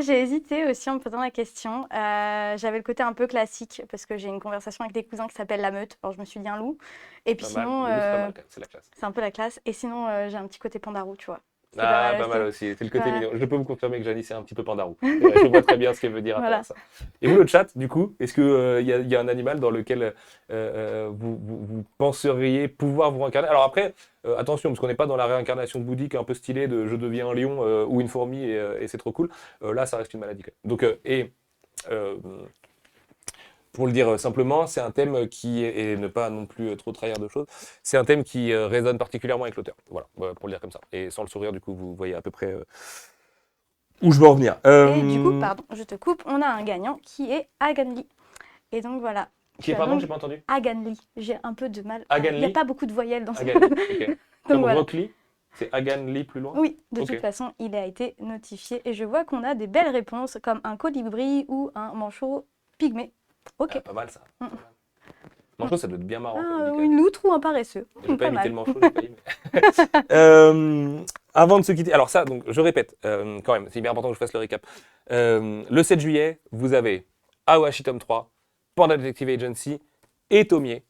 J'ai hésité aussi en me posant la question. J'avais le côté un peu classique parce que j'ai une conversation avec des cousins qui s'appelle la meute. Alors je me suis dit un loup. Et puis Pas mal. sinon, Le loup, c'est pas mal, quand même, c'est la classe. c'est un peu la classe. Et sinon, j'ai un petit côté pandarou, tu vois. C'est Ah, pas mal aussi. aussi. C'est le côté Voilà. mignon. Je peux vous confirmer que Janice est un petit peu pandarou. Je vois très bien ce qu'elle veut dire à Voilà. travers ça. Et vous, le chat, du coup, est-ce qu'il y a un animal dans lequel vous penseriez pouvoir vous réincarner? Alors après, attention, parce qu'on n'est pas dans la réincarnation bouddhique un peu stylée de je deviens un lion ou une fourmi et c'est trop cool. Là, ça reste une maladie. Quand même. Donc, pour le dire simplement, c'est un thème qui est, et ne pas non plus trop trahir de choses, c'est un thème qui résonne particulièrement avec l'auteur. Voilà, pour le dire comme ça. Et sans le sourire, du coup, vous voyez à peu près où je veux en venir. Et du coup, pardon, je te coupe, on a un gagnant qui est Aganli. Et donc voilà. Qui est, Tu as pardon, donc j'ai pas entendu. Aganli. J'ai un peu de mal. Aganli. Il n'y a pas beaucoup de voyelles dans ce. Aganli, ok. Donc Comme voilà. Rock Lee, c'est Aganli plus loin. Oui, de Ok. toute façon, il a été notifié. Et je vois qu'on a des belles réponses comme un colibri ou un manchot pygmée. Ok. Ah, pas mal ça. Pas mal. Manchot, ça doit être bien marrant. comme dit, quand Ou même. une loutre ou un paresseux. Je vais pas Pas imiter mal. le manchot, j'ai failli. Avant de se quitter, alors ça, donc je répète, quand même, c'est hyper important que je fasse le récap. Le 7 juillet, vous avez Aoashi tome 3, Panda Detective Agency et Tomier.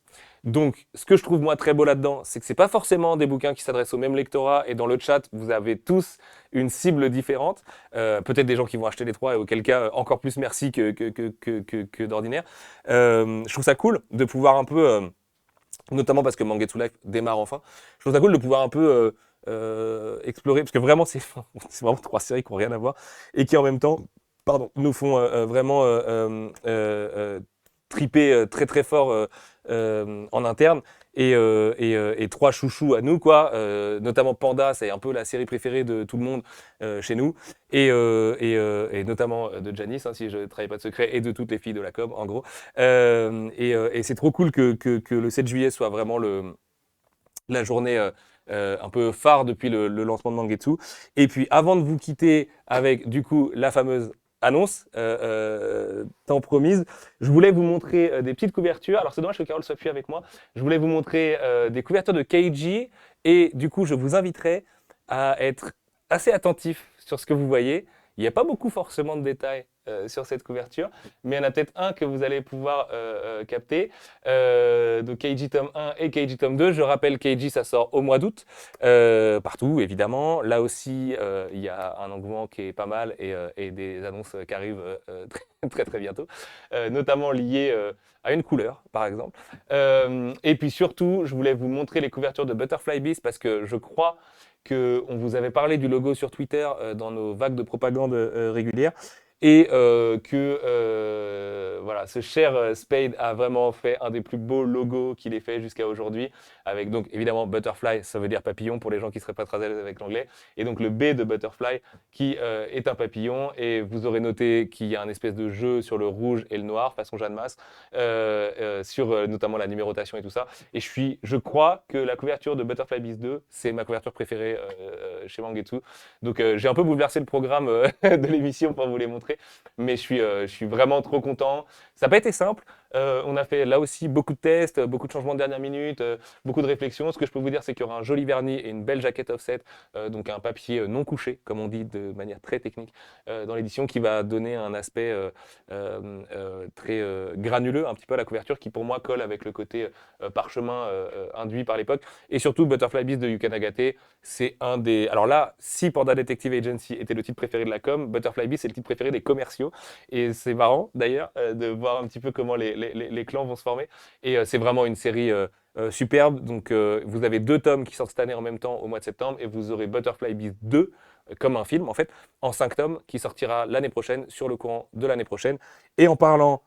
Donc, ce que je trouve moi très beau là-dedans, c'est que c'est pas forcément des bouquins qui s'adressent au même lectorat. Et dans le chat, vous avez tous une cible différente. Peut-être des gens qui vont acheter les trois, et auquel cas, encore plus merci que d'ordinaire. Je trouve ça cool de pouvoir un peu, notamment parce que Mangetsu Life démarre enfin, je trouve ça cool de pouvoir un peu explorer, parce que vraiment, c'est vraiment trois séries qui n'ont rien à voir, et qui en même temps, pardon, nous font vraiment triper très très fort en interne. Et trois chouchous à nous, quoi. Notamment Panda, c'est un peu la série préférée de tout le monde chez nous. Et notamment de Janice, hein, si je ne trahis pas de secret, et de toutes les filles de la com, en gros. Et c'est trop cool que le 7 juillet soit vraiment la journée un peu phare depuis le lancement de Mangetsu. Et puis, avant de vous quitter avec, du coup, la fameuse annonce tant promise, je voulais vous montrer des petites couvertures. Alors c'est dommage que Carole soit plus avec moi. Je voulais vous montrer des couvertures de Keiji, et du coup je vous inviterai à être assez attentif sur ce que vous voyez. Il n'y a pas beaucoup forcément de détails sur cette couverture, mais il y en a peut-être un que vous allez pouvoir capter. Donc Keiji tome 1 et Keiji tome 2. Je rappelle, Keiji, ça sort au mois d'août, partout évidemment. Là aussi, il y a un engouement qui est pas mal, et des annonces qui arrivent très très bientôt, notamment liées à une couleur, par exemple. Et puis surtout, je voulais vous montrer les couvertures de Butterfly Beast, parce que je crois qu'on vous avait parlé du logo sur Twitter dans nos vagues de propagande régulières. Et voilà, ce cher Spade a vraiment fait un des plus beaux logos qu'il ait fait jusqu'à aujourd'hui, avec donc évidemment Butterfly, ça veut dire papillon pour les gens qui ne seraient pas très à l'aise avec l'anglais, et donc le B de Butterfly qui est un papillon, et vous aurez noté qu'il y a un espèce de jeu sur le rouge et le noir, façon Jeanne Masse, sur notamment la numérotation et tout ça. Et je crois que la couverture de Butterfly Beast 2, c'est ma couverture préférée chez Mangetsu. Donc j'ai un peu bouleversé le programme de l'émission pour vous les montrer, mais je suis vraiment trop content. Ça n'a pas été simple. On a fait là aussi beaucoup de tests, beaucoup de changements de dernière minute, beaucoup de réflexions. Ce que je peux vous dire, c'est qu'il y aura un joli vernis et une belle jaquette offset, donc un papier non couché, comme on dit de manière très technique, dans l'édition, qui va donner un aspect très granuleux, un petit peu à la couverture, qui pour moi colle avec le côté parchemin induit par l'époque. Et surtout, Butterfly Beast de Yuka Nagate, c'est un des... Alors là, si Panda Detective Agency était le titre préféré de la com, Butterfly Beast c'est le titre préféré des commerciaux. Et c'est marrant d'ailleurs de voir un petit peu comment les clans vont se former. Et c'est vraiment une série superbe. Donc vous avez 2 tomes qui sortent cette année en même temps au mois de septembre, et vous aurez Butterfly Beast 2 comme un film en fait, en 5 tomes qui sortira l'année prochaine, sur le courant de l'année prochaine. Et en parlant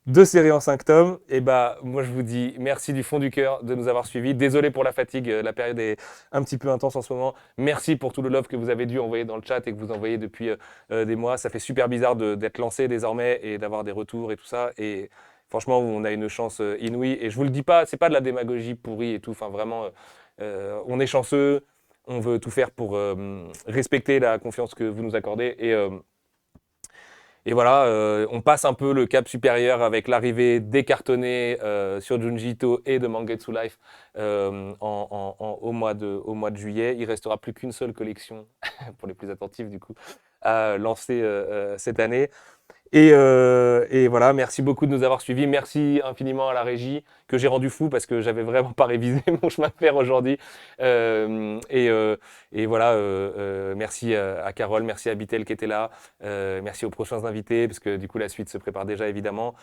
de séries en 5 tomes, et moi je vous dis merci du fond du cœur de nous avoir suivis. Désolé pour la fatigue, la période est un petit peu intense en ce moment. Merci pour tout le love que vous avez dû envoyer dans le chat et que vous envoyez depuis des mois. Ça fait super bizarre d'être lancé désormais et d'avoir des retours et tout ça. Et franchement, on a une chance inouïe. Et je vous le dis pas, c'est pas de la démagogie pourrie et tout. Enfin vraiment, on est chanceux. On veut tout faire pour respecter la confiance que vous nous accordez. Et voilà, on passe un peu le cap supérieur avec l'arrivée décartonnée sur Junji Ito et de Mangetsu Life au mois de juillet. Il ne restera plus qu'une seule collection, pour les plus attentifs du coup, à lancer cette année. Et voilà, merci beaucoup de nous avoir suivis. Merci infiniment à la régie, que j'ai rendu fou parce que j'avais vraiment pas révisé mon chemin de fer aujourd'hui. Et voilà, merci à Carole, merci à Bitel qui était là, merci aux prochains invités parce que du coup la suite se prépare déjà évidemment.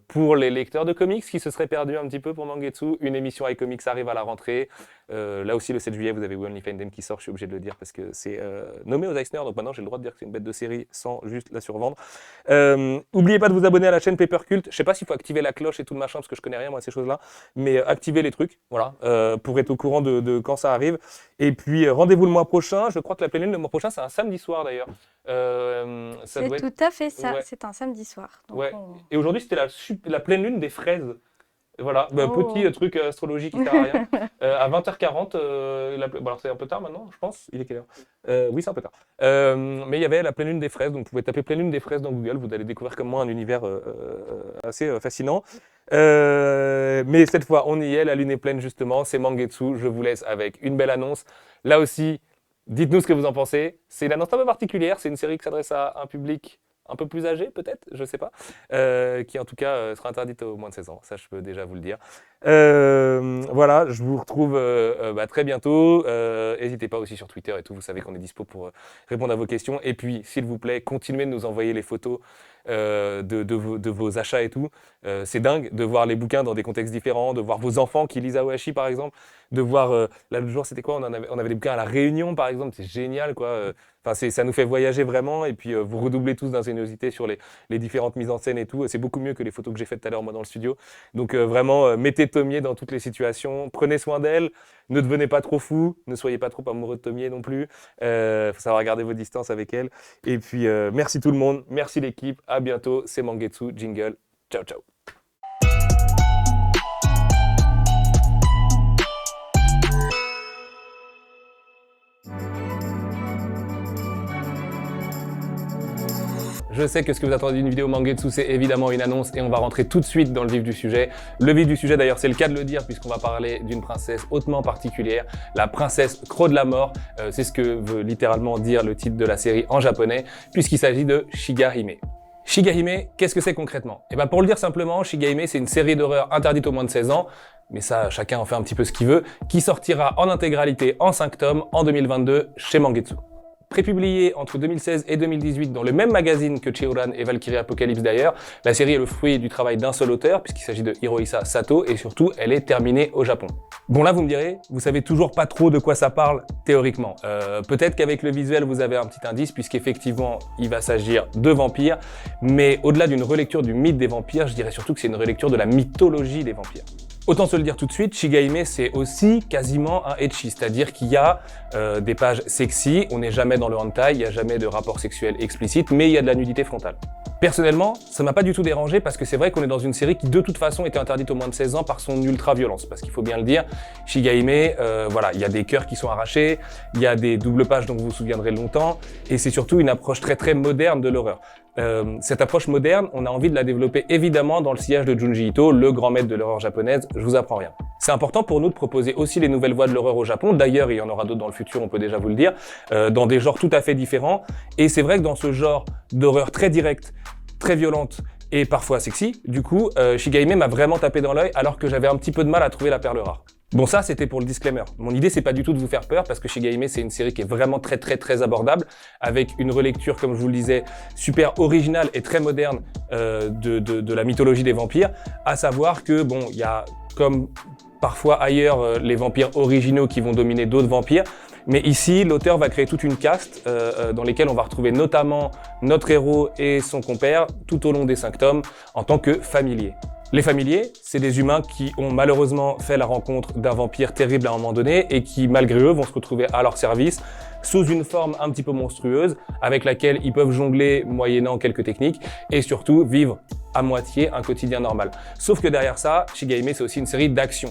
Pour les lecteurs de comics qui se seraient perdus un petit peu pour Mangetsu, une émission iComics arrive à la rentrée. Là aussi le 7 juillet vous avez We Only Find Them qui sort, je suis obligé de le dire parce que c'est nommé aux Eisner, donc maintenant j'ai le droit de dire que c'est une bête de série sans juste la survendre. N'oubliez pas de vous abonner à la chaîne Paper Cult. Je sais pas s'il faut activer la cloche et tout le machin parce que je connais rien moi à ces choses-là, mais activez les trucs, voilà, pour être au courant de quand ça arrive. Et puis rendez-vous le mois prochain. Je crois que la pleine lune le mois prochain c'est un samedi soir d'ailleurs. C'est tout à fait ça. Ouais. C'est un samedi soir. Donc ouais. Et aujourd'hui c'était la pleine lune des fraises. Voilà, petit truc astrologie qui sert à rien. À 20h40, bon, alors c'est un peu tard maintenant, je pense. Il est quelle heure oui, c'est un peu tard. Mais il y avait la pleine lune des fraises, donc vous pouvez taper pleine lune des fraises dans Google, vous allez découvrir comme moi un univers assez fascinant. Mais cette fois, on y est, la lune est pleine justement, c'est Mangetsu. Je vous laisse avec une belle annonce. Là aussi, dites-nous ce que vous en pensez. C'est une annonce un peu particulière, c'est une série qui s'adresse à un public un peu plus âgé peut-être, je sais pas, qui en tout cas sera interdite aux moins de 16 ans, ça je peux déjà vous le dire. Voilà, je vous retrouve très bientôt, n'hésitez pas aussi sur Twitter et tout, vous savez qu'on est dispo pour répondre à vos questions, et puis s'il vous plaît, continuez de nous envoyer les photos de vos achats et tout. C'est dingue de voir les bouquins dans des contextes différents, de voir vos enfants qui lisent Aoashi par exemple, de voir, là l'autre jour c'était quoi, on avait des bouquins à la Réunion par exemple, c'est génial quoi. Enfin, ça nous fait voyager vraiment, et puis vous redoublez tous d'ingéniosité sur les différentes mises en scène et tout. C'est beaucoup mieux que les photos que j'ai faites tout à l'heure moi dans le studio. Donc vraiment, mettez Tomié dans toutes les situations, prenez soin d'elle, ne devenez pas trop fou, ne soyez pas trop amoureux de Tomié non plus. Faut savoir garder vos distances avec elle. Et puis merci tout le monde, merci l'équipe, à bientôt, c'est Mangetsu, jingle, ciao ciao. Je sais que ce que vous attendez d'une vidéo Mangetsu, c'est évidemment une annonce, et on va rentrer tout de suite dans le vif du sujet. Le vif du sujet d'ailleurs, c'est le cas de le dire, puisqu'on va parler d'une princesse hautement particulière, la princesse Croc de la Mort. C'est ce que veut littéralement dire le titre de la série en japonais, puisqu'il s'agit de Shigahime. Shigahime, qu'est-ce que c'est concrètement? Et pour le dire simplement, Shigahime, c'est une série d'horreur interdite aux moins de 16 ans, mais ça, chacun en fait un petit peu ce qu'il veut, qui sortira en intégralité en 5 tomes en 2022 chez Mangetsu. Prépubliée entre 2016 et 2018 dans le même magazine que Chihiran et Valkyrie Apocalypse d'ailleurs, la série est le fruit du travail d'un seul auteur, puisqu'il s'agit de Hirohisa Sato, et surtout, elle est terminée au Japon. Bon là, vous me direz, vous savez toujours pas trop de quoi ça parle, théoriquement. Peut-être qu'avec le visuel, vous avez un petit indice, puisqu'effectivement, il va s'agir de vampires, mais au-delà d'une relecture du mythe des vampires, je dirais surtout que c'est une relecture de la mythologie des vampires. Autant se le dire tout de suite, Shigahime c'est aussi quasiment un ecchi, c'est-à-dire qu'il y a des pages sexy, on n'est jamais dans le hentai, il n'y a jamais de rapport sexuel explicite, mais il y a de la nudité frontale. Personnellement, ça m'a pas du tout dérangé parce que c'est vrai qu'on est dans une série qui de toute façon était interdite aux moins de 16 ans par son ultra-violence. Parce qu'il faut bien le dire, Shigahime, voilà, il y a des cœurs qui sont arrachés, il y a des doubles pages dont vous vous souviendrez longtemps, et c'est surtout une approche très très moderne de l'horreur. Cette approche moderne, on a envie de la développer évidemment dans le sillage de Junji Ito, le grand maître de l'horreur japonaise, je vous apprends rien. C'est important pour nous de proposer aussi les nouvelles voies de l'horreur au Japon, d'ailleurs il y en aura d'autres dans le futur, on peut déjà vous le dire, dans des genres tout à fait différents, et c'est vrai que dans ce genre d'horreur très directe, très violente et parfois sexy, du coup, Shigahime m'a vraiment tapé dans l'œil alors que j'avais un petit peu de mal à trouver la perle rare. Bon, ça, c'était pour le disclaimer. Mon idée, c'est pas du tout de vous faire peur parce que Shigahime, c'est une série qui est vraiment très, très, très abordable avec une relecture, comme je vous le disais, super originale et très moderne de la mythologie des vampires. À savoir que, bon, il y a, comme parfois ailleurs, les vampires originaux qui vont dominer d'autres vampires. Mais ici, l'auteur va créer toute une caste dans lesquelles on va retrouver notamment notre héros et son compère tout au long des 5 tomes en tant que familiers. Les familiers, c'est des humains qui ont malheureusement fait la rencontre d'un vampire terrible à un moment donné et qui, malgré eux, vont se retrouver à leur service sous une forme un petit peu monstrueuse avec laquelle ils peuvent jongler moyennant quelques techniques et surtout vivre à moitié un quotidien normal. Sauf que derrière ça, Shigahime, c'est aussi une série d'action.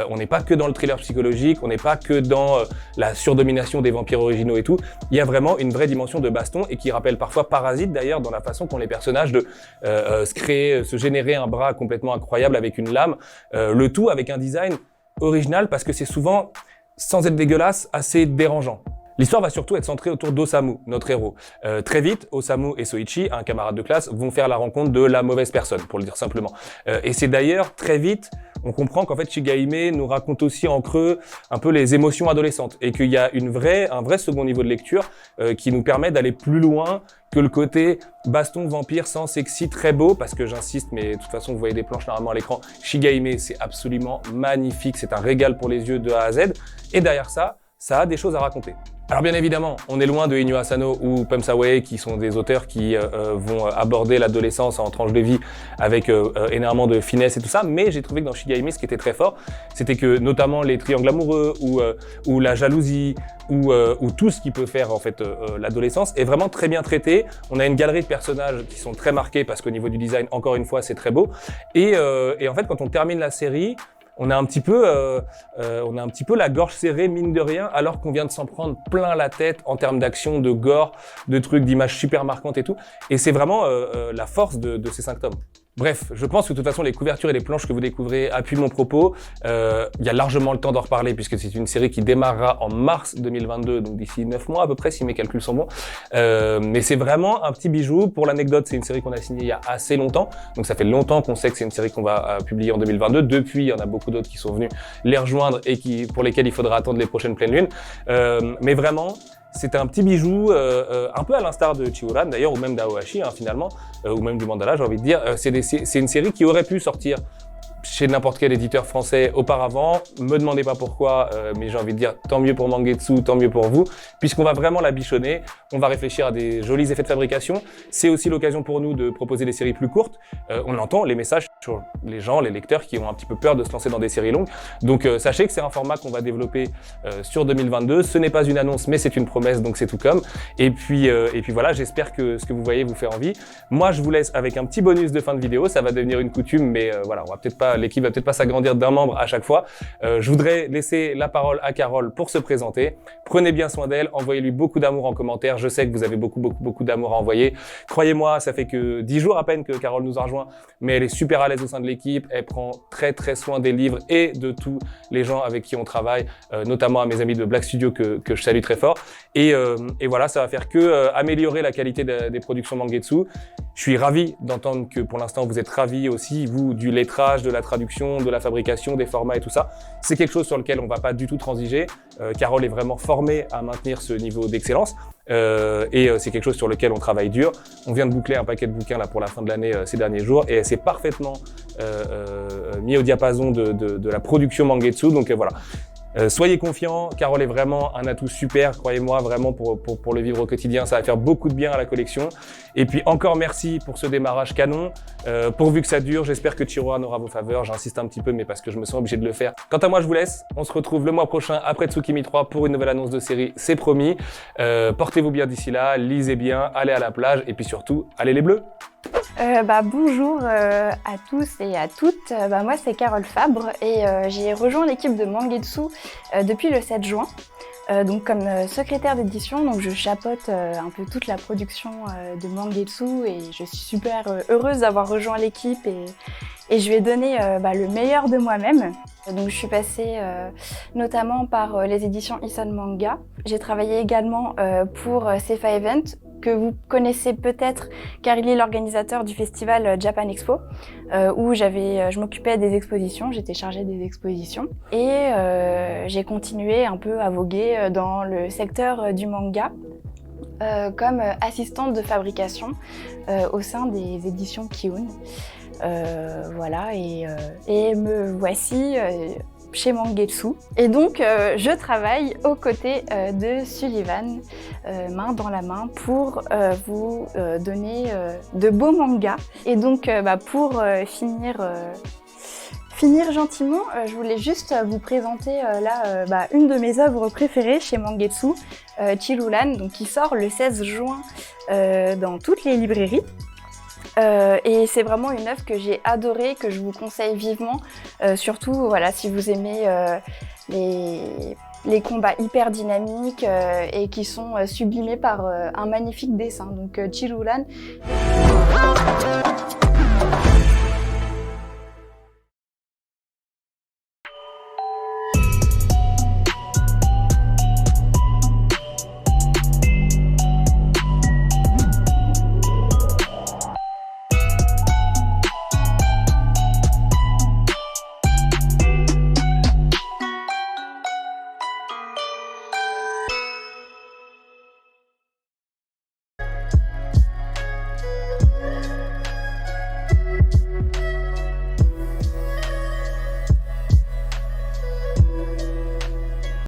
On n'est pas que dans le thriller psychologique, on n'est pas que dans la surdomination des vampires originaux et tout. Il y a vraiment une vraie dimension de baston et qui rappelle parfois Parasite d'ailleurs dans la façon qu'ont les personnages de se créer, se générer un bras complètement incroyable avec une lame. Le tout avec un design original parce que c'est souvent, sans être dégueulasse, assez dérangeant. L'histoire va surtout être centrée autour d'Osamu, notre héros. Très vite, Osamu et Soichi, un camarade de classe, vont faire la rencontre de la mauvaise personne, pour le dire simplement. Et c'est d'ailleurs très vite, on comprend qu'en fait Shigahime nous raconte aussi en creux un peu les émotions adolescentes et qu'il y a un vrai second niveau de lecture qui nous permet d'aller plus loin que le côté baston vampire sans sexy très beau, parce que j'insiste, mais de toute façon vous voyez des planches normalement à l'écran, Shigahime c'est absolument magnifique, c'est un régal pour les yeux de A à Z, et derrière ça a des choses à raconter. Alors bien évidemment, on est loin de Inyo Asano ou Pum Sawai qui sont des auteurs qui vont aborder l'adolescence en tranche de vie avec énormément de finesse et tout ça, mais j'ai trouvé que dans Shigahime, ce qui était très fort, c'était que notamment les triangles amoureux ou la jalousie ou tout ce qui peut faire en fait l'adolescence est vraiment très bien traité. On a une galerie de personnages qui sont très marqués parce qu'au niveau du design, encore une fois, c'est très beau. Et en fait, quand on termine la série, on a un petit peu la gorge serrée, mine de rien, alors qu'on vient de s'en prendre plein la tête en termes d'action, de gore, de trucs, d'images super marquantes et tout. Et c'est vraiment la force de ces 5 tomes. Bref, je pense que de toute façon, les couvertures et les planches que vous découvrez appuient mon propos. Il y a largement le temps d'en reparler puisque c'est une série qui démarrera en mars 2022, donc d'ici 9 mois à peu près, si mes calculs sont bons. Mais c'est vraiment un petit bijou. Pour l'anecdote, c'est une série qu'on a signée il y a assez longtemps. Donc ça fait longtemps qu'on sait que c'est une série qu'on va publier en 2022. Depuis, il y en a beaucoup d'autres qui sont venus les rejoindre et pour lesquels il faudra attendre les prochaines pleines lunes. Mais vraiment, c'est un petit bijou, un peu à l'instar de Chihuran d'ailleurs, ou même d'Aohashi finalement, ou même du Mandala, j'ai envie de dire. C'est une série qui aurait pu sortir chez n'importe quel éditeur français auparavant. Me demandez pas pourquoi, mais j'ai envie de dire tant mieux pour Mangetsu, tant mieux pour vous, puisqu'on va vraiment la bichonner. On va réfléchir à des jolis effets de fabrication. C'est aussi l'occasion pour nous de proposer des séries plus courtes. On entend les messages sur les gens, les lecteurs qui ont un petit peu peur de se lancer dans des séries longues. Donc sachez que c'est un format qu'on va développer sur 2022. Ce n'est pas une annonce, mais c'est une promesse, donc c'est tout comme. Et puis voilà, j'espère que ce que vous voyez vous fait envie. Moi, je vous laisse avec un petit bonus de fin de vidéo. Ça va devenir une coutume, mais voilà, l'équipe va peut-être pas s'agrandir d'un membre à chaque fois. Je voudrais laisser la parole à Carole pour se présenter. Prenez bien soin d'elle, envoyez-lui beaucoup d'amour en commentaire. Je sais que vous avez beaucoup d'amour à envoyer. Croyez-moi, ça fait que 10 jours à peine que Carole nous a rejoint, mais elle est super à l'aise au sein de l'équipe. Elle prend très très soin des livres et de tous les gens avec qui on travaille, notamment à mes amis de Black Studio que je salue très fort. Et voilà, ça va faire que améliorer la qualité des productions Mangetsu. Je suis ravi d'entendre que pour l'instant vous êtes ravis aussi, vous, du lettrage, de la traduction, de la fabrication, des formats et tout ça. C'est quelque chose sur lequel on va pas du tout transiger. Carole est vraiment formée à maintenir ce niveau d'excellence et c'est quelque chose sur lequel on travaille dur. On vient de boucler un paquet de bouquins là pour la fin de l'année ces derniers jours et elle s'est parfaitement mis au diapason de la production Mangetsu. Donc voilà. Soyez confiants, Carole est vraiment un atout super, croyez-moi, vraiment pour le vivre au quotidien, ça va faire beaucoup de bien à la collection. Et puis encore merci pour ce démarrage canon, pourvu que ça dure, j'espère que Tiroir aura vos faveurs, j'insiste un petit peu mais parce que je me sens obligé de le faire. Quant à moi je vous laisse, on se retrouve le mois prochain après Tsukimi 3 pour une nouvelle annonce de série, c'est promis. Portez-vous bien d'ici là, lisez bien, allez à la plage et puis surtout, allez les bleus! Bonjour à tous et à toutes. Moi, c'est Carole Fabre et j'ai rejoint l'équipe de Mangetsu depuis le 7 juin. Donc comme secrétaire d'édition, donc je chapeaute un peu toute la production de Mangetsu et je suis super heureuse d'avoir rejoint l'équipe et je vais donner le meilleur de moi-même. Donc je suis passée notamment par les éditions Ison Manga. J'ai travaillé également pour Cefa Event, que vous connaissez peut-être car il est l'organisateur du festival Japan Expo, où je m'occupais des expositions, j'étais chargée des expositions. Et j'ai continué un peu à voguer dans le secteur du manga, comme assistante de fabrication au sein des éditions Kiun. Voilà, et me voici chez Mangetsu. Et donc, je travaille aux côtés de Sullivan, main dans la main, pour vous donner de beaux mangas. Et donc, pour finir gentiment, je voulais juste vous présenter une de mes œuvres préférées chez Mangetsu, Chirulan, donc qui sort le 16 juin dans toutes les librairies. Et c'est vraiment une œuvre que j'ai adorée, que je vous conseille vivement, surtout voilà, si vous aimez les combats hyper dynamiques et qui sont sublimés par un magnifique dessin. Donc Chirulan.